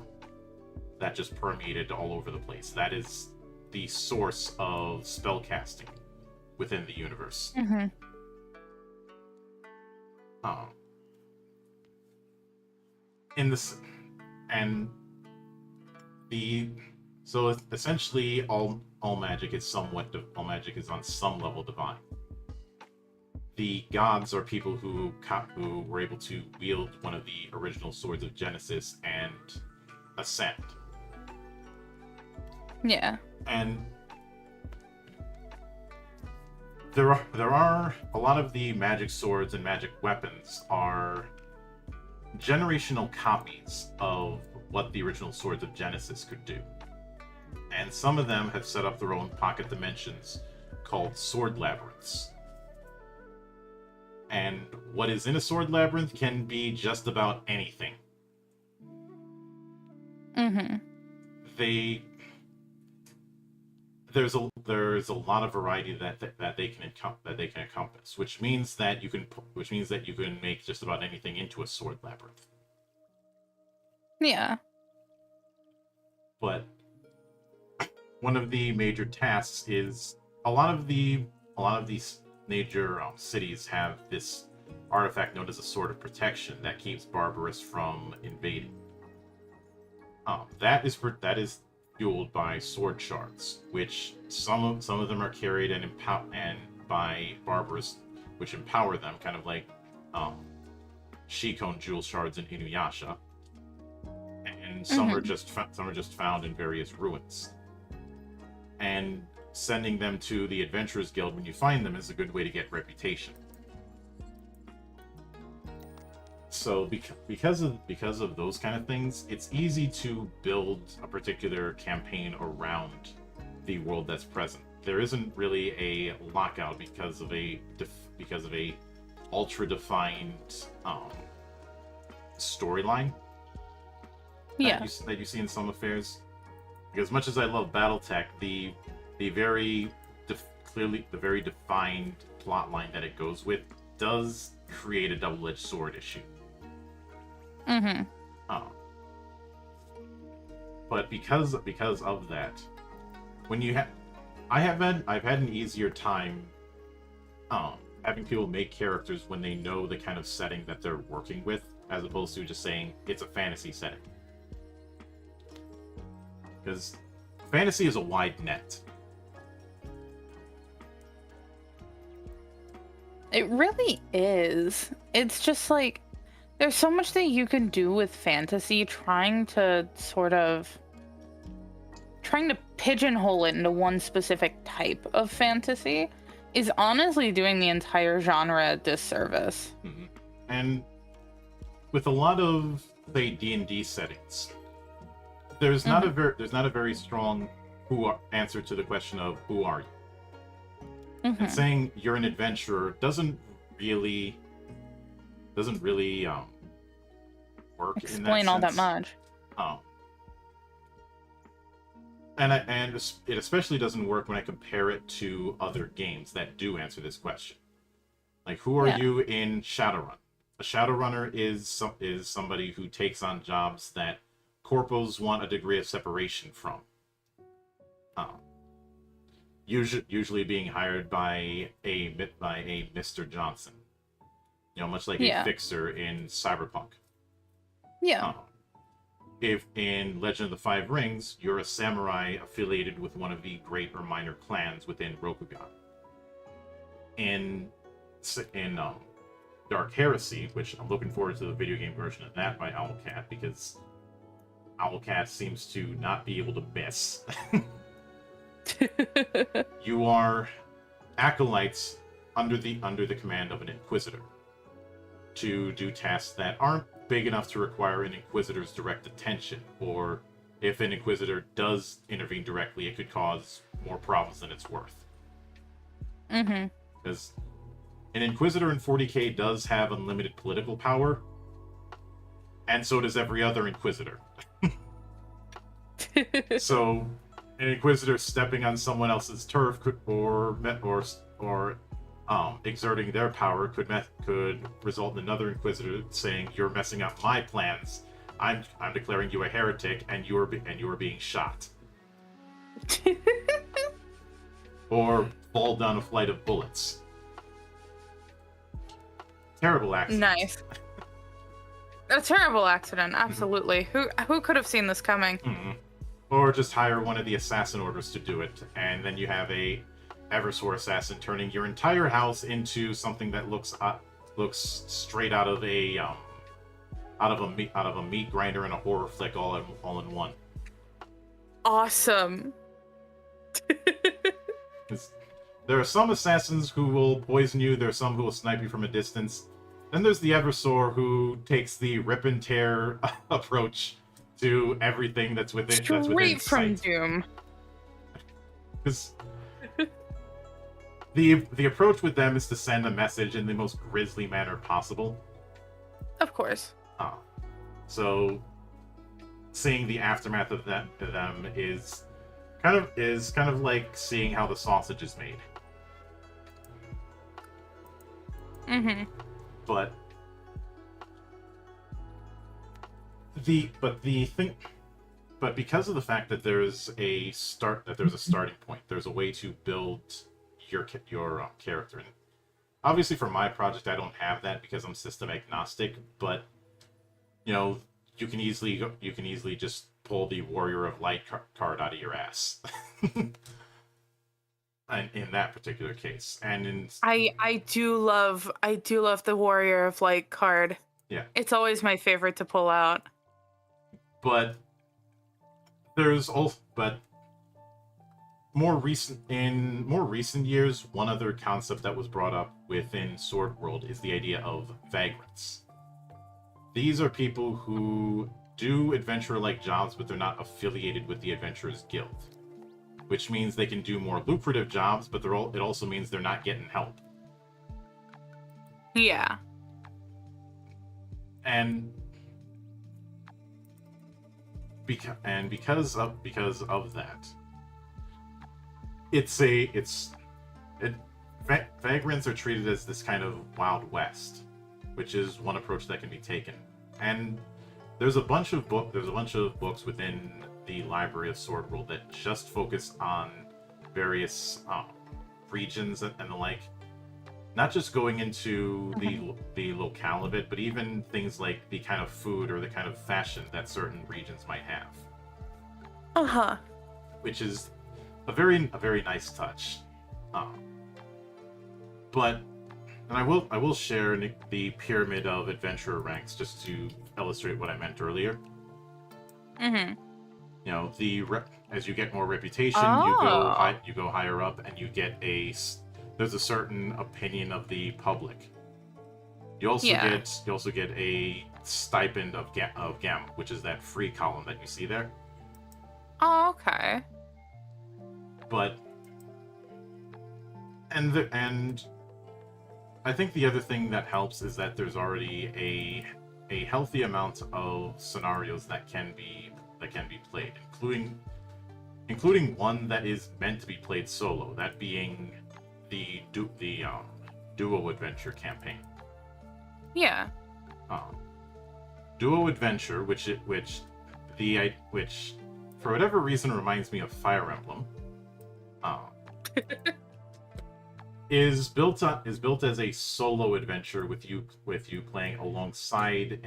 that just permeated all over the place. That is the source of spellcasting within the universe. So essentially all magic is on some level divine. the gods are people who were able to wield one of the original swords of Genesis and ascend. Yeah. And there are a lot of the magic swords and magic weapons are generational copies of what the original swords of Genesis could do. And some of them have set up their own pocket dimensions called sword labyrinths. And what is in a sword labyrinth can be just about anything. Mm-hmm. There's a lot of variety that they can encompass, which means that you can make just about anything into a sword labyrinth. Yeah. But one of the major tasks is a lot of these major cities have this artifact known as a sword of protection that keeps Barbarous from invading. That is fueled by sword shards, which some of them are carried and by Barbarous, which empower them, kind of like Shikon jewel shards in Inuyasha. And some are just found in various ruins. And sending them to the Adventurers Guild when you find them is a good way to get reputation. So because of those kind of things, it's easy to build a particular campaign around the world that's present. There isn't really a lockout because of a ultra defined storyline that you see in some affairs. Because as much as I love BattleTech, the very defined plot line that it goes with does create a double-edged sword issue. Mm-hmm. But because of that, I've had an easier time having people make characters when they know the kind of setting that they're working with, as opposed to just saying it's a fantasy setting. Because fantasy is a wide net. It really is. It's just like there's so much that you can do with fantasy, trying to pigeonhole it into one specific type of fantasy is honestly doing the entire genre a disservice. Mm-hmm. And with a lot of, say, D&D settings, there's not a very strong answer to the question of who are you. Mm-hmm. And saying you're an adventurer doesn't really work Explain in that sense. all that much. And it especially doesn't work when I compare it to other games that do answer this question. Like, who are you in Shadowrun? A Shadowrunner is somebody who takes on jobs that corpos want a degree of separation from. Usually being hired by a Mr. Johnson. Much like a fixer in Cyberpunk. Yeah. If in Legend of the Five Rings, you're a samurai affiliated with one of the great or minor clans within Rokugan. In Dark Heresy, which I'm looking forward to the video game version of that by Owlcat, because Owlcat seems to not be able to miss. You are acolytes under the command of an Inquisitor to do tasks that aren't big enough to require an Inquisitor's direct attention, or if an Inquisitor does intervene directly, it could cause more problems than it's worth. Mm-hmm. Because an Inquisitor in 40k does have unlimited political power, and so does every other Inquisitor. So an Inquisitor stepping on someone else's turf could, or exerting their power could result in another Inquisitor saying, "You're messing up my plans. I'm declaring you a heretic, and you are being shot." Or fall down a flight of bullets. Terrible accident. Nice. A terrible accident, absolutely. Who could have seen this coming? Mm-hmm. Or just hire one of the assassin orders to do it, and then you have a Eversor assassin, turning your entire house into something that looks straight out of a meat grinder and a horror flick all in one. Awesome. 'Cause there are some assassins who will poison you. There are some who will snipe you from a distance. Then there's the Eversor who takes the rip and tear approach to everything that's within Straight from sight. Doom. Because the approach with them is to send a message in the most grisly manner possible. Of course. So seeing the aftermath of them is kind of like seeing how the sausage is made. Mm-hmm. But because of the fact that there's a starting point, there's a way to build your character. And obviously, for my project, I don't have that because I'm system agnostic. But you can easily just pull the Warrior of Light card out of your ass. And in that particular case, and I do love the Warrior of Light card. Yeah, it's always my favorite to pull out. But more recent years, one other concept that was brought up within Sword World is the idea of vagrants. These are people who do adventurer-like jobs, but they're not affiliated with the Adventurers Guild, which means they can do more lucrative jobs, but it also means they're not getting help. Yeah. And because of that, vagrants are treated as this kind of Wild West, which is one approach that can be taken. And there's a bunch of books within the Library of Sword World that just focus on various regions and the like. Not just going into the locale of it, but even things like the kind of food or the kind of fashion that certain regions might have. Uh-huh. Which is a very nice touch. But I will share the pyramid of adventurer ranks just to illustrate what I meant earlier. Mm-hmm. As you get more reputation, you go higher up, and you get there's a certain opinion of the public. You also get a stipend of gem, which is that free column that you see there. Oh, okay. But and I think the other thing that helps is that there's already a healthy amount of scenarios that can be played, including one that is meant to be played solo. That being the duo adventure campaign. Yeah. Duo adventure, which for whatever reason reminds me of Fire Emblem. Is built as a solo adventure with you playing alongside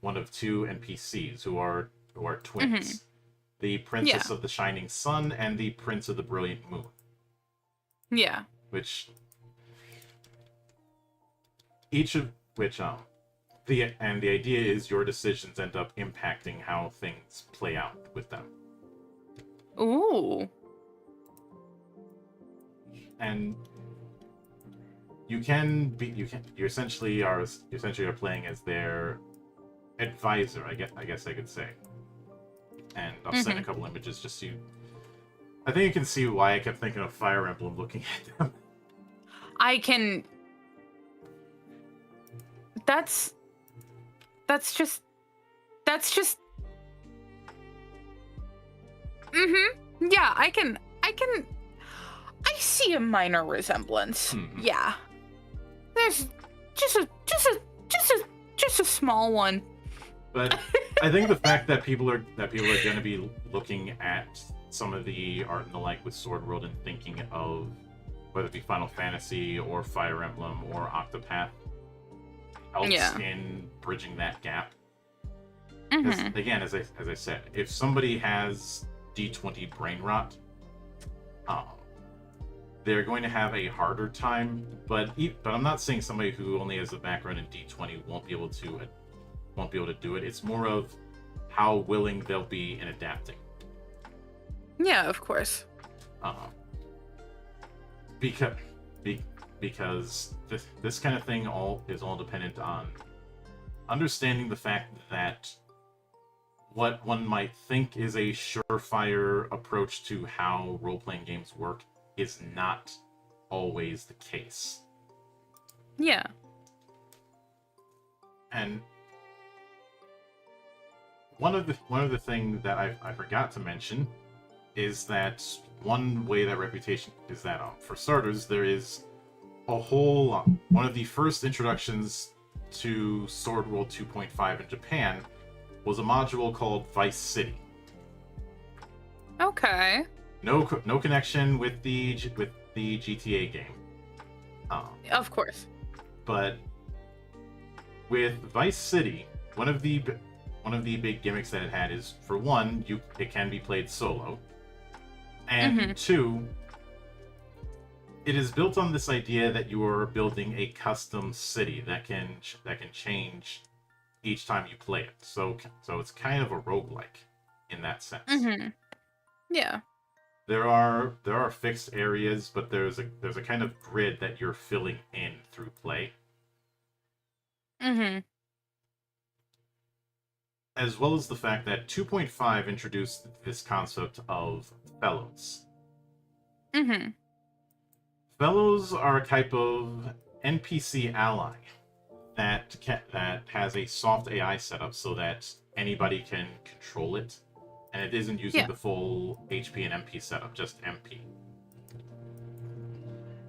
one of two NPCs who are twins. Mm-hmm. The Princess of the Shining Sun and the Prince of the Brilliant Moon. Yeah. The idea is your decisions end up impacting how things play out with them. Ooh. And you essentially are playing as their advisor, I guess I could say. And I'll send a couple images just so I think you can see why I kept thinking of Fire Emblem looking at them. That's just yeah, I see a minor resemblance. Yeah. There's just a small one. But I think the fact that people are going to be looking at some of the art and the like with Sword World and thinking of whether it be Final Fantasy or Fire Emblem or Octopath helps in bridging that gap. Because again, as I said, if somebody has D20 brain rot, they're going to have a harder time. But I'm not saying somebody who only has a background in D20 won't be able to do it. It's more of how willing they'll be in adapting. Yeah, of course. Because this kind of thing is all dependent on understanding the fact that what one might think is a surefire approach to how role-playing games work is not always the case. Yeah. And one of the things that I forgot to mention is that one way that reputation is that for starters, there is a whole one of the first introductions to Sword World 2.5 in Japan was a module called Vice City. Okay. No connection with the GTA game. Of course. But with Vice City, one of the big gimmicks that it had is, for one, it can be played solo, and two, it is built on this idea that you are building a custom city that can change each time you play it. So it's kind of a roguelike in that sense. Yeah. There are fixed areas, but there's a kind of grid that you're filling in through play. As well as the fact that 2.5 introduced this concept of fellows. Fellows are a type of NPC ally that has a soft AI setup so that anybody can control it, and it isn't using the full HP and MP setup, just MP.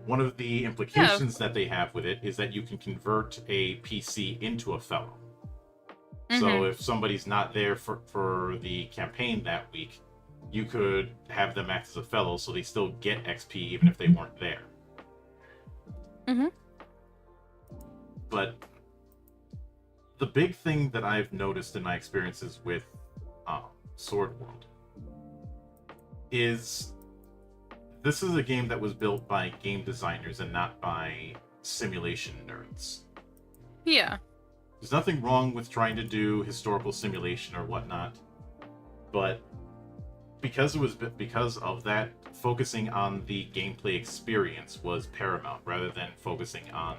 One of the implications that they have with it is that you can convert a PC into a fellow. So if somebody's not there for the campaign that week, you could have them act as a fellow so they still get XP even if they weren't there. But the big thing that I've noticed in my experiences with Sword World is this is a game that was built by game designers and not by simulation nerds. Yeah. There's nothing wrong with trying to do historical simulation or whatnot, but because of that, focusing on the gameplay experience was paramount rather than focusing on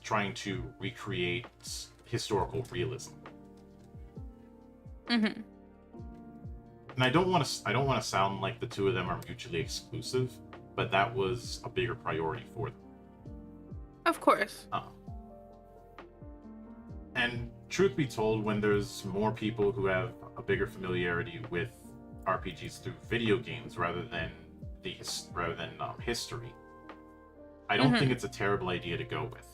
trying to recreate historical realism. Mm-hmm. And I don't want to sound like the two of them are mutually exclusive, but that was a bigger priority for them. Of course. And truth be told, when there's more people who have a bigger familiarity with RPGs through video games rather than history, I don't think it's a terrible idea to go with.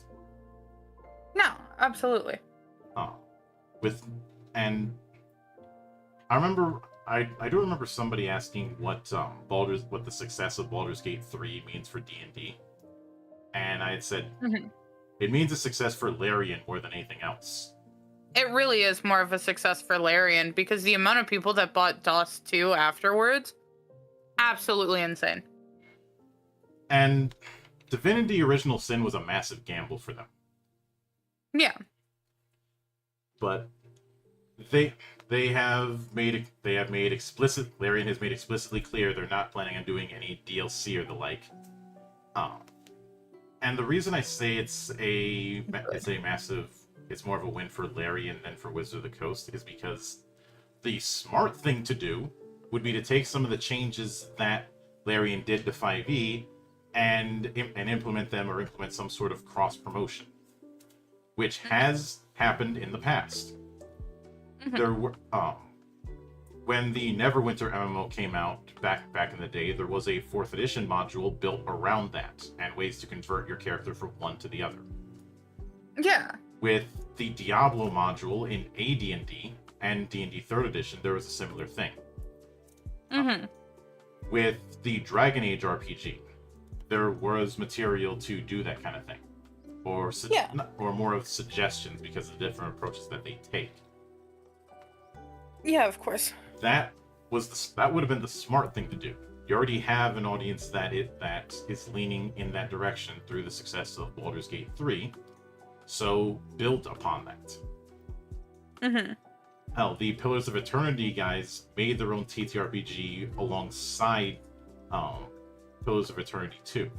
No, absolutely. I do remember somebody asking what the success of Baldur's Gate 3 means for D&D, and I had said it means a success for Larian more than anything else. It really is more of a success for Larian because the amount of people that bought DOS 2 afterwards, absolutely insane. And Divinity Original Sin was a massive gamble for them. Yeah. But Larian has made explicitly clear they're not planning on doing any DLC or the like. And the reason I say it's more of a win for Larian than for Wizard of the Coast is because the smart thing to do would be to take some of the changes that Larian did to 5e and implement them, or implement some sort of cross promotion, which has happened in the past. There were when the Neverwinter MMO came out back in the day, there was a 4th edition module built around that and ways to convert your character from one to the other. Yeah. With the Diablo module in AD&D and D&D 3rd edition, there was a similar thing. With the Dragon Age RPG, there was material to do that kind of thing, or more of suggestions because of the different approaches that they take. Yeah, of course. That would have been the smart thing to do. You already have an audience that is leaning in that direction through the success of Baldur's Gate 3. So build upon that. Mm-hmm. Hell, the Pillars of Eternity guys made their own TTRPG alongside Pillars of Eternity 2.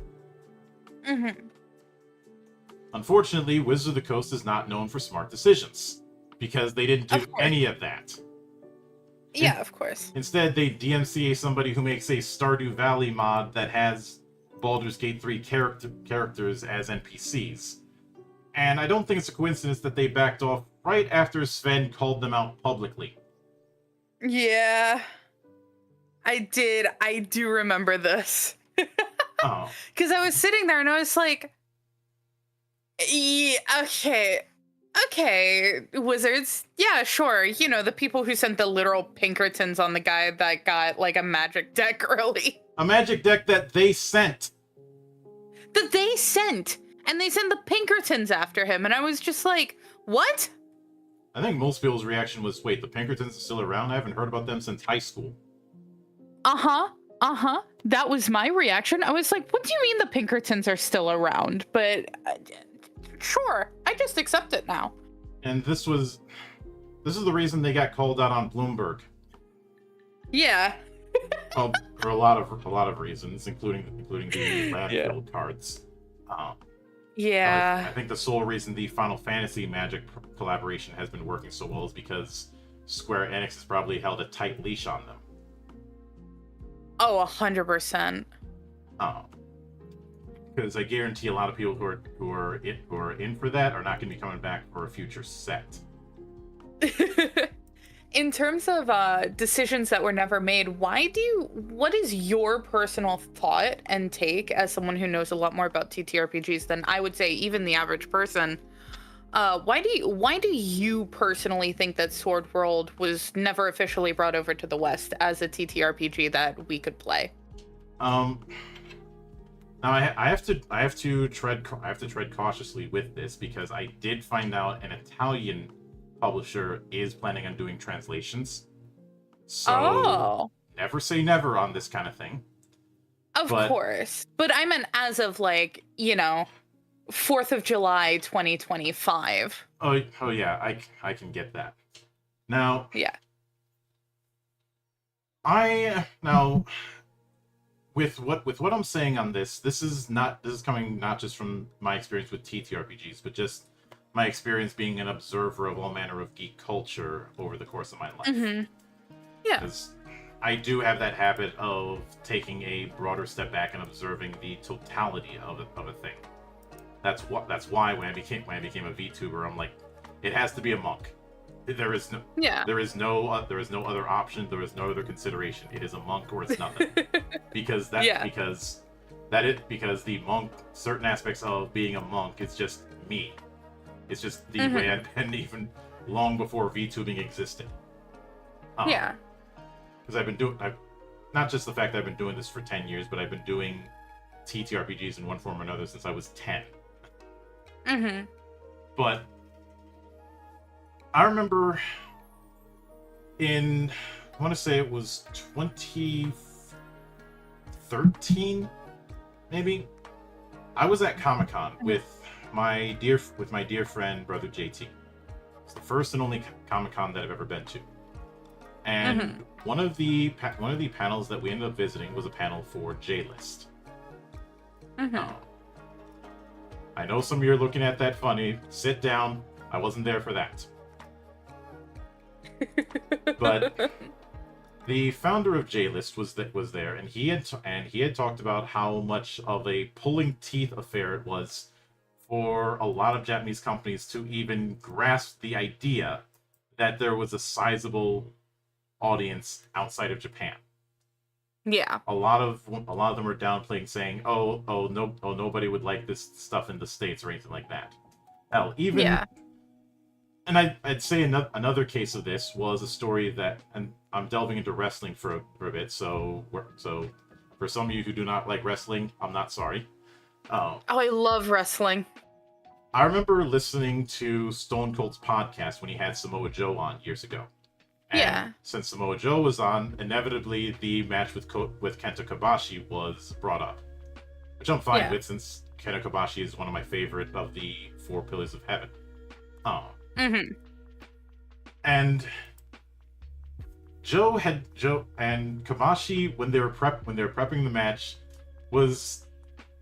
Mm-hmm. Unfortunately, Wizards of the Coast is not known for smart decisions, because they didn't do Of course. any of that. Yeah, of course. Instead, they DMCA somebody who makes a Stardew Valley mod that has Baldur's Gate 3 characters as NPCs. And I don't think it's a coincidence that they backed off right after Sven called them out publicly. Yeah. I do remember this. Oh. Because I was sitting there and I was like, yeah, okay, Wizards, yeah, sure. You know, the people who sent the literal Pinkertons on the guy that got, like, a magic deck early. A magic deck that they sent. That they sent! And they sent the Pinkertons after him, and I was just like, what? I think most people's reaction was, wait, the Pinkertons are still around? I haven't heard about them since high school. Uh-huh. That was my reaction. I was like, what do you mean the Pinkertons are still around? But, sure, I just accept it now. And this is the reason they got called out on Bloomberg. Yeah. Well, for a lot of reasons, including the landfill cards. Yeah. I think the sole reason the Final Fantasy Magic collaboration has been working so well is because Square Enix has probably held a tight leash on them. Oh, 100%. Because I guarantee a lot of people who are in for that are not going to be coming back for a future set. In terms of decisions that were never made, what is your personal thought and take as someone who knows a lot more about TTRPGs than I would say even the average person? Why do you personally think that Sword World was never officially brought over to the West as a TTRPG that we could play? Now I have to tread cautiously with this, because I did find out an Italian publisher is planning on doing translations. So never say never on this kind of thing. Of course. But I meant as of 4th of July 2025. Oh yeah, I can get that. Now, yeah. With what I'm saying on this is coming not just from my experience with TTRPGs, but just my experience being an observer of all manner of geek culture over the course of my life. Mm-hmm. Yeah. Because I do have that habit of taking a broader step back and observing the totality of a thing. That's why when I became a VTuber, I'm like, it has to be a monk. There is no other option. There is no other consideration. It is a monk or it's nothing. because the monk, certain aspects of being a monk, is just me. It's just the way I've been even long before VTubing existed. Yeah. Because I've not just the fact that I've been doing this for 10 years, but I've been doing TTRPGs in one form or another since I was 10. Mm-hmm. But I remember I want to say it was 2013, maybe. I was at Comic-Con with my dear friend brother JT. It's the first and only Comic-Con that I've ever been to. And one of the panels that we ended up visiting was a panel for J-List. I know some of you are looking at that funny. Sit down. I wasn't there for that. But the founder of J-List was there, and he had talked about how much of a pulling teeth affair it was for a lot of Japanese companies to even grasp the idea that there was a sizable audience outside of Japan. Yeah. A lot of them are downplaying, saying, nobody would like this stuff in the States or anything like that. Hell, even yeah. And I'd say another case of this was a story that, and I'm delving into wrestling for a bit, so for some of you who do not like wrestling, I'm not sorry. I love wrestling. I remember listening to Stone Cold's podcast when he had Samoa Joe on years ago. And Yeah. since Samoa Joe was on, inevitably the match with Kenta Kobashi was brought up, which I'm fine Yeah. with since Kenta Kobashi is one of my favorite of the Four Pillars of Heaven. Mm-hmm. And Joe and Kobashi, when they were prepping the match,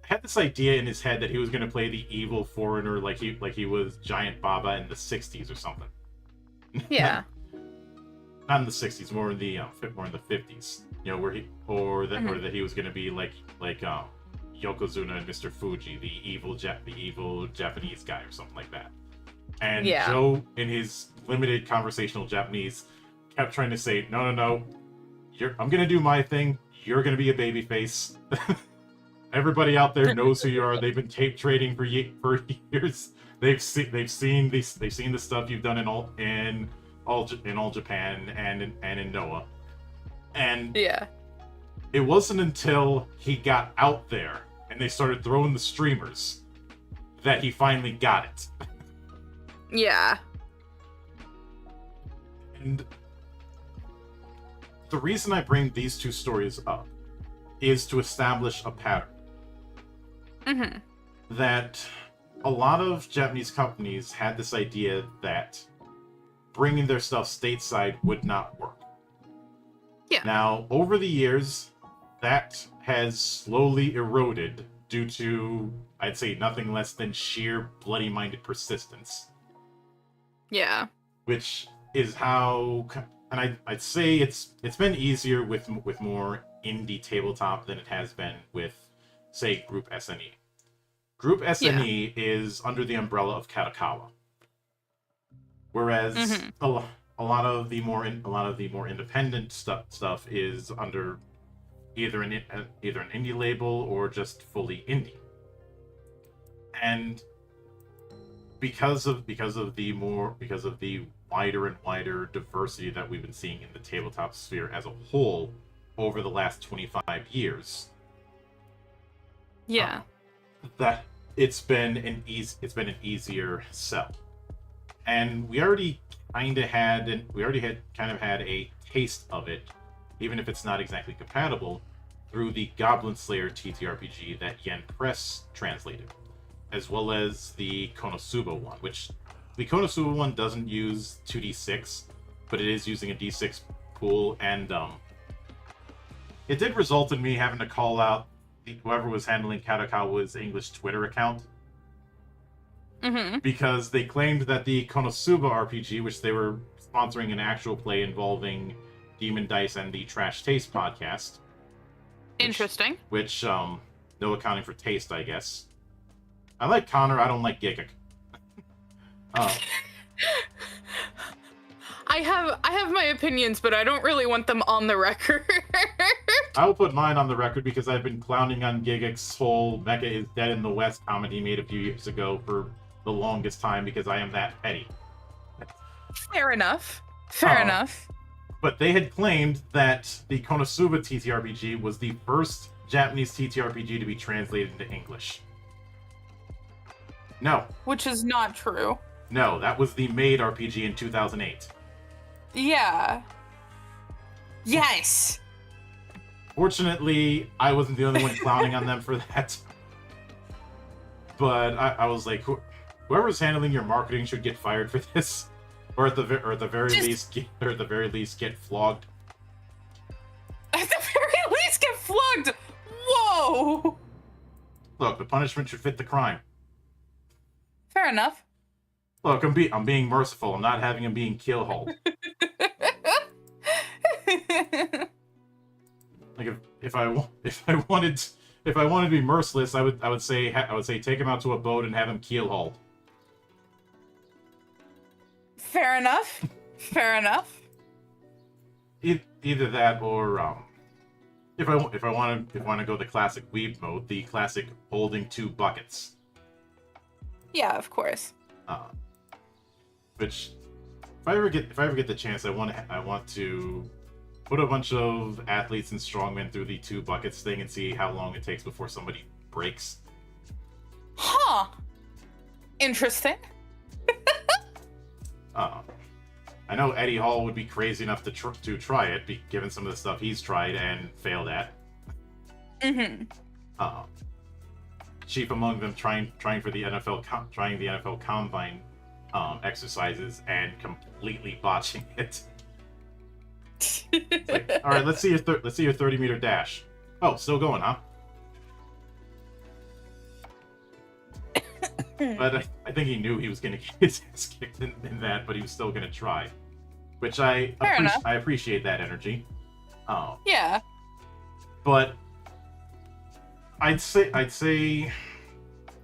had this idea in his head that he was going to play the evil foreigner like he was Giant Baba in the '60s or something. Yeah. Not in the '60s, more in the '50s. You know, where that he was going to be like Yokozuna and Mr. Fuji, the evil Japanese guy or something like that. And Yeah. Joe, in his limited conversational Japanese, kept trying to say, no, I'm gonna do my thing. You're gonna be a babyface. Everybody out there knows who you are. They've been tape trading for years. They've seen the stuff you've done in all Japan and in Noah. And Yeah. it wasn't until he got out there and they started throwing the streamers that he finally got it. Yeah. And the reason I bring these two stories up is to establish a pattern. Mm-hmm. That a lot of Japanese companies had this idea that bringing their stuff stateside would not work. Yeah. Now, over the years, that has slowly eroded due to, I'd say, nothing less than sheer bloody-minded persistence. Yeah. Which is how, and I'd say it's been easier with more indie tabletop than it has been with, say, Group SNE. Group SNE is under the umbrella of Kadokawa, whereas a lot of the more independent stuff is under either an indie label or just fully indie. And because of the wider and wider diversity that we've been seeing in the tabletop sphere as a whole over the last 25 years, Yeah. that it's been an easier sell. And we already kind of had a taste of it, even if it's not exactly compatible, through the Goblin Slayer TTRPG that Yen Press translated, as well as the Konosuba one, which the Konosuba one doesn't use 2d6, but it is using a d6 pool, and it did result in me having to call out whoever was handling Kadokawa's English Twitter account, because they claimed that the Konosuba RPG, which they were sponsoring an actual play involving Demon Dice and the Trash Taste podcast. Interesting. Which no accounting for taste, I guess. I like Connor, I don't like Gigguk. I have my opinions, but I don't really want them on the record. I will put mine on the record because I've been clowning on Gigguk's whole Mecha is Dead in the West comment he made a few years ago for the longest time because I am that petty. Fair enough. Fair enough. But they had claimed that the Konosuba TTRPG was the first Japanese TTRPG to be translated into English. No. Which is not true. No, that was the Maid RPG in 2008. Yeah. Yes! Fortunately, I wasn't the only one clowning on them for that. But I was like, whoever's handling your marketing should get fired for this. Or at the very least get flogged. At the very least get flogged! Whoa! Look, the punishment should fit the crime. Fair enough. Look, I'm being merciful. I'm not having him being killhauled. Like if I wanted to be merciless, I would say take him out to a boat and have him keelhauled. Fair enough. Fair enough. Either that or if I want to go the classic weeb mode, the classic holding two buckets. Yeah, of course. Which if I ever get the chance, I want to put a bunch of athletes and strongmen through the two buckets thing and see how long it takes before somebody breaks. Huh. Interesting. I know Eddie Hall would be crazy enough to try it, given some of the stuff he's tried and failed at. Mm-hmm. Uh, chief among them trying for the trying the NFL Combine exercises and completely botching it. It's like, all right, let's see your 30-meter dash. Oh, still going, huh? But I think he knew he was going to get his ass kicked in that, but he was still going to try, which I appreciate that energy. Yeah. But I'd say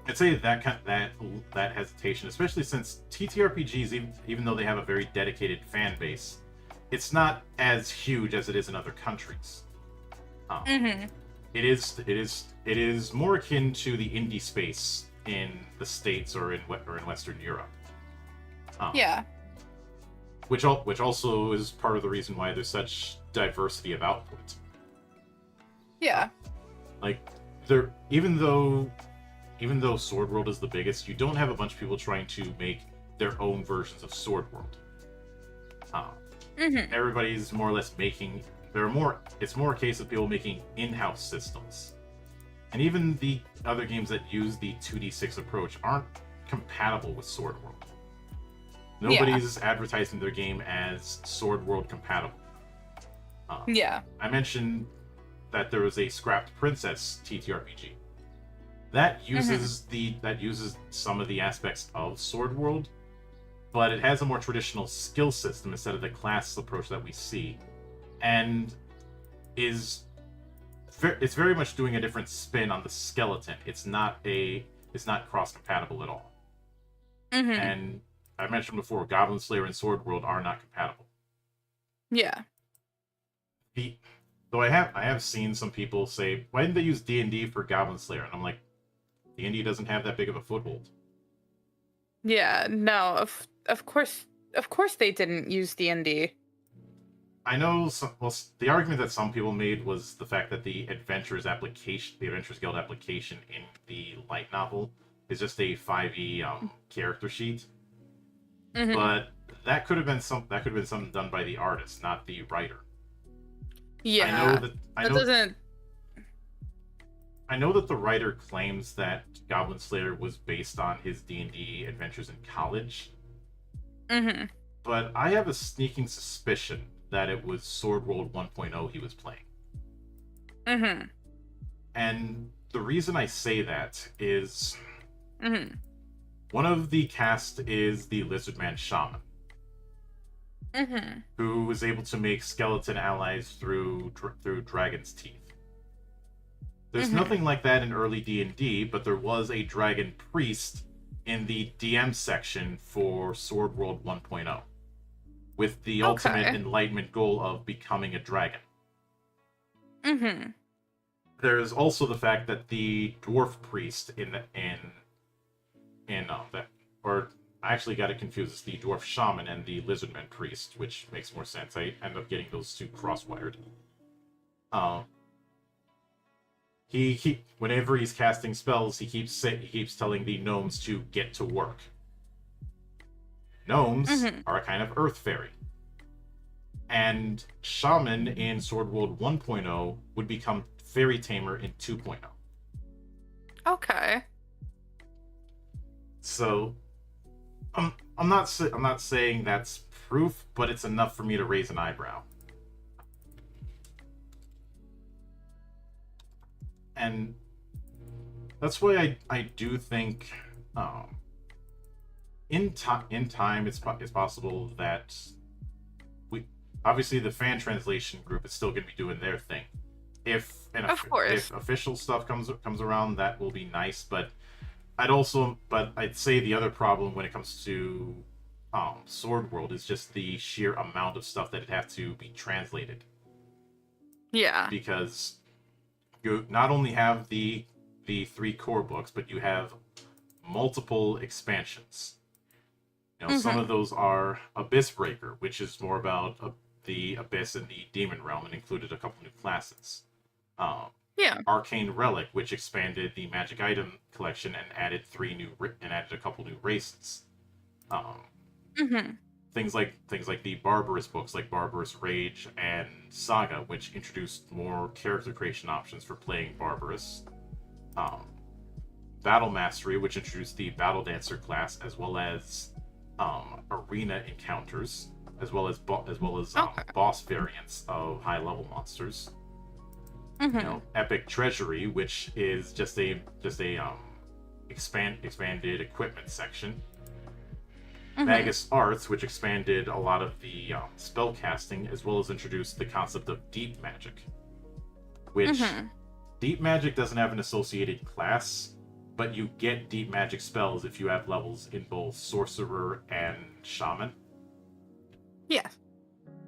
that hesitation, especially since TTRPGs, even though they have a very dedicated fan base, it's not as huge as it is in other countries. It is more akin to the indie space in the States or in Western Europe. Yeah. Which also is part of the reason why there's such diversity of output. Yeah. Like even though Sword World is the biggest, you don't have a bunch of people trying to make their own versions of Sword World. Everybody's more or less making. It's more a case of people making in-house systems, and even the other games that use the 2d6 approach aren't compatible with Sword World. Nobody's advertising their game as Sword World compatible. Yeah. I mentioned that there was a Scrapped Princess TTRPG that uses some of the aspects of Sword World, but it has a more traditional skill system instead of the class approach that we see, and it's very much doing a different spin on the skeleton. It's not cross compatible at all. And I mentioned before, Goblin Slayer and Sword World are not compatible. Yeah. Though I have seen some people say, why didn't they use D&D for Goblin Slayer? And I'm like, D&D doesn't have that big of a foothold. Yeah, no, of course they didn't use D&D. I know the argument that some people made was the fact that the Adventures Guild application in the light novel is just a 5e character sheet. But that could have been something done by the artist, not the writer. Yeah. I know that the writer claims that Goblin Slayer was based on his D&D adventures in college. But I have a sneaking suspicion that it was Sword World 1.0 he was playing. And the reason I say that is one of the cast is the Lizardman Shaman, who was able to make skeleton allies through Dragon's Teeth. There's nothing like that in early D&D, but there was a Dragon Priest in the DM section for Sword World 1.0, with the ultimate enlightenment goal of becoming a dragon. There's also the fact that the Dwarf Priest I actually got it confused. It's the Dwarf Shaman and the Lizardman Priest, which makes more sense. I end up getting those two cross-wired. Whenever he's casting spells, he keeps telling the gnomes to get to work. Gnomes are a kind of earth fairy. And Shaman in Sword World 1.0 would become Fairy Tamer in 2.0. Okay. So, I'm not saying that's proof, but it's enough for me to raise an eyebrow. And that's why I do think, in time, it's possible that obviously the fan translation group is still going to be doing their thing. If official stuff comes around, that will be nice. But I'd say the other problem when it comes to Sword World is just the sheer amount of stuff that it have to be translated. Yeah. Because you not only have the 3 core books, but you have multiple expansions. Some of those are Abyss Breaker, which is more about the Abyss and the Demon Realm, and included a couple new classes. Arcane Relic, which expanded the magic item collection and added a couple new races. things like the Barbarous books, like Barbarous Rage and Saga, which introduced more character creation options for playing Barbarous. Um, Battle Mastery, which introduced the Battle Dancer class, as well as arena encounters, as well as Okay. boss variants of high level monsters. Mm-hmm. Epic Treasury, which is just a expanded equipment section. Mm-hmm. Magus Arts, which expanded a lot of the spell casting, as well as introduced the concept of deep magic, which Mm-hmm. deep magic doesn't have an associated class, but you get deep magic spells if you have levels in both sorcerer and shaman. Yeah.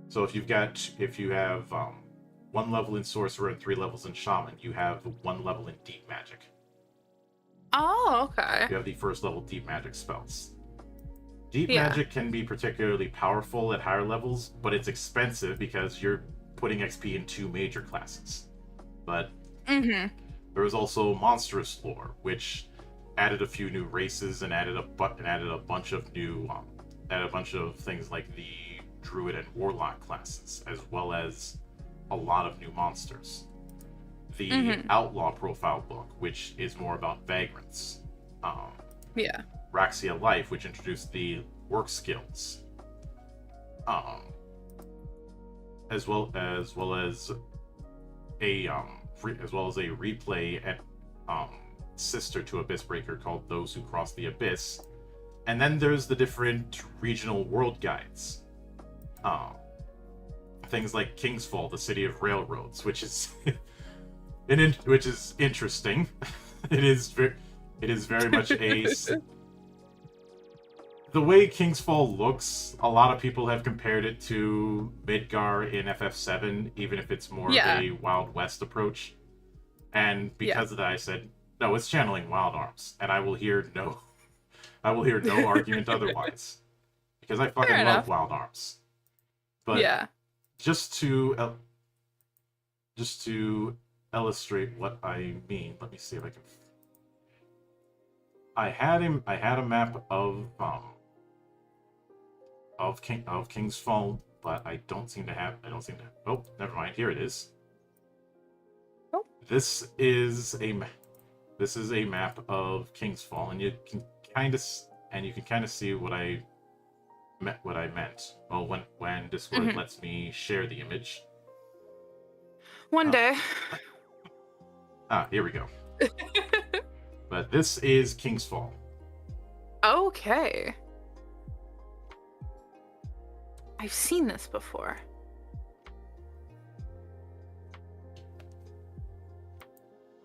So if you have 1 level in sorcerer and 3 levels in shaman, you have 1 level in deep magic. Oh, okay. You have the first level deep magic spells. Deep Yeah. magic can be particularly powerful at higher levels, but it's expensive because you're putting XP in 2 major classes. But Mm-hmm. there was also Monstrous Lore, which added a few new races and added a bunch of things like the Druid and Warlock classes, as well as a lot of new monsters. The Outlaw Profile book, which is more about vagrants. Yeah. Raxia Life, which introduced the work skills, as well as a replay and sister to Abyssbreaker called Those Who Cross the Abyss. And then there's the different regional world guides, things like Kingsfall, the City of Railroads, which is which is interesting. It is very much the way Kingsfall looks, a lot of people have compared it to Midgar in FF7, even if it's more of a Wild West approach. And because of that, I said, no, it's channeling Wild Arms, and I will hear no argument otherwise, because I fucking love Wild Arms. But just to illustrate what I mean, let me see if I can. I had a map of Kingsfall, but I don't seem to have. Oh, never mind. Here it is. Oh. This is a map of Kingsfall, and you can kind of see what I meant. Well, when Discord lets me share the image. One day. Here we go. But this is Kingsfall. Okay. I've seen this before.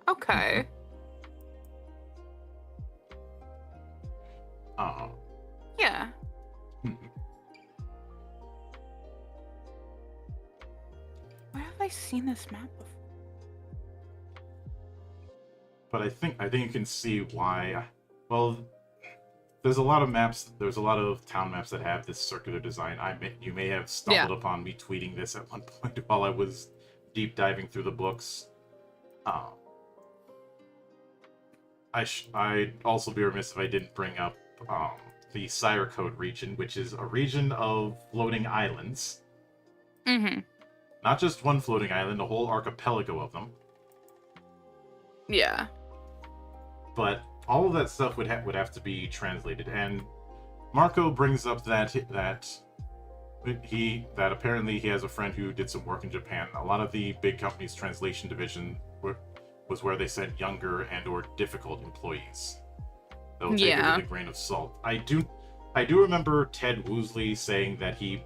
Okay. Yeah. Where have I seen this map before? But I think you can see why. Well, there's a lot of maps. There's a lot of town maps that have this circular design. You may have stumbled upon me tweeting this at one point while I was deep diving through the books. I'd also be remiss if I didn't bring up the Sire Code region, which is a region of floating islands. Mm-hmm. Not just one floating island, a whole archipelago of them. Yeah. But all of that stuff would have to be translated, and Marco brings up that apparently he has a friend who did some work in Japan. A lot of the big companies' translation division was where they sent younger and or difficult employees. They'll take it with a grain of salt. I do remember Ted Woosley saying that he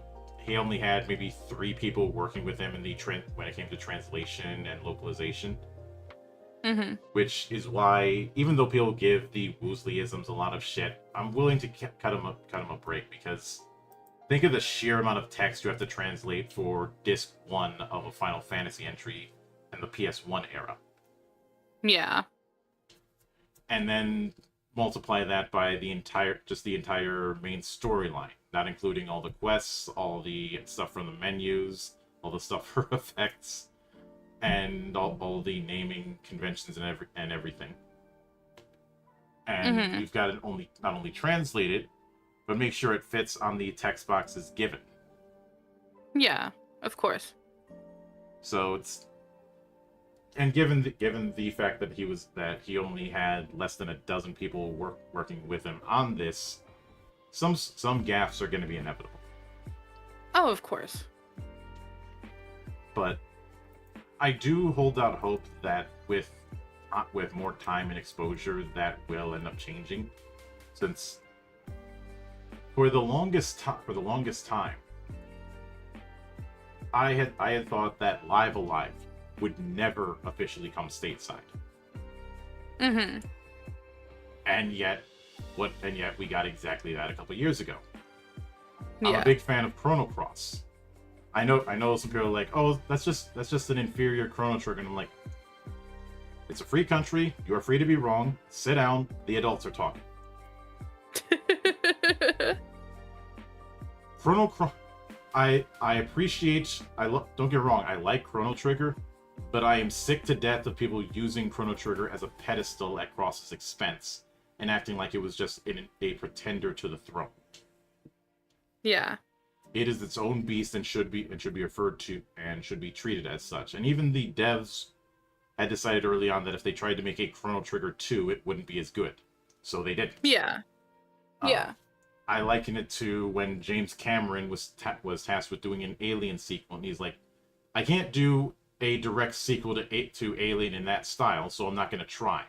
only had maybe 3 people working with him when it came to translation and localization. Mm-hmm. Which is why, even though people give the Woosleyisms a lot of shit, I'm willing to cut him a break, because think of the sheer amount of text you have to translate for Disc 1 of a Final Fantasy entry in the PS1 era. Yeah. And then multiply that by the entire main storyline, not including all the quests, all the stuff from the menus, all the stuff for effects, and all the naming conventions and everything. And you've got to not only translate it, but make sure it fits on the text boxes given. Yeah, of course. So it's, and given the fact that he only had less than a dozen people working with him on this, some gaffes are going to be inevitable. Oh, of course. But I do hold out hope that with more time and exposure, that will end up changing. Since for the longest time, I had thought that Live Alive would never officially come stateside. Mm-hmm. And yet we got exactly that a couple years ago. Yeah. I'm a big fan of Chrono Cross. I know some people are like, oh, that's just an inferior Chrono Trigger, and I'm like, it's a free country, you are free to be wrong, sit down, the adults are talking. I appreciate, don't get me wrong, I like Chrono Trigger, but I am sick to death of people using Chrono Trigger as a pedestal at Cross's expense and acting like it was just a pretender to the throne. Yeah. It is its own beast and should be referred to and should be treated as such. And even the devs had decided early on that if they tried to make a Chrono Trigger 2, it wouldn't be as good. So they didn't. Yeah. Yeah. I liken it to when James Cameron was tasked with doing an Alien sequel, and he's like, I can't do a direct sequel to Alien in that style, so I'm not going to try.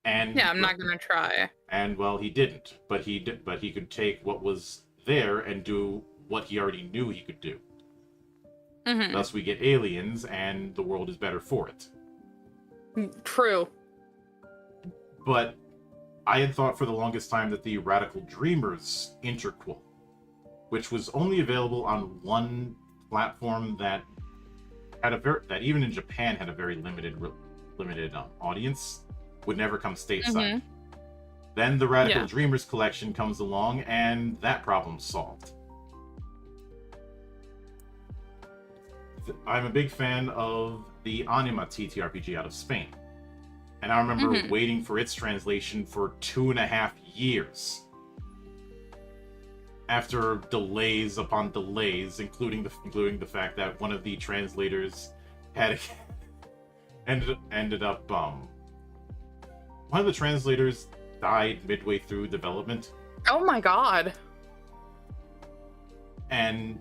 And Yeah, I'm not going to try. And well, he didn't, but he could take what was there and do what he already knew he could do. Mm-hmm. Thus, we get Aliens, and the world is better for it. True. But I had thought for the longest time that the Radical Dreamers interquel, which was only available on one platform that had that even in Japan had a very limited audience, would never come stateside. Mm-hmm. Then the Radical Dreamers collection comes along, and that problem's solved. I'm a big fan of the Anima TTRPG out of Spain. And I remember waiting for its translation for 2.5 years. After delays upon delays, including the fact that one of the translators had ended up one of the translators died midway through development. Oh my god. And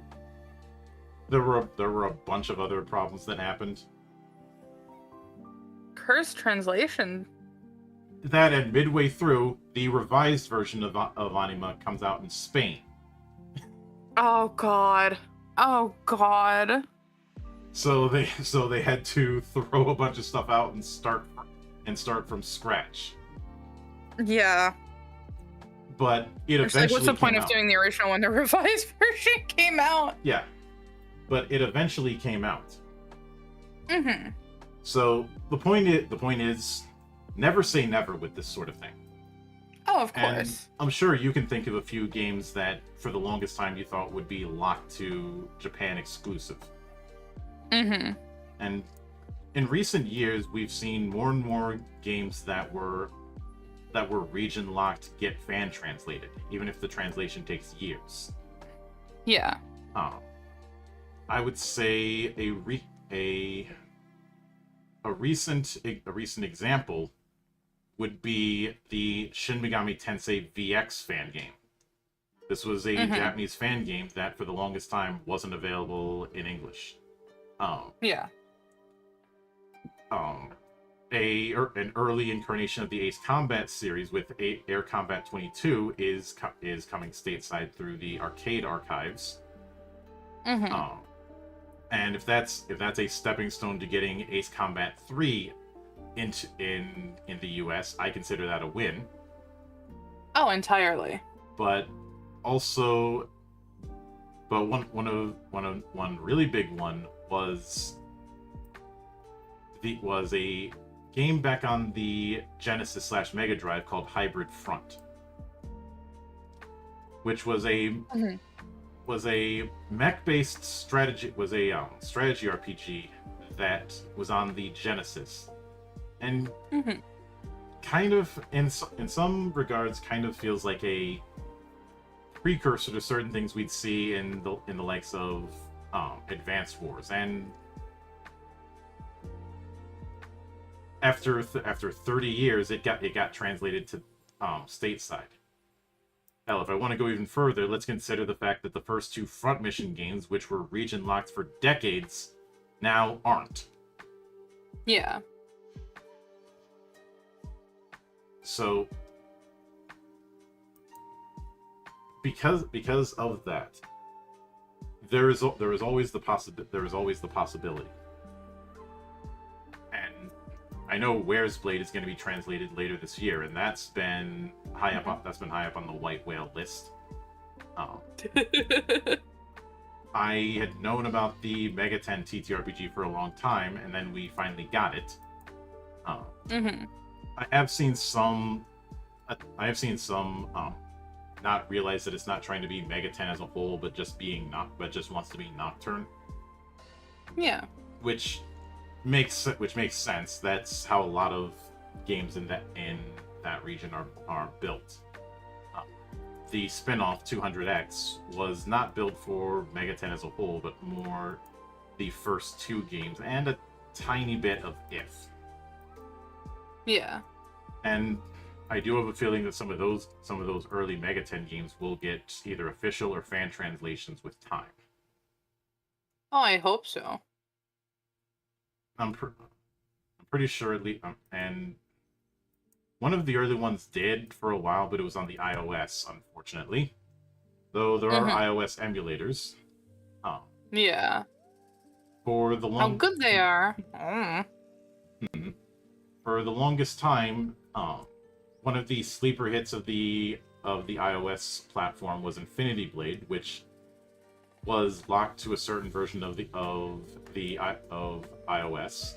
there were a bunch of other problems that happened. Cursed translation. That, and midway through, the revised version of Anima comes out in Spain. Oh god. Oh god. So they had to throw a bunch of stuff out and start from scratch. Yeah. But it eventually like, what's the point of out. doing the original when the revised version came out? Yeah. But it eventually came out. Mm-hmm. So the point is, never say never with this sort of thing. Oh, of course. And I'm sure you can think of a few games that, for the longest time, you thought would be locked to Japan exclusive. Mm-hmm. And in recent years, we've seen more and more games that were region locked get fan translated, even if the translation takes years. Yeah. I would say a recent example would be the Shin Megami Tensei VX fan game. This was a Japanese fan game that for the longest time wasn't available in English. Yeah. An early incarnation of the Ace Combat series with Air Combat 22 is coming stateside through the arcade archives. Mm-hmm. And if that's a stepping stone to getting Ace Combat 3 in the US, I consider that a win. Oh, entirely. But also, one really big one was a game back on the Genesis / Mega Drive called Hybrid Front, which was a mech-based strategy strategy RPG that was on the Genesis, and kind of, in some regards, kind of feels like a precursor to certain things we'd see in the likes of Advanced Wars, and after 30 years, it got translated to stateside. Hell, if I want to go even further, let's consider the fact that the first two Front Mission games, which were region locked for decades, now aren't. Yeah. So, because of that, there is always the possibility. And I know Where's Blade is going to be translated later this year, and that's been high up on the White Whale list. I had known about the Mega 10 TTRPG for a long time, and then we finally got it. I have seen some not realize that it's not trying to be Mega 10 as a whole, but just wants to be Nocturne. Yeah. Which makes sense. That's how a lot of games in that region are built. The spin-off 200X was not built for Mega 10 as a whole, but more the first two games and a tiny bit of If. Yeah. And I do have a feeling that some of those early Mega 10 games will get either official or fan translations with time. Oh, I hope so. I'm pretty sure at least, and one of the early ones did for a while, but it was on the iOS, unfortunately. Though there are iOS emulators. Yeah. For the How good they are. For the longest time, one of the sleeper hits of the iOS platform was Infinity Blade, which was locked to a certain version of iOS,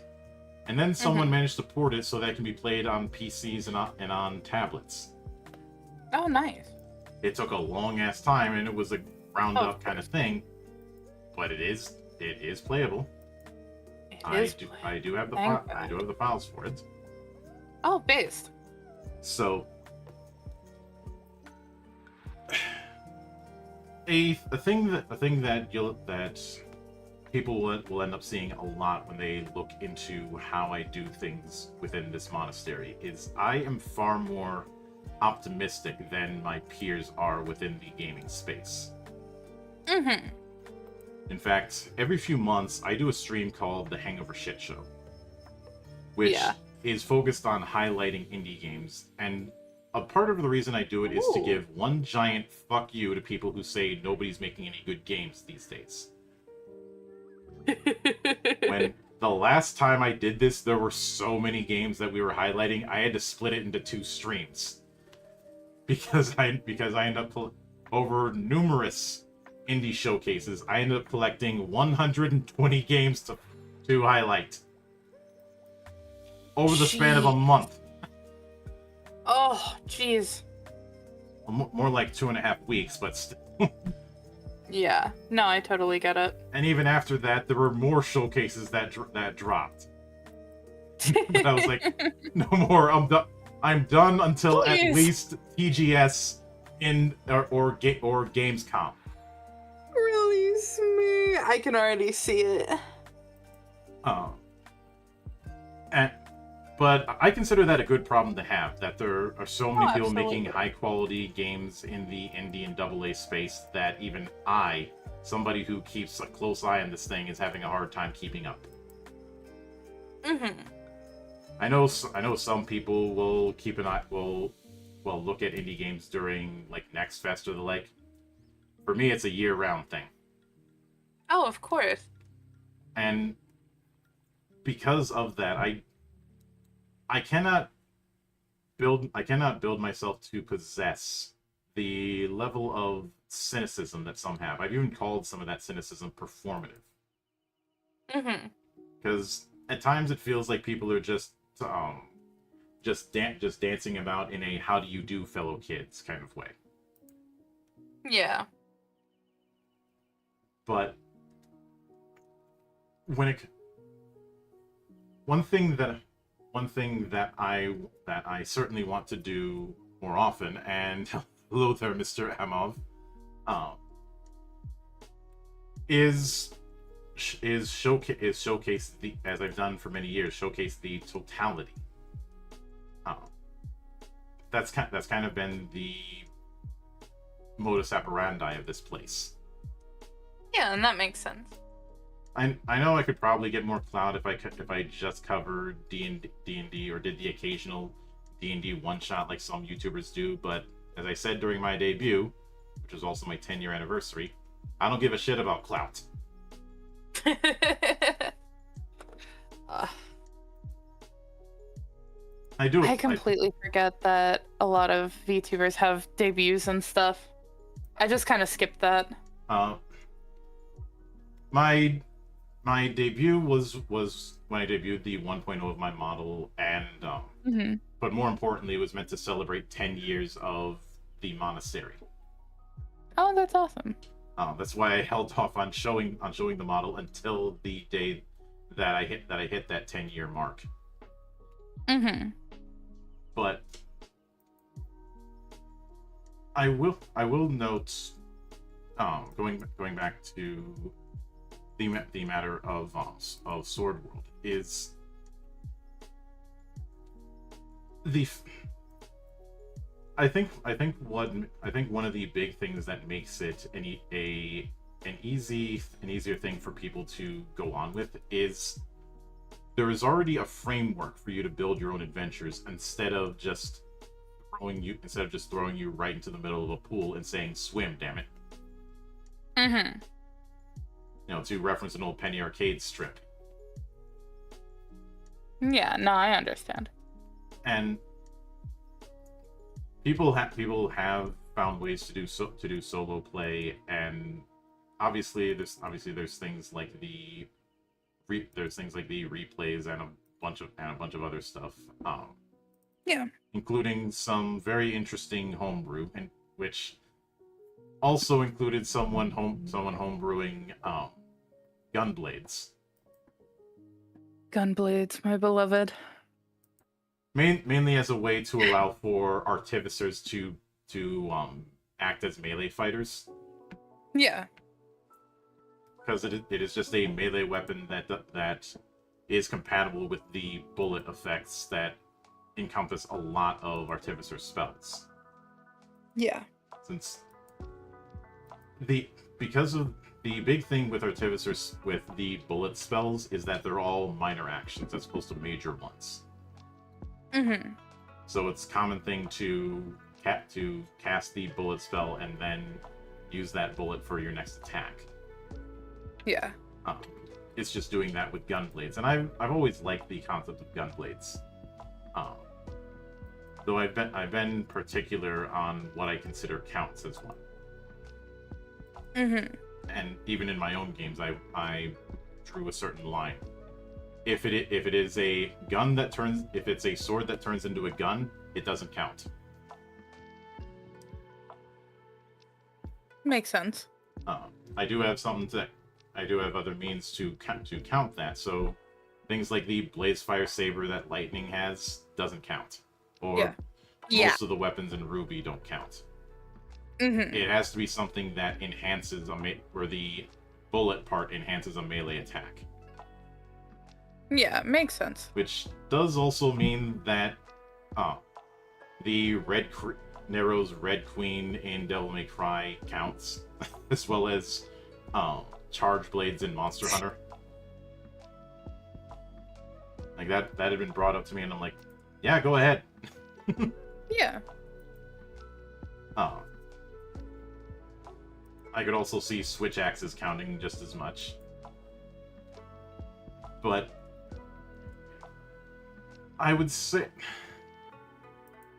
and then someone managed to port it so that it can be played on PCs and on tablets. Oh, nice. It took a long ass time, and it was a ground up kind of thing, but it is playable. I do have the files for it. Oh, based. So, a thing that people will end up seeing a lot when they look into how I do things within this monastery is I am far more optimistic than my peers are within the gaming space. In fact, every few months I do a stream called The Hangover Shit Show, which is focused on highlighting indie games, and a part of the reason I do it is to give one giant fuck you to people who say nobody's making any good games these days. When the last time I did this, there were so many games that we were highlighting, I had to split it into 2 streams. Because I ended up over numerous indie showcases, I ended up collecting 120 games to highlight. Over the span of a month. Oh, jeez. More like 2.5 weeks, but still. Yeah. No, I totally get it. And even after that, there were more showcases that dropped. But I was like, no more. I'm done until at least TGS or Gamescom. Release me. I can already see it. But I consider that a good problem to have, that there are so many people absolutely. making high-quality games in the indie and AA space that even I, somebody who keeps a close eye on this thing, is having a hard time keeping up. I know some people will keep an eye, will look at indie games during, like, Next Fest or the like. For me, it's a year-round thing. Oh, of course. And because of that, I cannot build myself to possess the level of cynicism that some have. I've even called some of that cynicism performative. Because at times it feels like people are just dancing about in a "how do you do, fellow kids" kind of way. Yeah. But one thing one thing that I certainly want to do more often, and hello there, Mr. Amov, um, showcase the, as I've done for many years, showcase the totality. Um, that's kind of been the modus operandi of this place. Yeah, and that makes sense. I know I could probably get more clout if I just covered D&D or did the occasional D&D one shot like some YouTubers do, but as I said during my debut, which was also my 10-year anniversary, I don't give a shit about clout. I do. I completely forget that a lot of VTubers have debuts and stuff. I just kind of skipped that. My debut was when I debuted the 1.0 of my model, and but more importantly, it was meant to celebrate 10 years of the monastery. Oh, that's awesome. That's why I held off on showing the model until the day that I hit that 10-year mark. But I will note, going back to the matter of Sword World, is I think one of the big things that makes it an easier thing for people to go on with is there is already a framework for you to build your own adventures instead of just throwing you right into the middle of a pool and saying swim, damn it. To reference an old Penny Arcade strip. Yeah, no, I understand. And people have found ways to do solo play, and obviously there's things like the replays and a bunch of other stuff. Yeah. Including some very interesting homebrew, and which also included someone homebrewing Gunblades. Gunblades, my beloved. Mainly as a way to allow for artificers to act as melee fighters. Yeah. Because it is just a melee weapon that is compatible with the bullet effects that encompass a lot of artificer spells. Yeah. Since because of the big thing with artificers with the bullet spells is that they're all minor actions as opposed to major ones. So it's a common thing to cast the bullet spell and then use that bullet for your next attack. Yeah. It's just doing that with Gunblades, and I've always liked the concept of Gunblades. Though I've been particular on what I consider counts as one. And even in my own games, I drew a certain line. If it is a if it's a sword that turns into a gun, it doesn't count. Makes sense. I do have other means to count that. So things like the Blaze Fire Saber that Lightning has doesn't count, or most of the weapons in Ruby don't count. It has to be something that enhances where the bullet part enhances a melee attack. Yeah, makes sense. Which does also mean that the Nero's Red Queen in Devil May Cry counts, as well as Charge Blades in Monster Hunter. Like that had been brought up to me, and I'm like, yeah, go ahead. Yeah. I could also see switch axes counting just as much. But I would say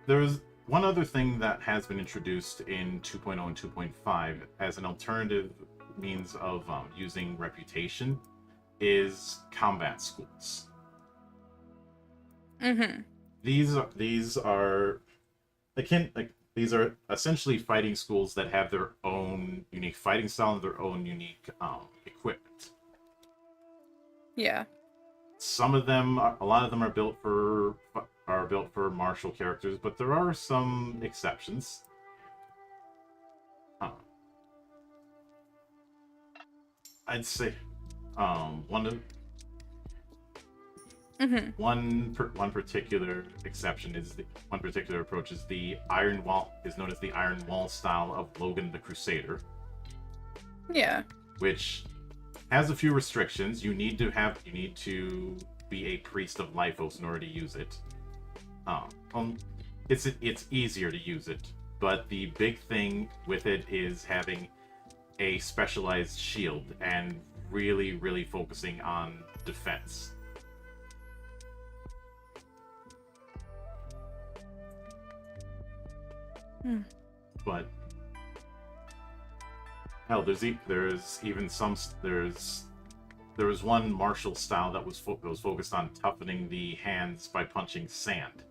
there's one other thing that has been introduced in 2.0 and 2.5 as an alternative means of using reputation is combat schools. These are these are essentially fighting schools that have their own unique fighting style and their own unique equipment. Yeah. some of them, a lot of them are built for martial characters, but there are some exceptions. I'd say one particular exception is one particular approach is the Iron Wall, is known as the Iron Wall style of Logan the Crusader. Yeah. Which has a few restrictions. You need to be a priest of Lyphos in order to use it. It's easier to use it, but the big thing with it is having a specialized shield and really focusing on defense. But hell, there was one martial style that was focused on toughening the hands by punching sand.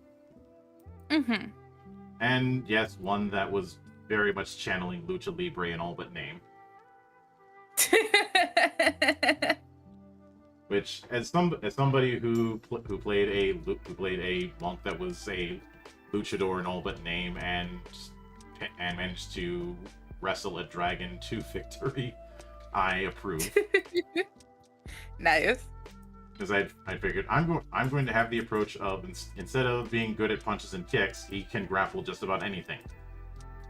And yes, one that was very much channeling Lucha Libre in all but name. Which, as somebody who played a monk that was a luchador in all but name and managed to wrestle a dragon to victory, I approve. Nice. Because I figured I'm going to have the approach of, instead of being good at punches and kicks, he can grapple just about anything,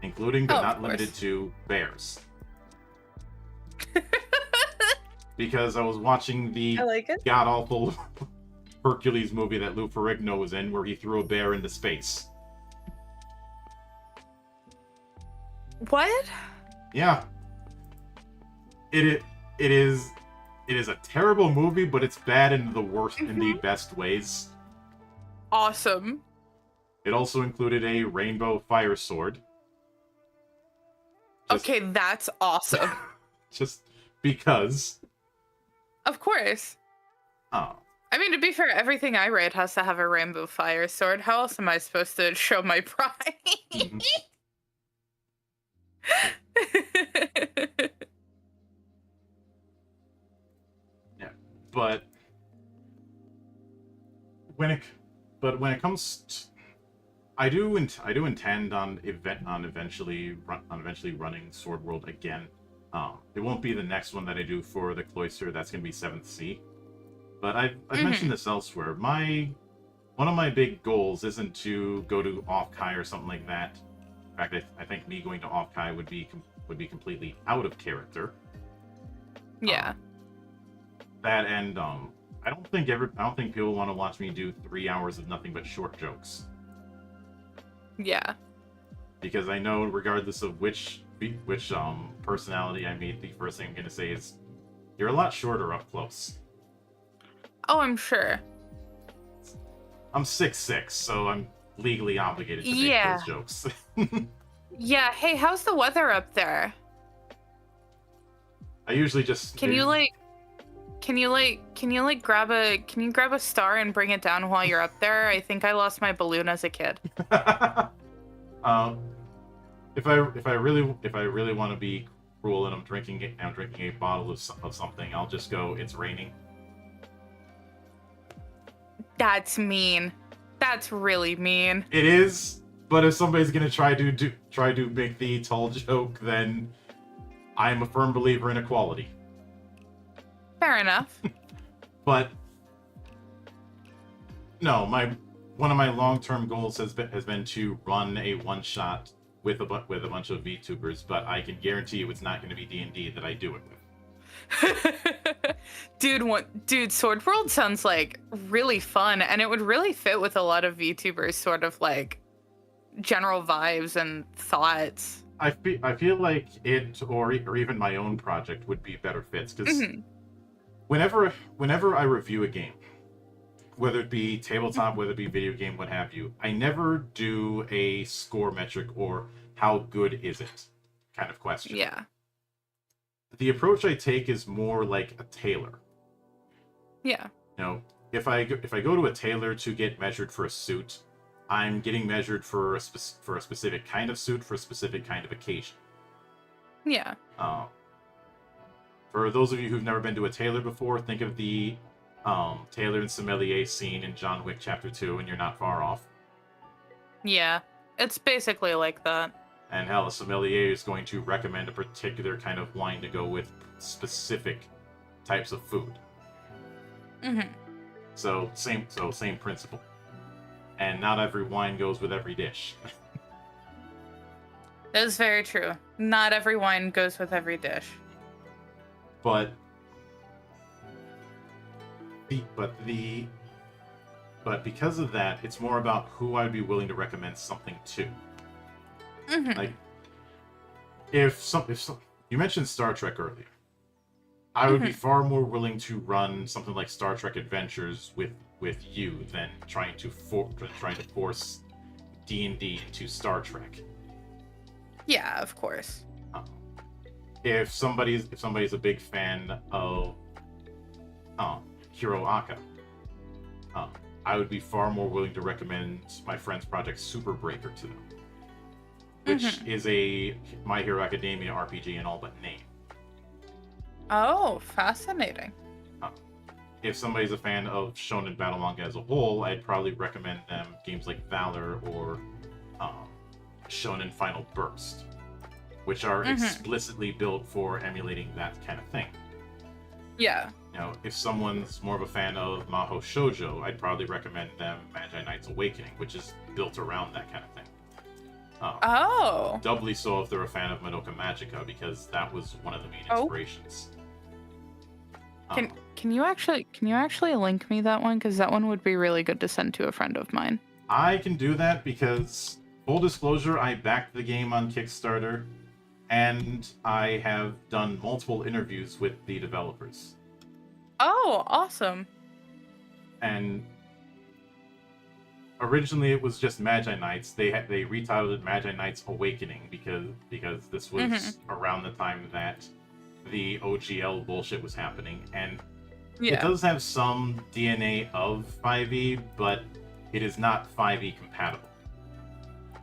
including but not limited to bears. Because I was watching the god-awful Hercules movie that Lou Ferrigno was in, where he threw a bear into space. What? Yeah. It is a terrible movie, but it's bad in the worst, in the best ways. Awesome. It also included a rainbow fire sword. Okay, that's awesome. Just because. Of course. Oh. I mean, to be fair, everything I write has to have a rainbow fire sword. How else am I supposed to show my pride? Mm-hmm. Yeah, but when it comes to, I do intend on eventually running Sword World again. It won't be the next one that I do for the Cloister. That's going to be 7th Sea. But I've mentioned this elsewhere. One of my big goals isn't to go to Offkai or something like that. In fact, I think me going to Offkai would be completely out of character. Yeah. That and I don't think people want to watch me do 3 hours of nothing but short jokes. Yeah. Because I know, regardless of which personality I meet, the first thing I'm gonna say is, "You're a lot shorter up close." Oh, I'm sure. I'm 6'6", so I'm legally obligated to make those jokes. Yeah. Hey, how's the weather up there? I usually just Can you grab a star and bring it down while you're up there? I think I lost my balloon as a kid. If I really want to be cruel and I'm drinking a bottle of something, I'll just go, "It's raining." That's mean. That's really mean. It is, but if somebody's gonna try to make the tall joke, then I am a firm believer in equality. Fair enough. But no, one of my long-term goals has been to run a one-shot with a bunch of VTubers, but I can guarantee you it's not going to be D&D that I do it with. Dude, Sword World sounds like really fun, and it would really fit with a lot of VTubers' sort of like general vibes and thoughts. I feel like it or even my own project would be better fits, because whenever I review a game, whether it be tabletop, whether it be video game, what have you, I never do a score metric or how good is it kind of question. Yeah. The approach I take is more like a tailor. Yeah. You know, if I go to a tailor to get measured for a suit, I'm getting measured for a specific kind of suit for a specific kind of occasion. Yeah. For those of you who've never been to a tailor before, think of the Taylor and sommelier scene in John Wick Chapter 2, and you're not far off. Yeah, it's basically like that. And hell, a sommelier is going to recommend a particular kind of wine to go with specific types of food. Mm-hmm. So same principle. And not every wine goes with every dish. That is very true. Not every wine goes with every dish. But because of that, it's more about who I'd be willing to recommend something to. Mm-hmm. Like, if you mentioned Star Trek earlier, I would be far more willing to run something like Star Trek Adventures with you than trying to force D&D into Star Trek. Yeah, of course. If somebody's a big fan of Hiro Aka, I would be far more willing to recommend my friend's project Super Breaker to them, which is a My Hero Academia RPG in all but name. Oh, fascinating. If somebody's a fan of shonen battle manga as a whole, I'd probably recommend them games like Valor or Shonen Final Burst, which are explicitly built for emulating that kind of thing. Yeah. You know, if someone's more of a fan of Maho Shoujo, I'd probably recommend them Magi Knight's Awakening, which is built around that kind of thing. Oh. Doubly so if they're a fan of Madoka Magica, because that was one of the main inspirations. Can you actually link me that one? Because that one would be really good to send to a friend of mine. I can do that because, full disclosure, I backed the game on Kickstarter, and I have done multiple interviews with the developers. Oh, awesome. And originally it was just Magi Knights. They retitled it Magi Knights Awakening because this was around the time that the OGL bullshit was happening, and it does have some DNA of 5e, but it is not 5e compatible.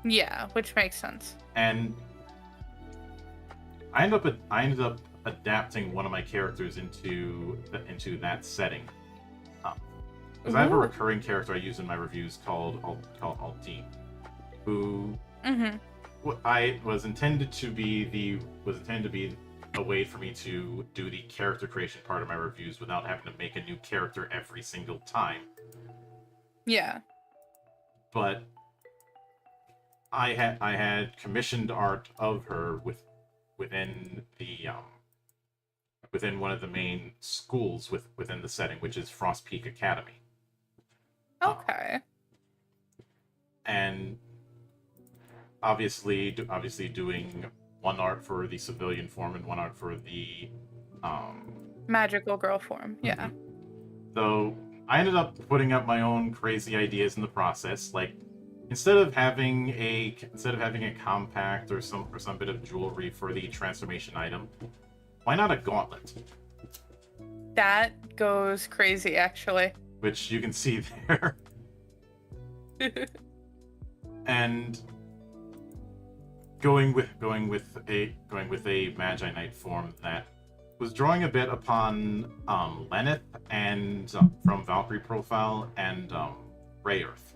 Yeah, which makes sense. And I ended up adapting one of my characters into that setting. Because I have a recurring character I use in my reviews called Altine, who was intended to be a way for me to do the character creation part of my reviews without having to make a new character every single time. Yeah. But I had commissioned art of her within one of the main schools within the setting, which is Frost Peak Academy. Okay. And obviously doing one art for the civilian form and one art for the magical girl form. Yeah. So I ended up putting up my own crazy ideas in the process. Like, instead of having a compact or some bit of jewelry for the transformation item, why not a gauntlet? That goes crazy, actually. Which you can see there. And going with a Magi Knight form that was drawing a bit upon Lenneth and from Valkyrie Profile and Ray Earth.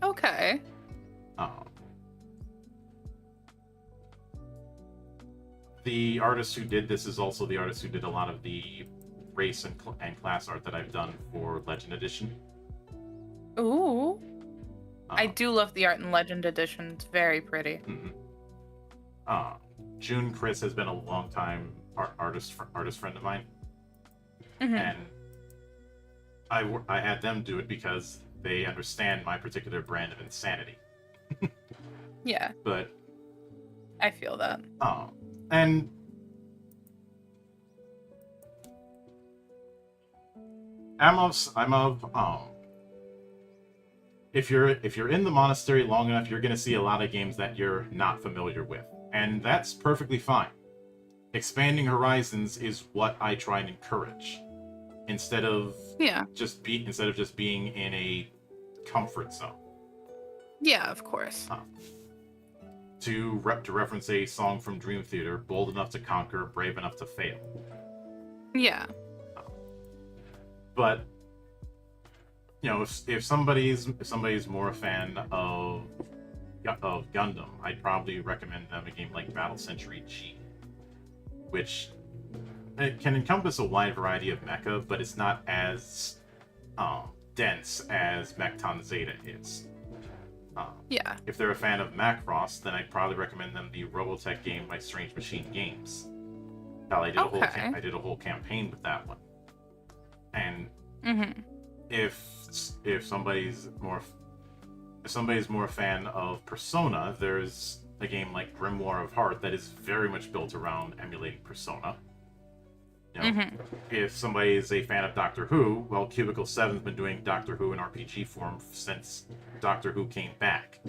Okay. The artist who did this is also the artist who did a lot of the race and class art that I've done for Legend Edition. Ooh. I do love the art in Legend Edition. It's very pretty. June Chris has been a long time artist friend of mine, and I had them do it because they understand my particular brand of insanity. Yeah. But I feel that. And I'm of if you're in the monastery long enough, you're going to see a lot of games that you're not familiar with, and that's perfectly fine. Expanding horizons is what I try and encourage, instead of just being in a comfort zone. Yeah, of course. To reference a song from Dream Theater, bold enough to conquer, brave enough to fail. Yeah. But if somebody's more a fan of Gundam, I'd probably recommend them a game like Battle Century G, which it can encompass a wide variety of mecha, but it's not as dense as Mechton Zeta is. Yeah. If they're a fan of Macross, then I'd probably recommend them the Robotech game by Strange Machine Games. Hell, I did a whole campaign with that one. And if somebody's more a fan of Persona, there's a game like Grimoire of Heart that is very much built around emulating Persona. If somebody is a fan of Doctor Who, well, Cubicle 7's been doing Doctor Who in RPG form since Doctor Who came back.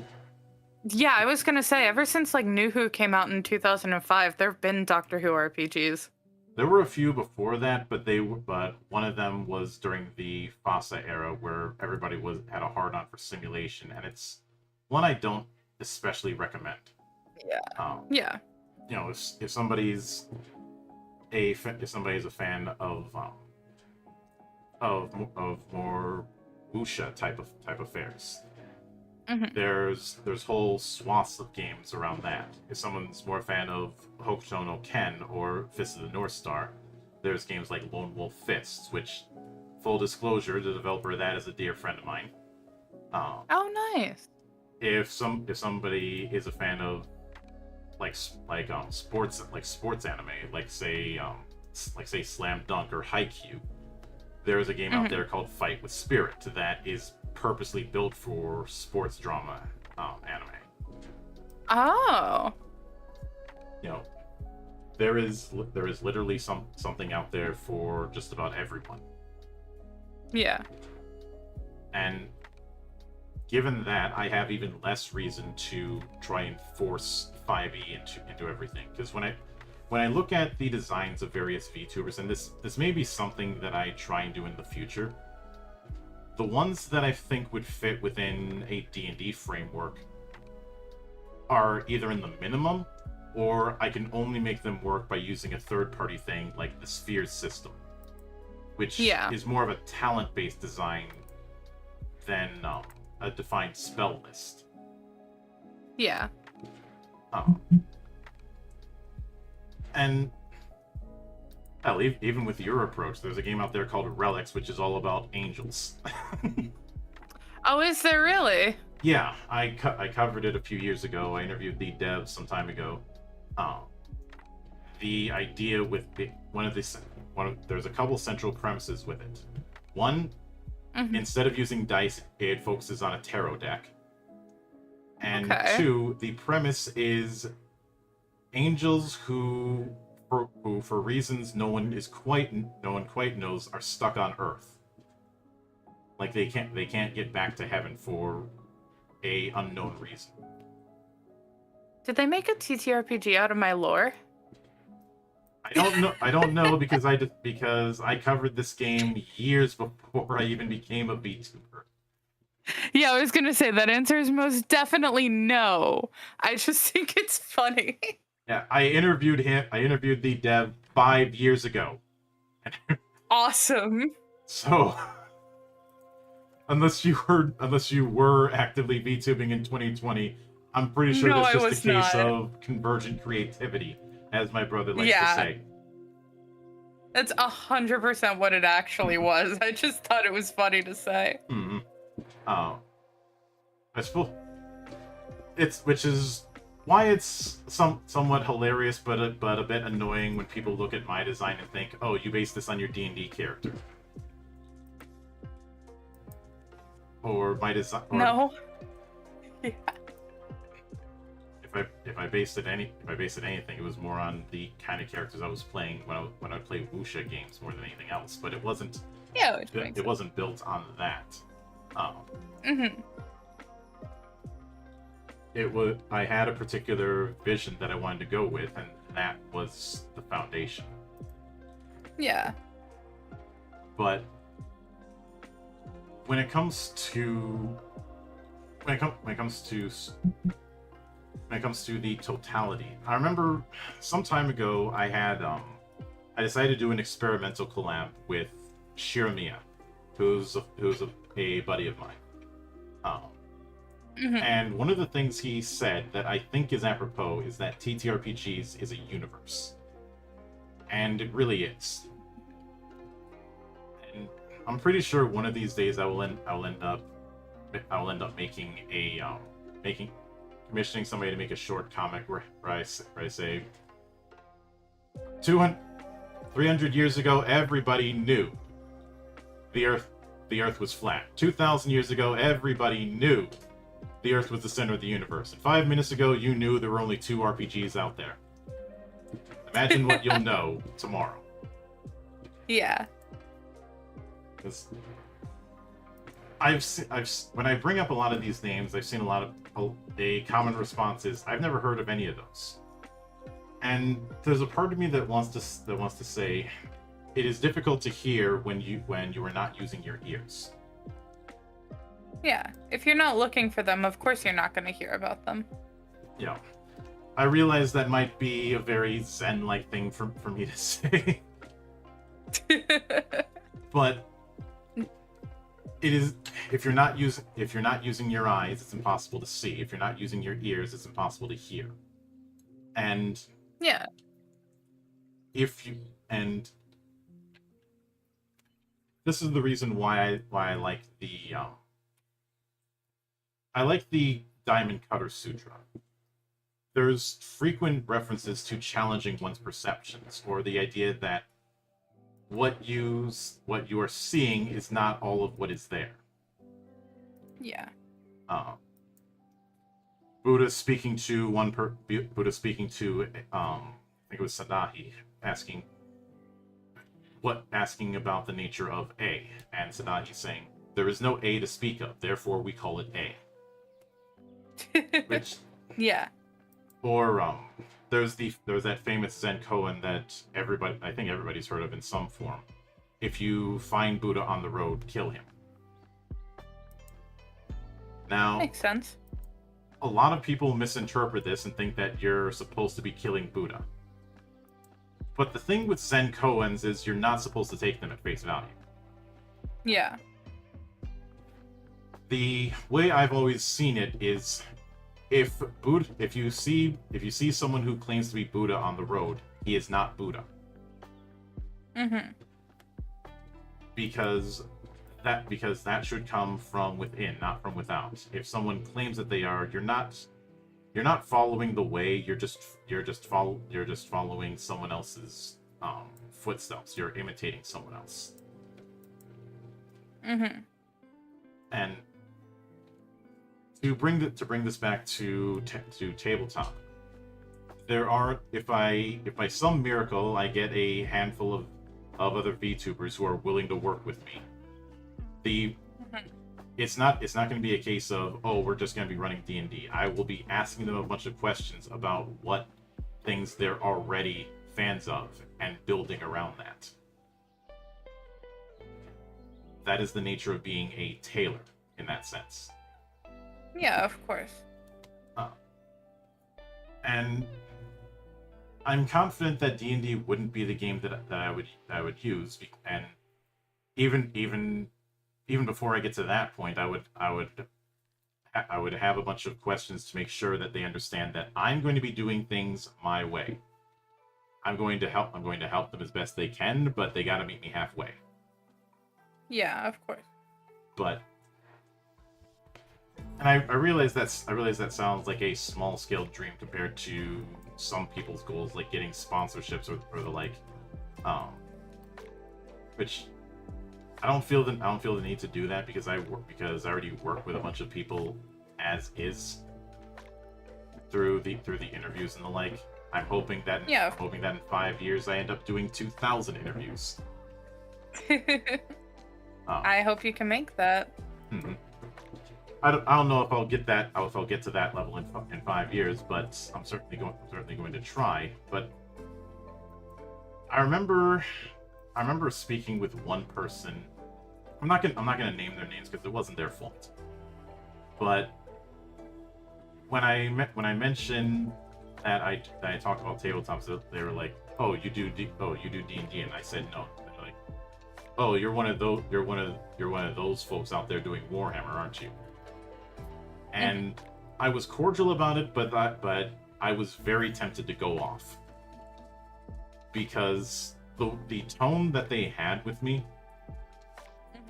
Yeah, I was gonna say, ever since like New Who came out in 2005, there have been Doctor Who RPGs. There were a few before that, but one of them was during the FASA era, where everybody had a hard-on for simulation, and it's one I don't especially recommend. Yeah. If somebody's a fan of more wuxia type affairs, there's whole swaths of games around that. If someone's more a fan of Hokuto no Ken or Fist of the North Star, there's games like Lone Wolf Fists, which, full disclosure, the developer of that is a dear friend of mine. Oh, nice. If somebody is a fan of sports anime, like say Slam Dunk or Haikyuu, there's a game out there called Fight with Spirit that is purposely built for sports drama anime. Oh. There is literally something out there for just about everyone. Yeah. And given that, I have even less reason to try and force 5e into everything. Because when I look at the designs of various VTubers, and this may be something that I try and do in the future, the ones that I think would fit within a D&D framework are either in the minimum, or I can only make them work by using a third-party thing like the Spheres system, which is more of a talent-based design than a defined spell list. Yeah. And hell, even with your approach, there's a game out there called Relics, which is all about angels. Oh, is there really? Yeah, I covered it a few years ago. I interviewed the devs some time ago. The idea with there's a couple central premises with it. One, instead of using dice, it focuses on a tarot deck. And two, the premise is angels who for reasons no one quite knows, are stuck on Earth. Like they can't get back to heaven for a unknown reason. Did they make a TTRPG out of my lore? I don't know because I covered this game years before I even became a VTuber. Yeah, I was gonna say that answer is most definitely no. I just think it's funny. Yeah, I interviewed the dev 5 years ago. Awesome. So, unless you were actively VTubing in 2020, I'm pretty sure that's just a case of convergent creativity, as my brother likes to say. That's 100% what it actually was. I just thought it was funny to say. I suppose which is why it's somewhat hilarious, but a bit annoying when people look at my design and think, "Oh, you based this on your D&D character," or my design. No. Yeah. If I based it anything, it was more on the kind of characters I was playing when I played wuxia games more than anything else. But it wasn't. Yeah, it wasn't built on that. I had a particular vision that I wanted to go with, and that was the foundation. Yeah. But when it comes to the totality, I remember some time ago I decided to do an experimental collab with Shiramiya, a buddy of mine. Um, Hmm. and one of the things he said that I think is apropos is that TTRPGs is a universe, and it really is. And I'm pretty sure one of these days I will end up making commissioning somebody to make a short comic where I say 200 300 years ago everybody knew the earth was flat. 2,000 years ago everybody knew the earth was the center of the universe. And 5 minutes ago you knew there were only 2 RPGs out there. Imagine what you'll know tomorrow. Yeah. Because when I bring up a lot of these names, I've seen a common response is I've never heard of any of those. And there's a part of me that wants to say it is difficult to hear when you are not using your ears. Yeah. If you're not looking for them, of course you're not going to hear about them. Yeah. I realize that might be a very Zen-like thing for me to say. But it is, if you're not using your eyes, it's impossible to see. If you're not using your ears, it's impossible to hear. And Yeah. This is the reason why I like the Diamond Cutter Sutra. There's frequent references to challenging one's perceptions, or the idea that what you are seeing is not all of what is there. Yeah. Buddha speaking to I think it was Sadahi, asking about the nature of A, and Sadahi saying, there is no A to speak of, therefore we call it A. Which, yeah. or there's that famous Zen koan that I think everybody's heard of in some form. If you find Buddha on the road, kill him. Now, Makes sense. a lot of people misinterpret this and think that you're supposed to be killing Buddha. But the thing with Zen koans is you're not supposed to take them at face value. Yeah. The way I've always seen it is, if you see someone who claims to be Buddha on the road, he is not Buddha. Mm-hmm. Because that should come from within, not from without. If someone claims that they are, you're not following the way. You're just following someone else's footsteps. You're imitating someone else. Mm-hmm. And to bring this back to tabletop, there are, if by some miracle I get a handful of other VTubers who are willing to work with me, it's not going to be a case of, oh, we're just going to be running D&D. I will be asking them a bunch of questions about what things they're already fans of and building around that. That is the nature of being a tailor in that sense. Yeah, of course. And I'm confident that D&D wouldn't be the game that I would use, and even before I get to that point, I would have a bunch of questions to make sure that they understand that I'm going to be doing things my way. I'm going to help them as best they can, but they got to meet me halfway. Yeah, of course. But, and I realize that sounds like a small scale dream compared to some people's goals, like getting sponsorships or the like, which I don't feel the need to do that because I already work with a bunch of people as is through the interviews and the like. I'm hoping that in 5 years I end up doing 2,000 interviews. I hope you can make that. Mm-hmm. I don't know if I'll get to that level in 5 years, but I'm certainly going to try. But I remember speaking with one person. I'm not gonna name their names because it wasn't their fault. But when I mentioned that I talked about tabletops, they were like, "Oh, you do D&D?" And I said no. They're like, "Oh, you're one of those folks out there doing Warhammer, aren't you?" And I was cordial about it, but I was very tempted to go off because the tone that they had with me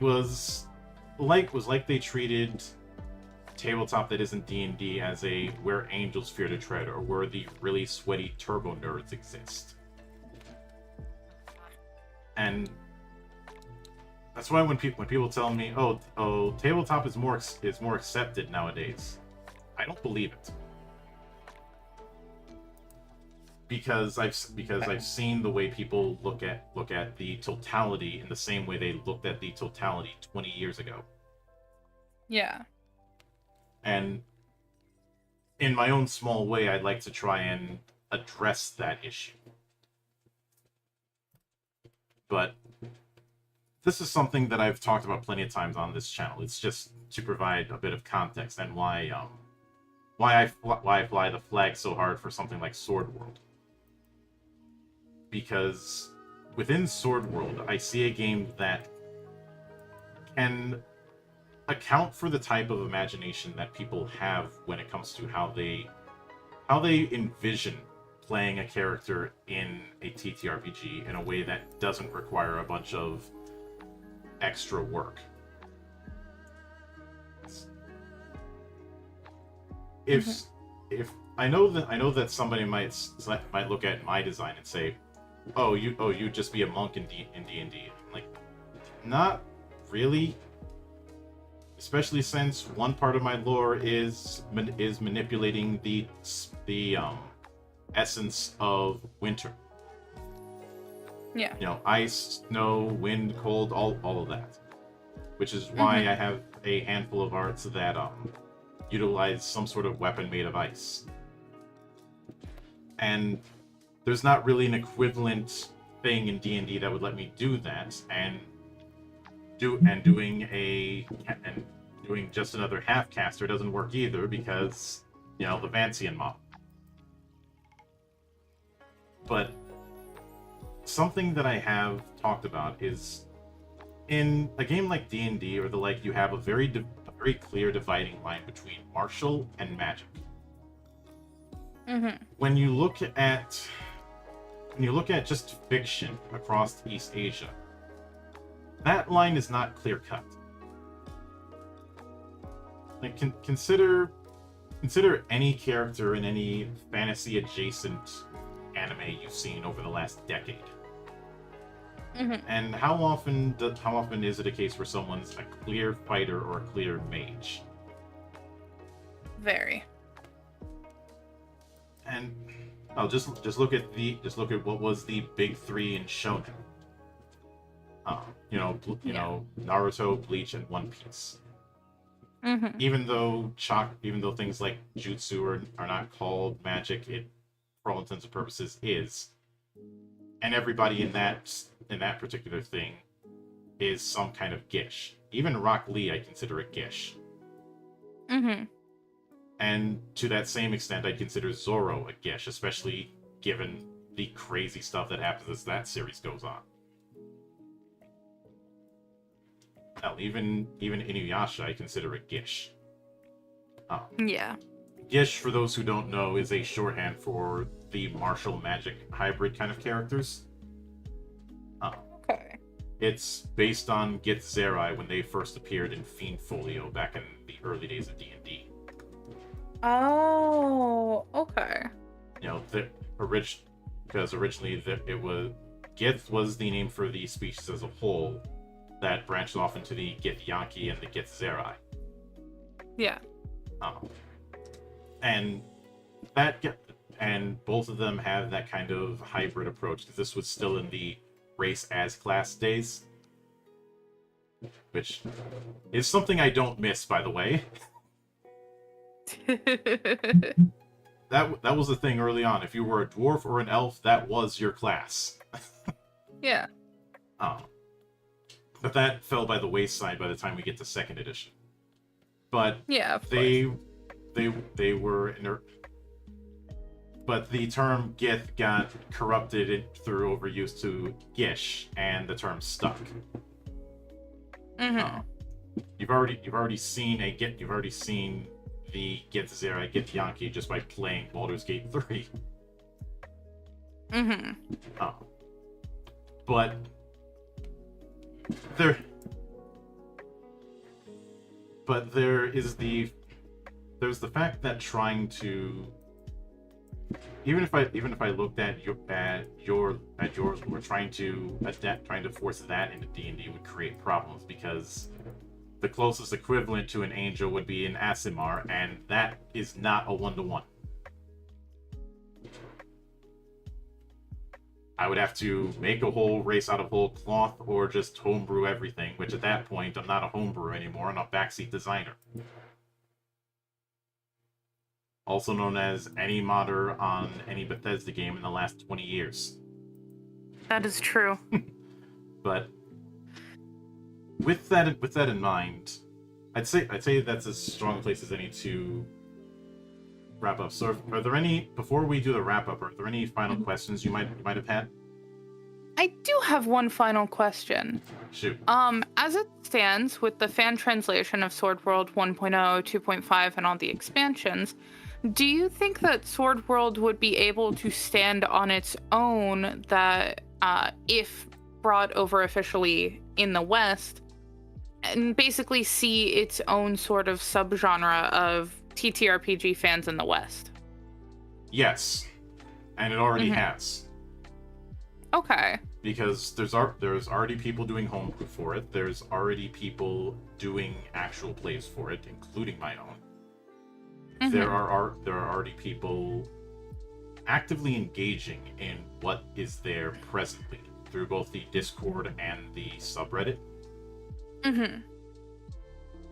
was like they treated tabletop that isn't D&D as a where angels fear to tread, or where the really sweaty turbo nerds exist. And that's why when people tell me, "Oh, tabletop is more accepted nowadays," I don't believe it. Because I've seen the way people look at the totality in the same way they looked at the totality 20 years ago. Yeah. And in my own small way, I'd like to try and address that issue. But this is something that I've talked about plenty of times on this channel. It's just to provide a bit of context and why I fly the flag so hard for something like Sword World. Because within Sword World, I see a game that can account for the type of imagination that people have when it comes to how they envision playing a character in a TTRPG in a way that doesn't require a bunch of extra work. If I know that somebody might look at my design and say, you'd just be a monk in D&D. Like, not really. Especially since one part of my lore is manipulating the essence of winter. Yeah. You know, ice, snow, wind, cold, all of that. Which is why I have a handful of arts that utilize some sort of weapon made of ice. And there's not really an equivalent thing in D&D that would let me do that, and doing just another half caster doesn't work either, because, you know, the Vancian model. But something that I have talked about is, in a game like D&D or the like, you have a very clear dividing line between martial and magic. When you look at just fiction across East Asia, that line is not clear cut. Like, consider any character in any fantasy adjacent anime you've seen over the last decade. And how often is it a case where someone's a clear fighter or a clear mage? Very. And just look at what was the big three in Shonen. You know, Naruto, Bleach, and One Piece. Even though things like jutsu are not called magic, it, for all intents and purposes, is. And everybody in that particular thing is some kind of Gish. Even Rock Lee, I consider a Gish. And to that same extent, I consider Zoro a Gish, especially given the crazy stuff that happens as that series goes on. Hell, even Inuyasha I consider a Gish. Yeah. Gish, for those who don't know, is a shorthand for the martial magic hybrid kind of characters. Okay. It's based on Gith Zerai when they first appeared in Fiend Folio back in the early days of D&D. Oh, okay. You know, because originally Gith was the name for the species as a whole that branched off into the Githyanki and the Gith Zerai. Yeah. And both of them have that kind of hybrid approach, because this was still in the race as class days, which is something I don't miss, by the way. That was the thing early on. If you were a dwarf or an elf, that was your class. Yeah. But that fell by the wayside by the time we get to 2nd edition. But Yeah, of they course. But the term Gith got corrupted through overuse to Gish, and the term stuck. Mm-hmm. You've already seen the Get Zera, Get Yankee just by playing Baldur's Gate 3. Mm-hmm. Uh, but there there's the fact that trying to, even if I looked at yours, or trying to force that into D&D would create problems, because the closest equivalent to an angel would be an Aasimar, and that is not a 1-to-1. I would have to make a whole race out of whole cloth, or just homebrew everything, which at that point, I'm not a homebrewer anymore, I'm a backseat designer. Also known as any modder on any Bethesda game in the last 20 years. That is true. But with that in mind, I'd say that's as strong a place as any to wrap up. So, are there any, before we do the wrap up, are there any final questions you might have had? I do have one final question. Shoot. As it stands with the fan translation of Sword World 1.0, 2.5, and all the expansions, do you think that Sword World would be able to stand on its own, that if brought over officially in the West, and basically see its own sort of subgenre of TTRPG fans in the West? Yes, and it already has. Okay. Because there's already people doing homebrew for it. There's already people doing actual plays for it, including my own. There are already people actively engaging in what is there presently through both the Discord and the subreddit.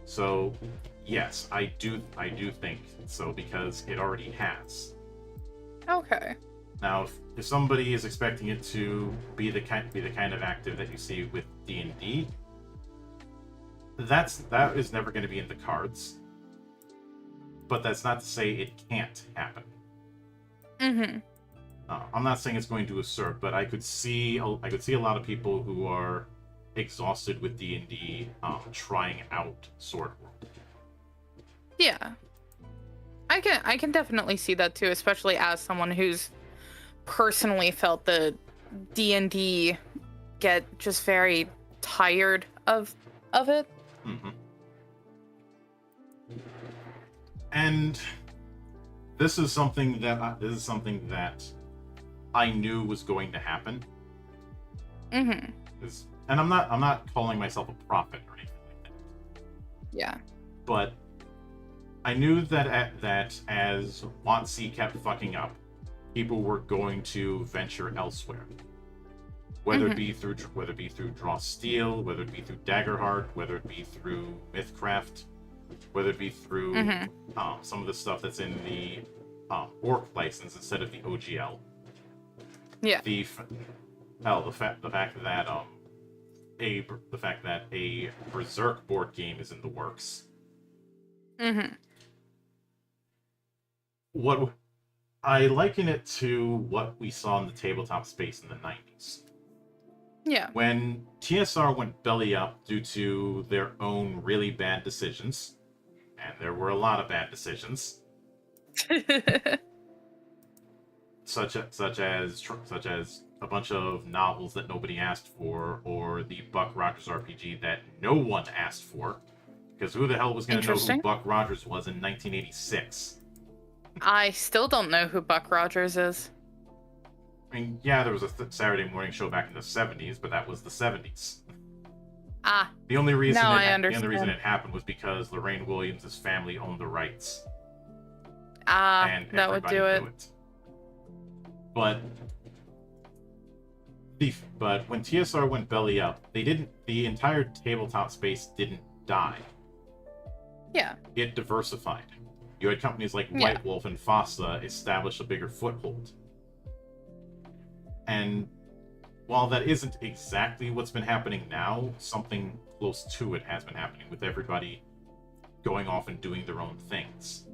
So, yes, I do think so, because it already has. Okay. Now, if somebody is expecting it to be the kind of active that you see with D&D, that is never going to be in the cards. But that's not to say it can't happen. I'm not saying it's going to usurp, but I could see a lot of people who are exhausted with D&D trying out Sword World. Yeah. I can definitely see that too, especially as someone who's personally felt the D&D get just very tired of it. And this is something that I knew was going to happen. And I'm not calling myself a prophet or anything like that. Yeah. But I knew that as WotC kept fucking up, people were going to venture elsewhere. Whether it be through Draw Steel, whether it be through Daggerheart, whether it be through Mythcraft, whether it be through some of the stuff that's in the Orc license instead of the OGL. Yeah. The fact that a Berserk board game is in the works. What I liken it to what we saw in the tabletop space in the 90s. Yeah. When TSR went belly up due to their own really bad decisions, and there were a lot of bad decisions, such as a bunch of novels that nobody asked for, or the Buck Rogers RPG that no one asked for, because who the hell was going to know who Buck Rogers was in 1986? I still don't know who Buck Rogers is. I mean, yeah, there was a Saturday morning show back in the 70s, but that was the 70s. The only reason it happened was because Lorraine Williams' family owned the rights. And that would do it. But when TSR went belly up, the entire tabletop space didn't die. Yeah. It diversified. You had companies like White Wolf and FOSSA establish a bigger foothold. And while that isn't exactly what's been happening now, something close to it has been happening, with everybody going off and doing their own things.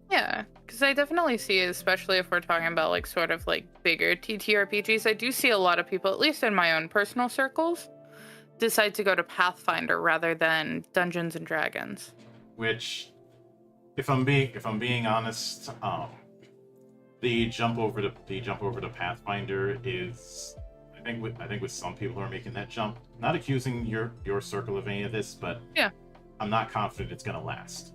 Yeah, because I definitely see, especially if we're talking about like sort of like bigger TTRPGs, I do see a lot of people, at least in my own personal circles, decide to go to Pathfinder rather than Dungeons and Dragons. Which, if I'm being honest, the jump over to Pathfinder is, I think with some people who are making that jump, not accusing your circle of any of this, but Yeah. I'm not confident it's gonna last.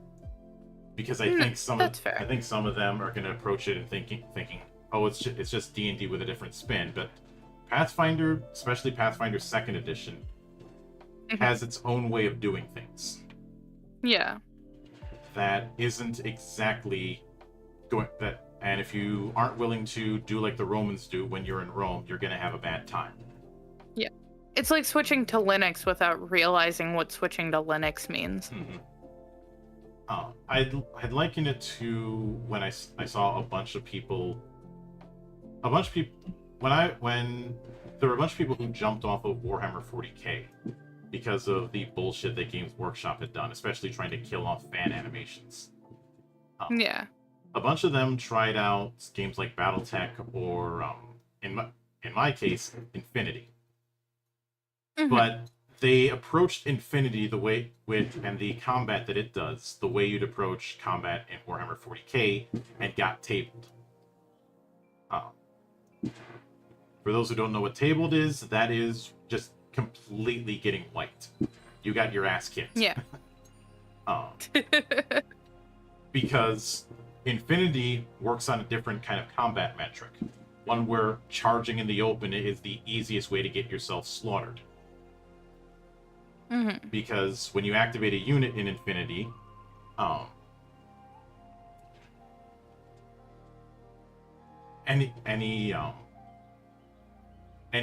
Because that's fair. I think some of them are gonna approach it and thinking, oh, it's just D&D with a different spin. But Pathfinder, especially Pathfinder Second Edition, has its own way of doing things Yeah. that isn't exactly going that. And if you aren't willing to do like the Romans do when you're in Rome, you're gonna have a bad time. Yeah. It's like switching to Linux without realizing what switching to Linux means. Mm-hmm. I'd liken it to when I saw a bunch of people when there were a bunch of people who jumped off of Warhammer 40k because of the bullshit that Games Workshop had done, especially trying to kill off fan animations. Yeah. A bunch of them tried out games like BattleTech or, in my case, Infinity. But they approached Infinity the way and the combat that it does, the way you'd approach combat in Warhammer 40k, and got tabled. For those who don't know what tabled is, that is just completely getting wiped. You got your ass kicked. Yeah. Because Infinity works on a different kind of combat metric. One where charging in the open is the easiest way to get yourself slaughtered. Because when you activate a unit in Infinity, any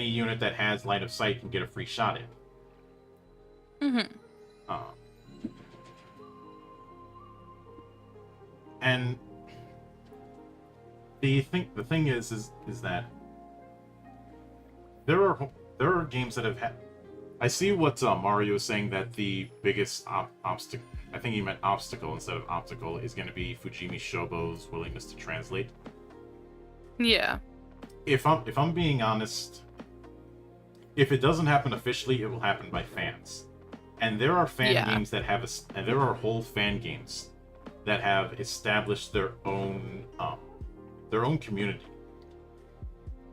unit that has line of sight can get a free shot in. And the thing is that there are games that have had. I see what Mario is saying, that the biggest obstacle, I think he meant obstacle instead of optical, is going to be Fujimi Shobo's willingness to translate. Yeah. If I'm being honest, if it doesn't happen officially, it will happen by fans. And there are games that have and there are whole fan games that have established their own community.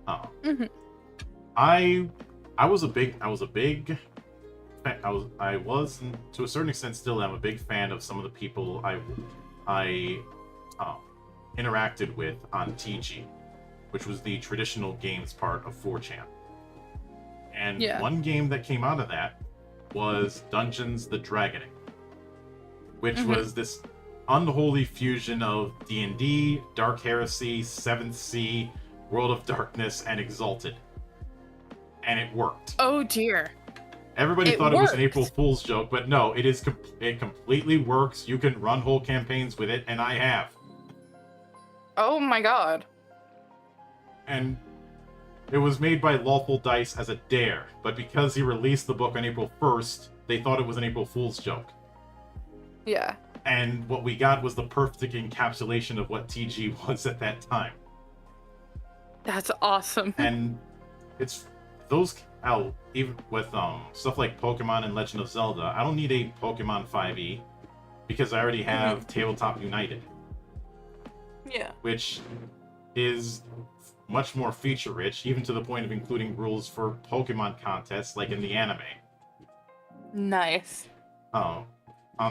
I was and to a certain extent still am a big fan of some of the people I interacted with on TG, which was the traditional games part of 4chan. And one game that came out of that was Dungeons the Dragoning, which was this unholy fusion of D&D, Dark Heresy, 7th Sea, World of Darkness, and Exalted. And it worked. Oh dear. Everybody thought it was an April Fool's joke, but no, it completely works. You can run whole campaigns with it, and I have. Oh my god. And it was made by Lawful Dice as a dare, but because he released the book on April 1st, they thought it was an April Fool's joke. Yeah. And what we got was the perfect encapsulation of what TG was at that time. That's awesome. And it's even with stuff like Pokemon and Legend of Zelda, I don't need a Pokemon 5e because I already have Tabletop United. Yeah. Which is much more feature rich, even to the point of including rules for Pokemon contests like in the anime. Nice. On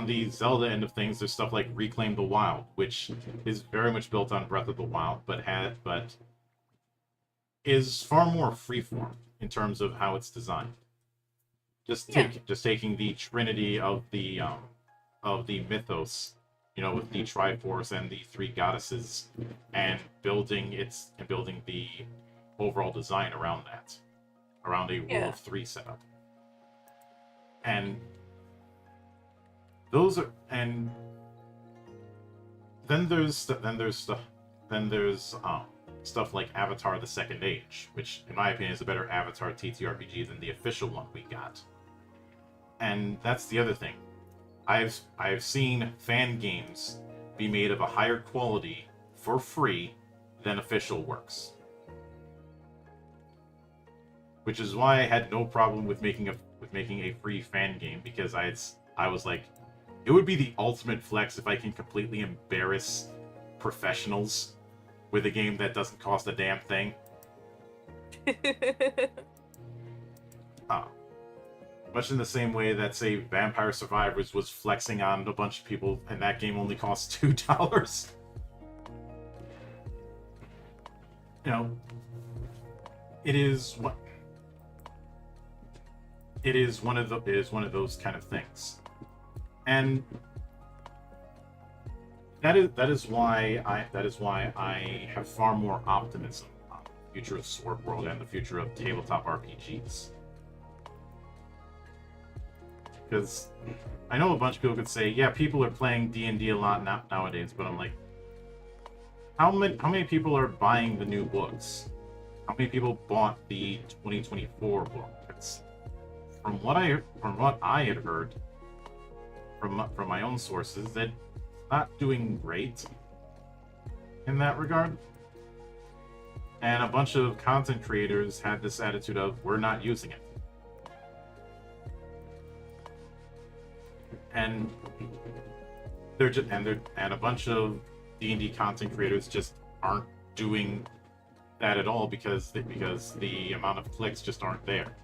the Zelda end of things, there's stuff like Reclaim the Wild, which is very much built on Breath of the Wild, but is far more freeform in terms of how it's designed. Just taking the trinity of the mythos, with the Triforce and the three goddesses, and building the overall design around that, around a rule of three setup. And those are, and then there's stuff like Avatar: The Second Age, which in my opinion is a better Avatar TTRPG than the official one we got. And that's the other thing. I've seen fan games be made of a higher quality for free than official works. Which is why I had no problem with making with making a free fan game because I was like, it would be the ultimate flex if I can completely embarrass professionals with a game that doesn't cost a damn thing. Much in the same way that, say, Vampire Survivors was flexing on a bunch of people, and that game only costs $2. You know, it is one of those kind of things, and that is why I have far more optimism on the future of Sword World and the future of tabletop RPGs. Because I know a bunch of people could say, yeah, people are playing D&D a lot nowadays, but I'm like, how many people are buying the new books? How many people bought the 2024 book? It's, from what I had heard from my own sources, that not doing great in that regard. And a bunch of content creators had this attitude of, we're not using it. And and a bunch of D&D content creators just aren't doing that at all because the amount of clicks just aren't there.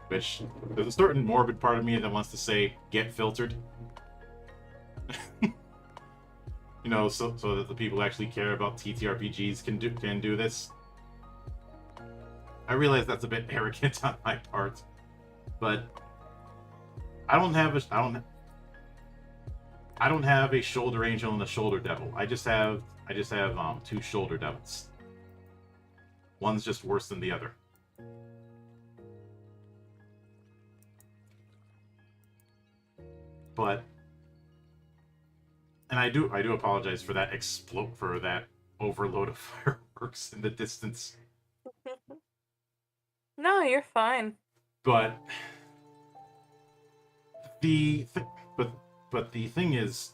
Which, there's a certain morbid part of me that wants to say, get filtered. You know, so that the people who actually care about TTRPGs can do this. I realize that's a bit arrogant on my part, but I don't have a shoulder angel and a shoulder devil. I just have two shoulder devils. One's just worse than the other. But, and I do apologize for that overload of fireworks in the distance. No, you're fine. But the thing is,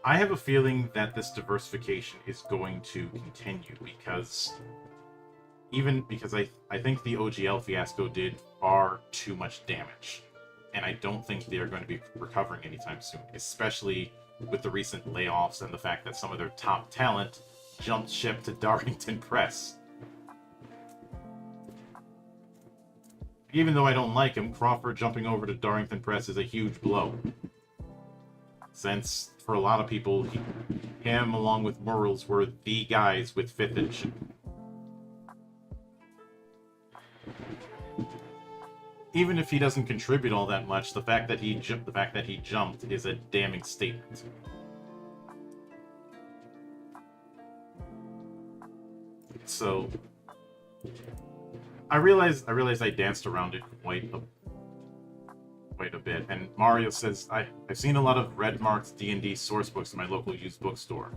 I have a feeling that this diversification is going to continue because I think the OGL fiasco did far too much damage, and I don't think they are going to be recovering anytime soon, especially with the recent layoffs and the fact that some of their top talent jumped ship to Darlington Press. Even though I don't like him, Crawford jumping over to Darlington Press is a huge blow. Since, for a lot of people, him along with Murrells were the guys with 5th edition. Even if he doesn't contribute all that much, the fact that he jumped is a damning statement. So I realize I danced around it quite a bit, and Mario says, I've seen a lot of red-marked D&D source books in my local used bookstore.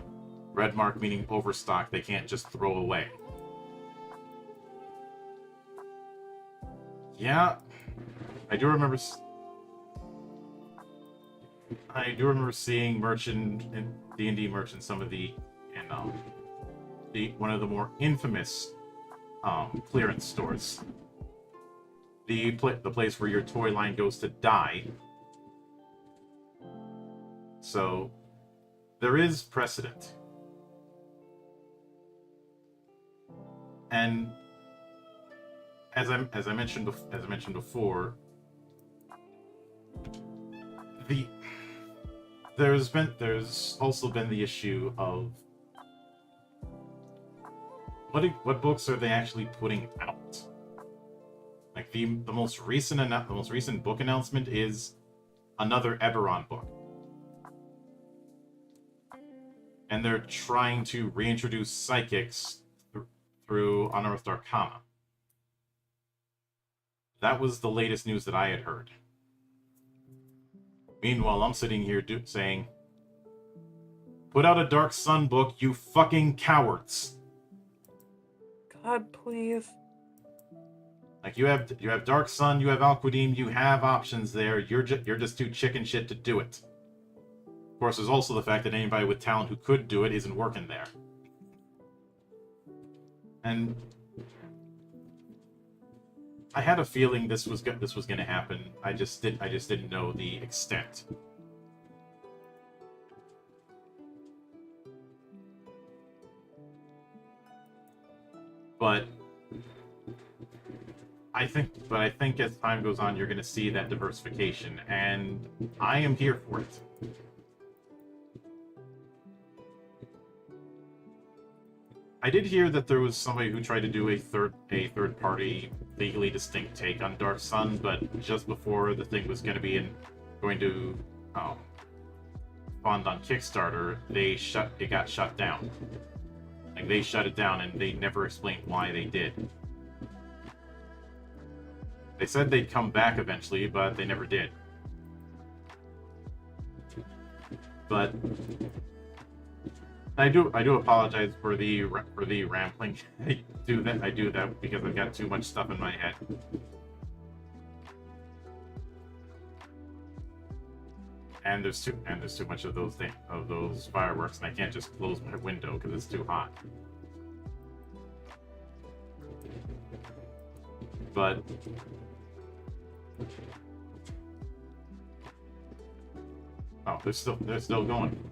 Red mark meaning overstock they can't just throw away. Yeah, I do remember seeing D&D merch in some of the one of the more infamous clearance stores. The place where your toy line goes to die. So there is precedent. And as I mentioned before, there's also been the issue of what books are they actually putting out? Like the most recent book announcement is another Eberron book, and they're trying to reintroduce psychics through Unearthed Arcana. That was the latest news that I had heard. Meanwhile, I'm sitting here saying, "Put out a Dark Sun book, you fucking cowards!" God, please. Like, you have Dark Sun, you have Al-Qadim, you have options there. You're just too chicken shit to do it. Of course, there's also the fact that anybody with talent who could do it isn't working there. And I had a feeling this was going to happen. I just didn't know the extent. But I think as time goes on, you're going to see that diversification, and I am here for it. I did hear that there was somebody who tried to do a third party legally distinct take on Dark Sun, but just before the thing was going to fund on Kickstarter, it got shut down. Like, they shut it down, and they never explained why they did. They said they'd come back eventually, but they never did. But I do apologize for the rambling. I do that because I've got too much stuff in my head. And there's too much of those fireworks, and I can't just close my window because it's too hot. But oh, they're still going.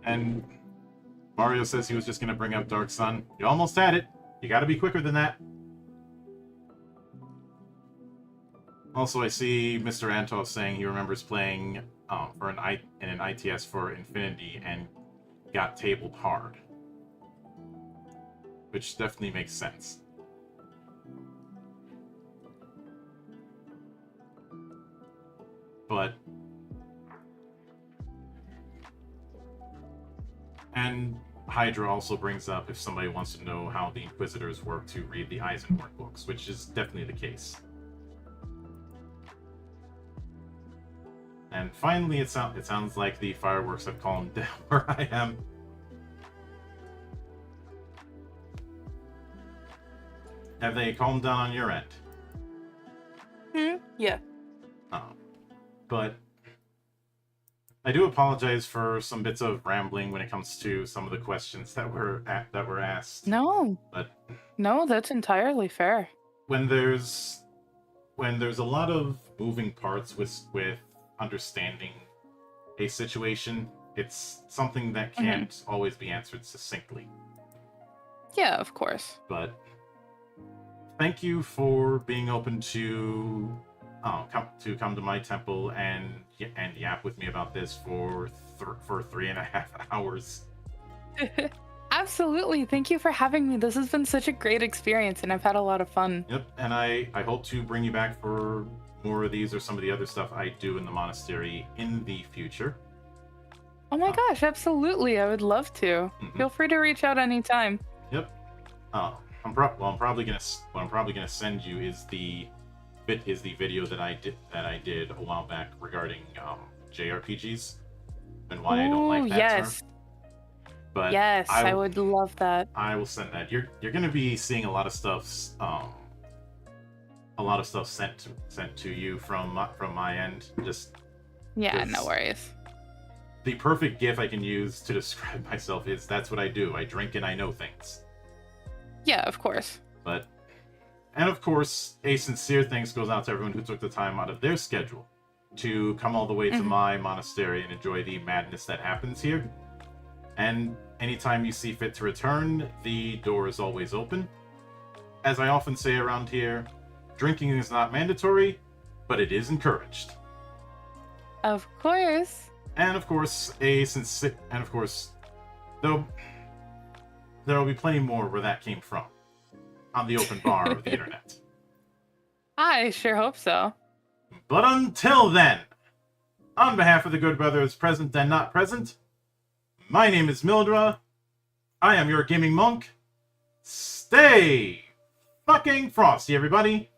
And Mario says he was just gonna bring up Dark Sun. You almost had it. You gotta be quicker than that. Also, I see Mr. Antos saying he remembers playing in an ITS for Infinity and got tabled hard. Which definitely makes sense. But and Hydra also brings up if somebody wants to know how the Inquisitors work to read the Eisenhorn books, which is definitely the case. And finally, it sounds like the fireworks have calmed down where I am. Have they calmed down on your end? Yeah. Oh. But I do apologize for some bits of rambling when it comes to some of the questions that were asked. No. But No, that's entirely fair. when there's a lot of moving parts with understanding a situation, it's something that can't always be answered succinctly. Yeah, of course. But thank you for being open to come to my temple and yap with me about this for 3.5 hours. Absolutely. Thank you for having me. This has been such a great experience, and I've had a lot of fun. Yep, and I hope to bring you back for more of these or some of the other stuff I do in the monastery in the future. Oh my gosh, absolutely. I would love to. Feel free to reach out anytime. Yep. What I'm probably gonna send you is the video that I did a while back regarding JRPGs and why I don't like that term. But yes, I would love that. I will send that. You're gonna be seeing a lot of stuff sent to you from my end. Just no worries. The perfect GIF I can use to describe myself is that's what I do. I drink and I know things. Yeah, of course. And of course, a sincere thanks goes out to everyone who took the time out of their schedule to come all the way to my monastery and enjoy the madness that happens here. And anytime you see fit to return, the door is always open. As I often say around here, drinking is not mandatory, but it is encouraged. Of course. And of course, though there will be plenty more where that came from on the open bar of the internet. I sure hope so. But until then, on behalf of the good brothers present and not present, my name is Mildra. I am your gaming monk. Stay fucking frosty, everybody.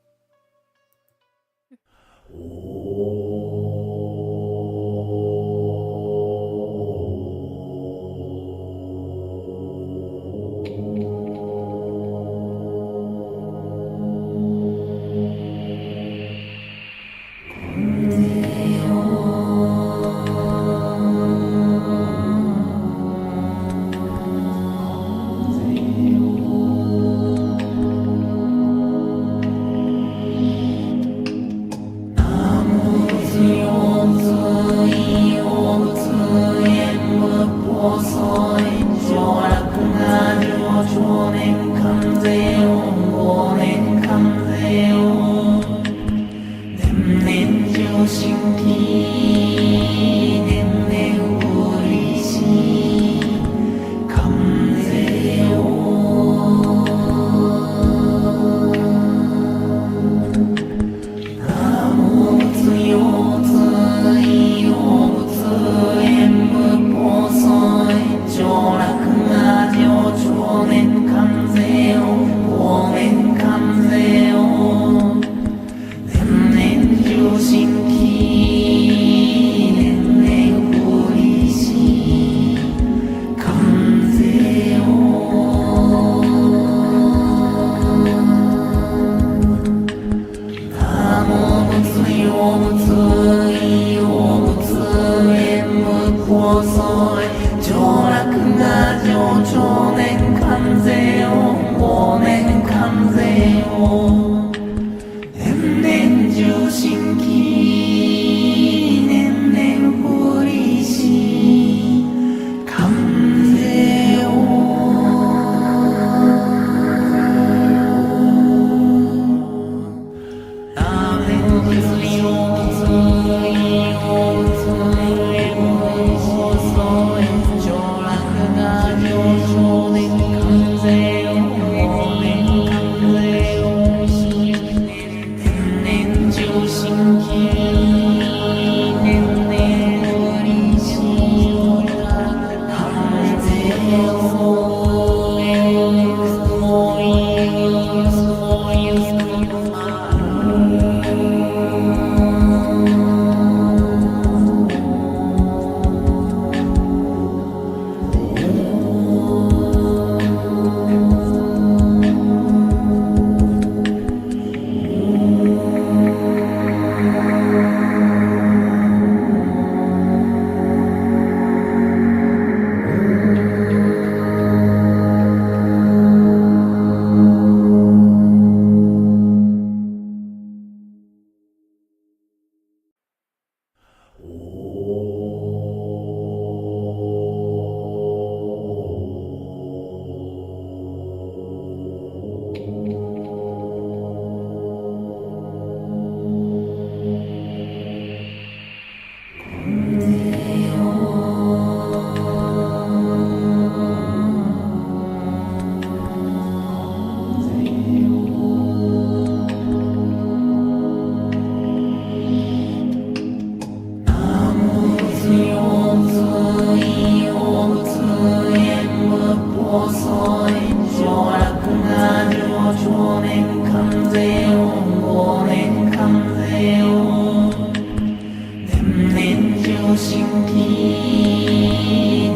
心機